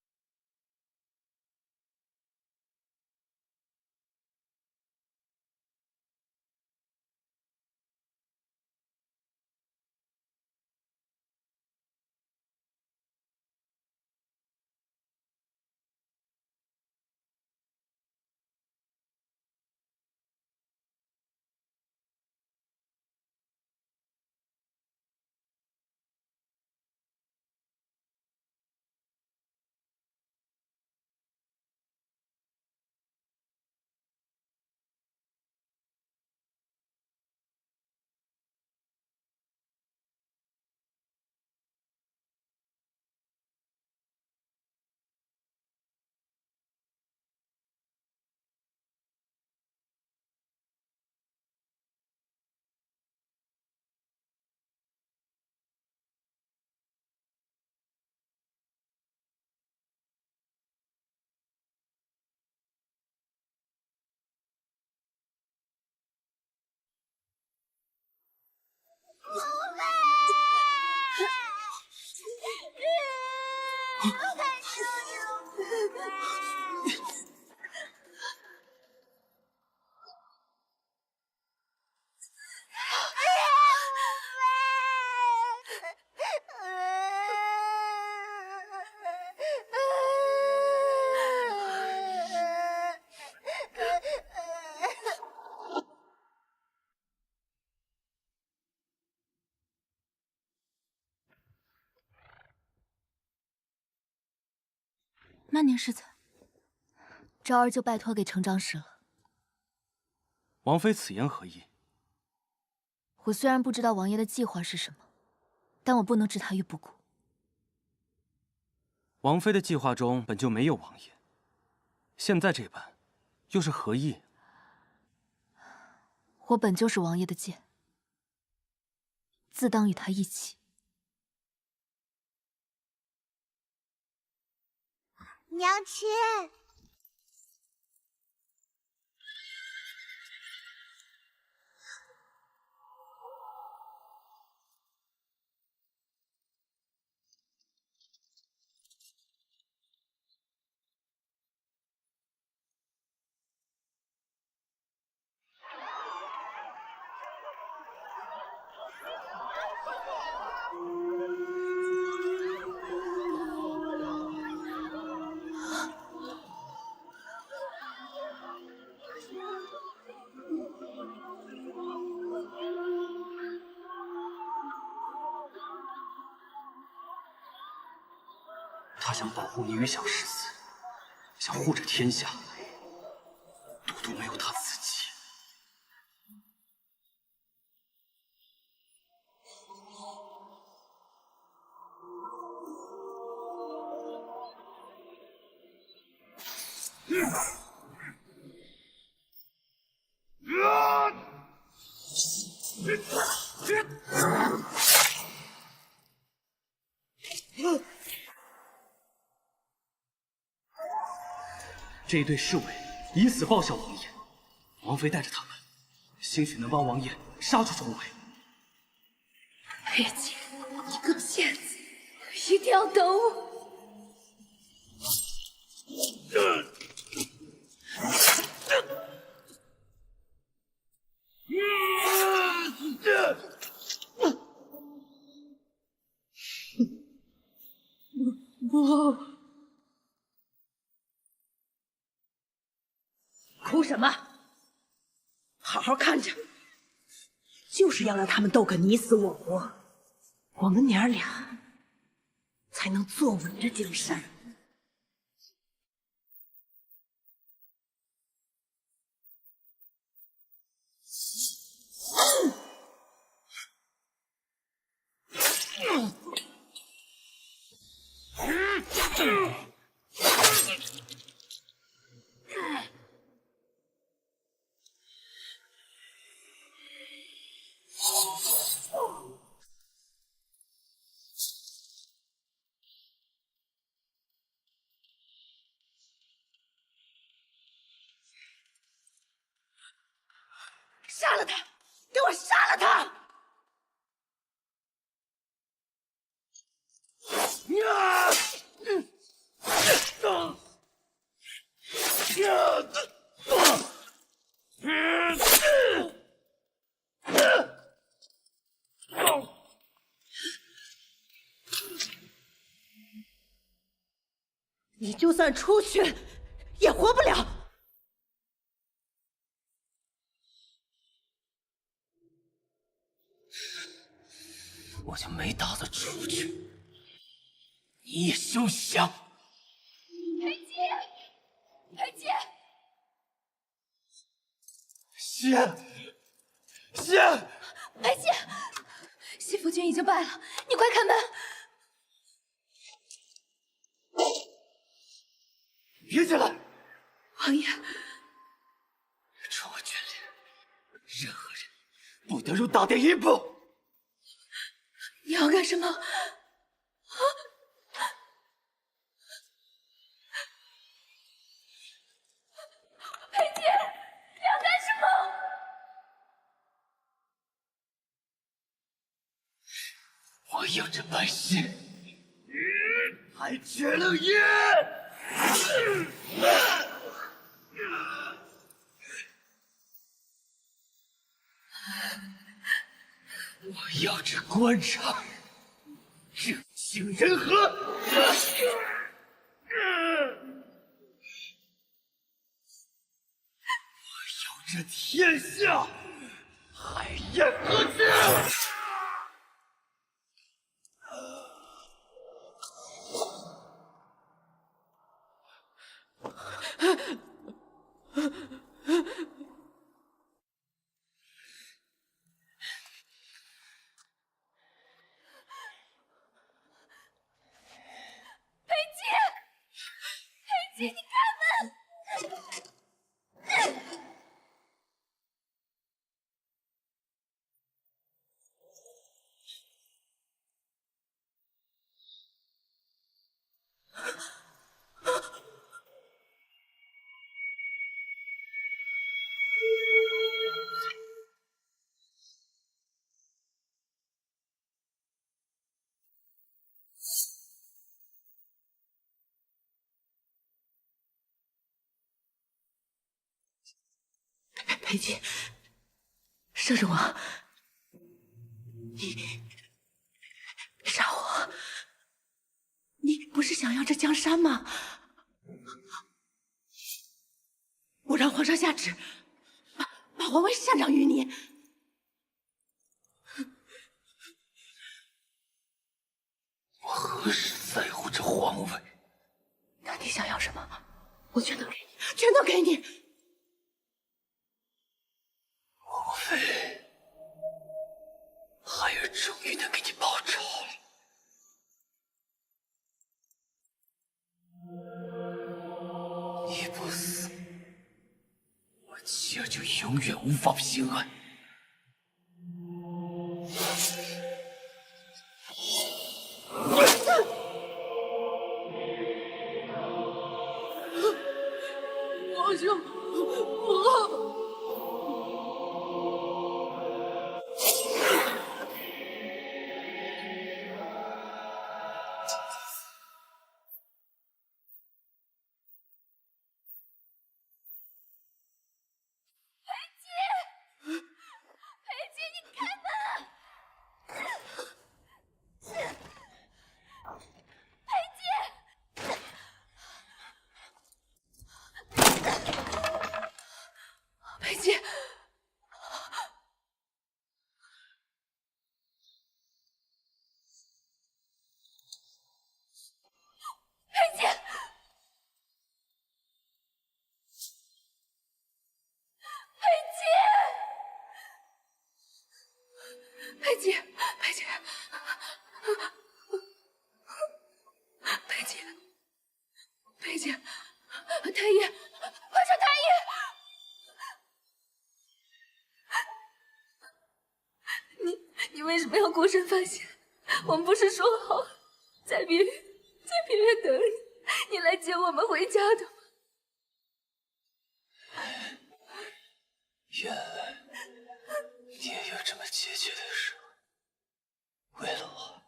慢念师尊，昭儿就拜托给程长史了。王妃此言何意？我虽然不知道王爷的计划是什么，但我不能置他于不顾。王妃的计划中本就没有王爷，现在这般，又是何意？我本就是王爷的剑，自当与他一起。娘亲，他想保护你于小世子，想护着天下，独独没有他自己。这一对侍卫以死报效王爷，王妃带着他们，兴许能帮王爷杀出重围。佩姐，你个骗子，一定要等我！不，哭什么？好好看着，就是要让他们斗个你死我活，我们娘俩才能坐稳这江山。杀了他！给我杀了他！你就算出去，也活不了。我就没打算出去，你也休想！裴姬，裴姬，仙，裴姬，西府君已经败了，你快开门！别进来！王爷，传我眷恋，任何人不得入大殿一步。你要干什么？裴姬，你要干什么？我要这百姓还缺了爷！我要这官场人情人和，我要这天下海晏和平。裴姬，你开门！裴姬，摄政王，你杀我！你不是想要这江山吗？我让皇上下旨，把王位禅让于你。我何时在乎这皇位？那你想要什么？我全都给你，全都给你。王妃，孩儿终于能给你报仇了。你不死，我妻儿就永远无法平安。皇上，我。裴姬，裴姬，裴姬，裴姬，太医，快叫太医！你为什么要孤身犯险？我们不是说好在边院等你来接我们回家的吗？原来你也有这么结节的时候，为了我，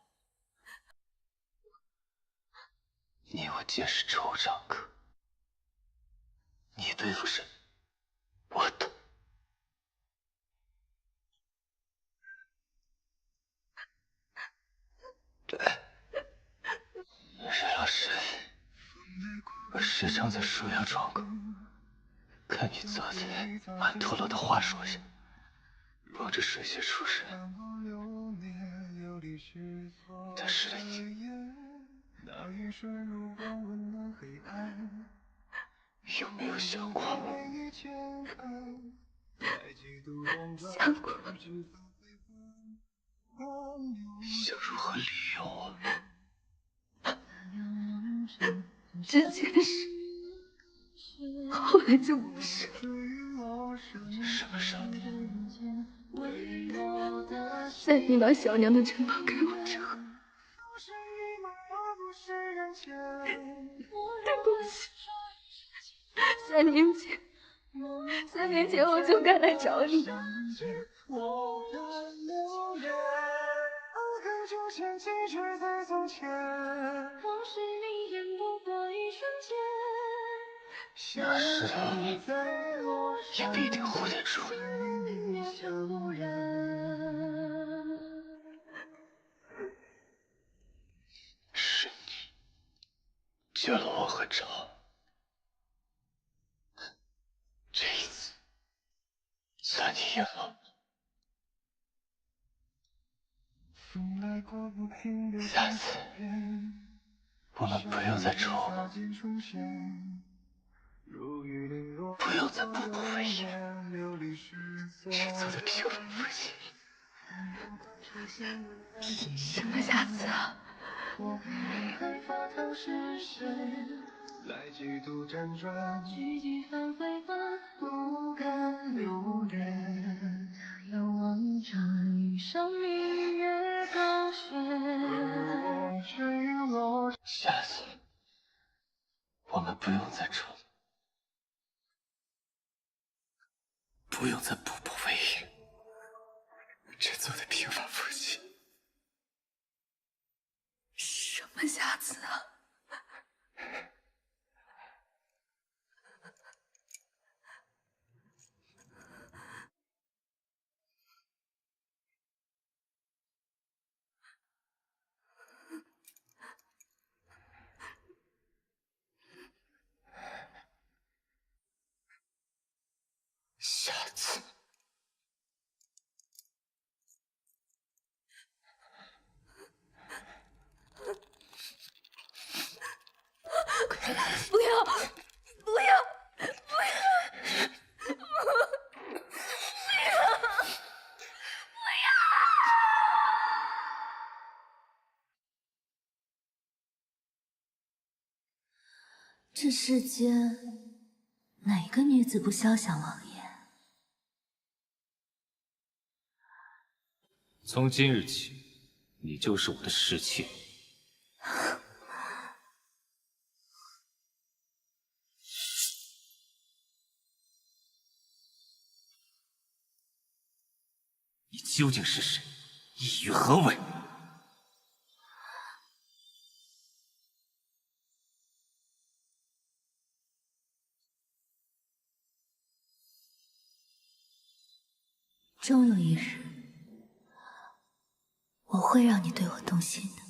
你我皆是酋长客，你对付身，我懂。任老师，我时常在书阳窗口看你坐在曼陀罗的花树上，望着水榭出神，但是你有没有想过？想过。想如何利用我？之前是，后来就不是。什么时候？在你把小娘的城堡给我之后，对不起。3年前我就该来找你。那时也必定蝴蝶出。是你救了我和昭，这一次算你赢了。下次我们不用再重了，不用再步步为营，只做的平凡夫妻。什么下次啊？来几度辗转，几几番回环，不敢留恋。仰望着一上明月高悬，下次我们不用再吵，不用再步步为营，只做的平凡夫妻。什么下次啊？下次，不要，不要，不要，这世间哪个女子不肖想王爷？从今日起，你就是我的侍妾。你究竟是谁？意欲何为？终有一日，我会让你对我动心的。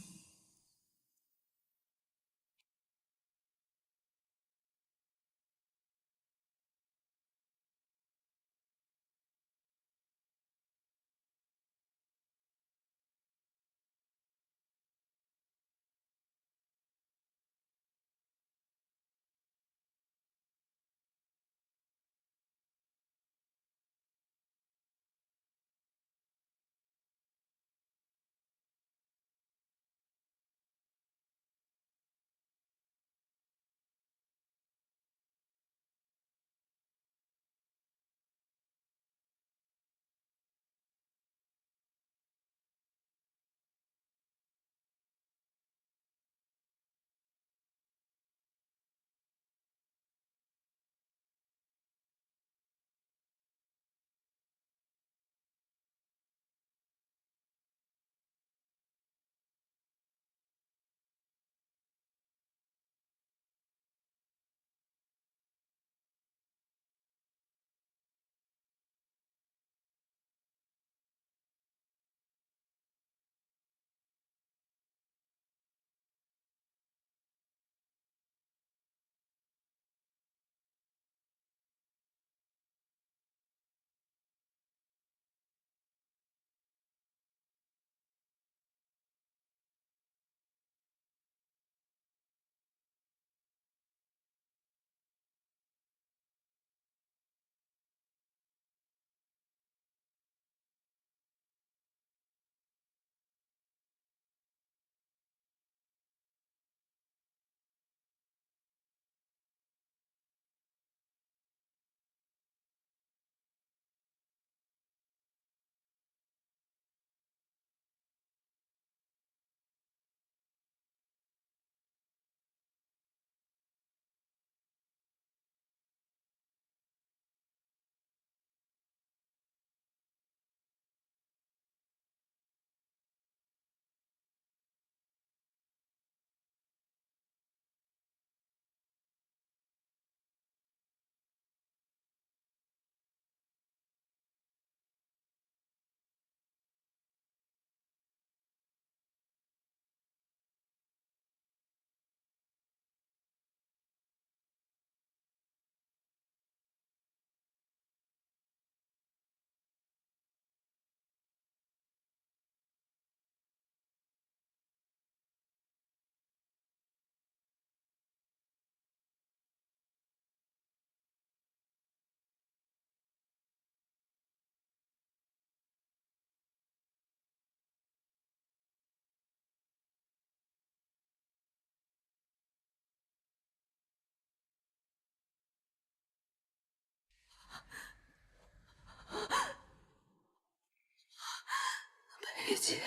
佩姐，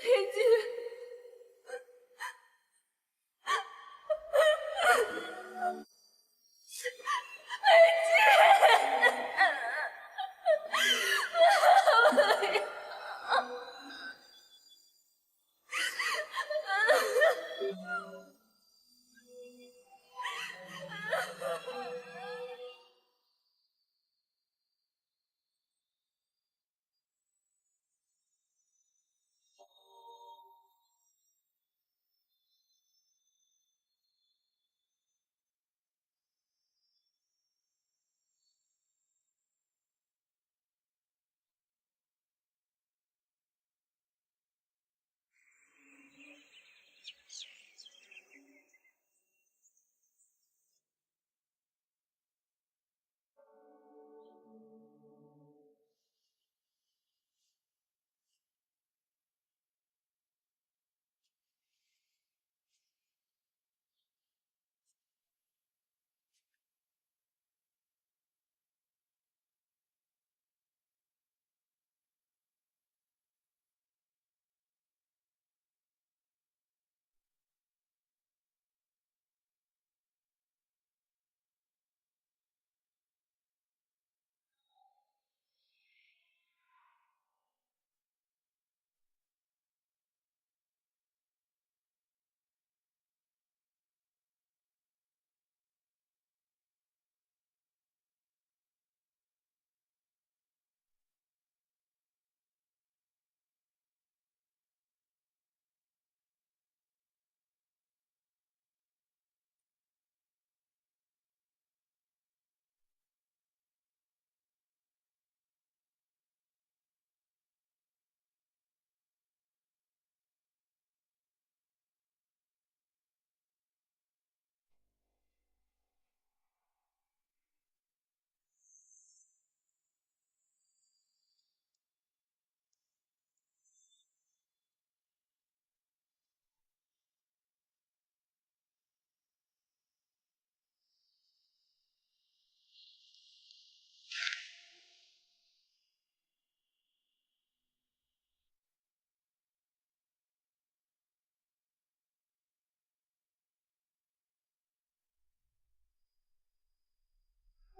佩姐。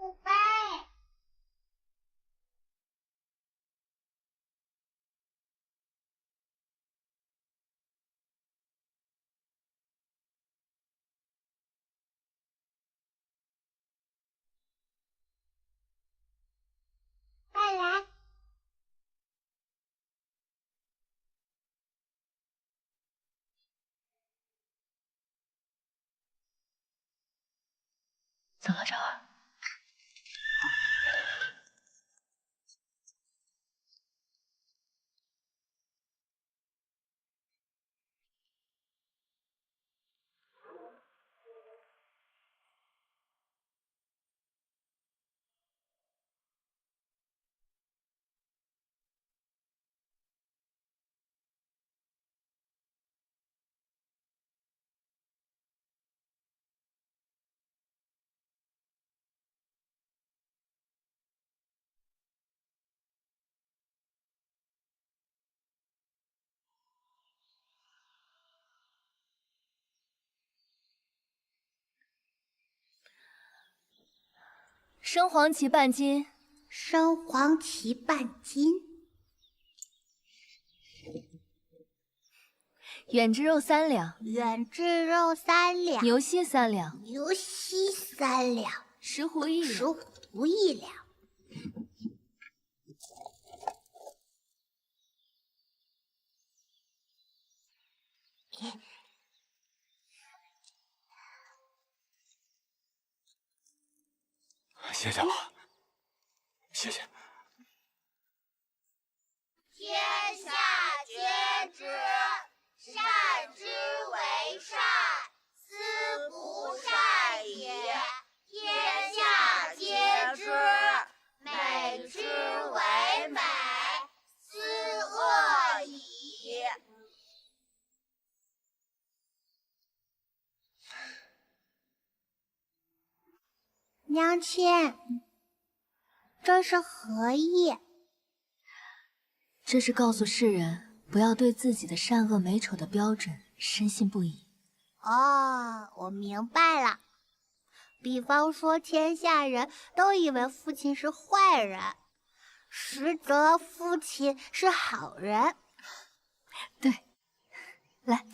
宝贝，快来！怎么，昭儿？生黄芪半斤，生黄芪半斤，远志肉3两，远志肉3两，牛膝3两，牛膝3两，石斛1两，石斛1两。谢谢了，谢谢。天下皆知，善之为善，斯不善也；天下皆知，美之为美，斯恶已。娘亲，这是何意？这是告诉世人，不要对自己的善恶美丑的标准深信不疑。哦，我明白了。比方说，天下人都以为父亲是坏人，实则父亲是好人。对，来。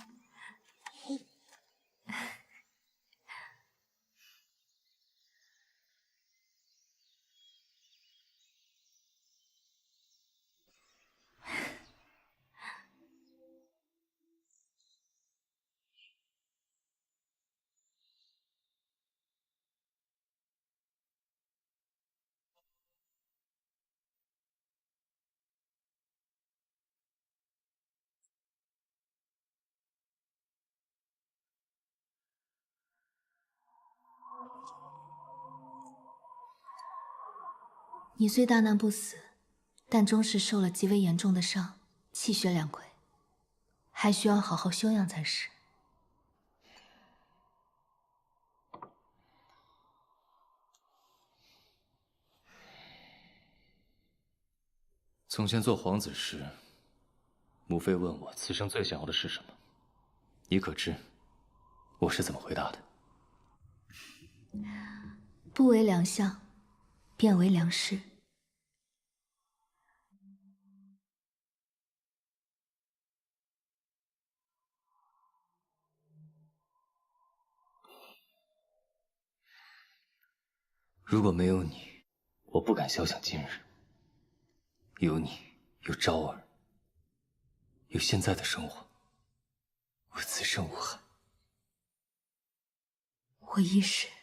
你虽大难不死，但终是受了极为严重的伤，气血两亏，还需要好好休养才是。从前做皇子时，母妃问我此生最想要的是什么，你可知我是怎么回答的？不为良相，便为良师。如果没有你，我不敢肖想今日。有你，有昭儿，有现在的生活，我此生无憾。我亦是。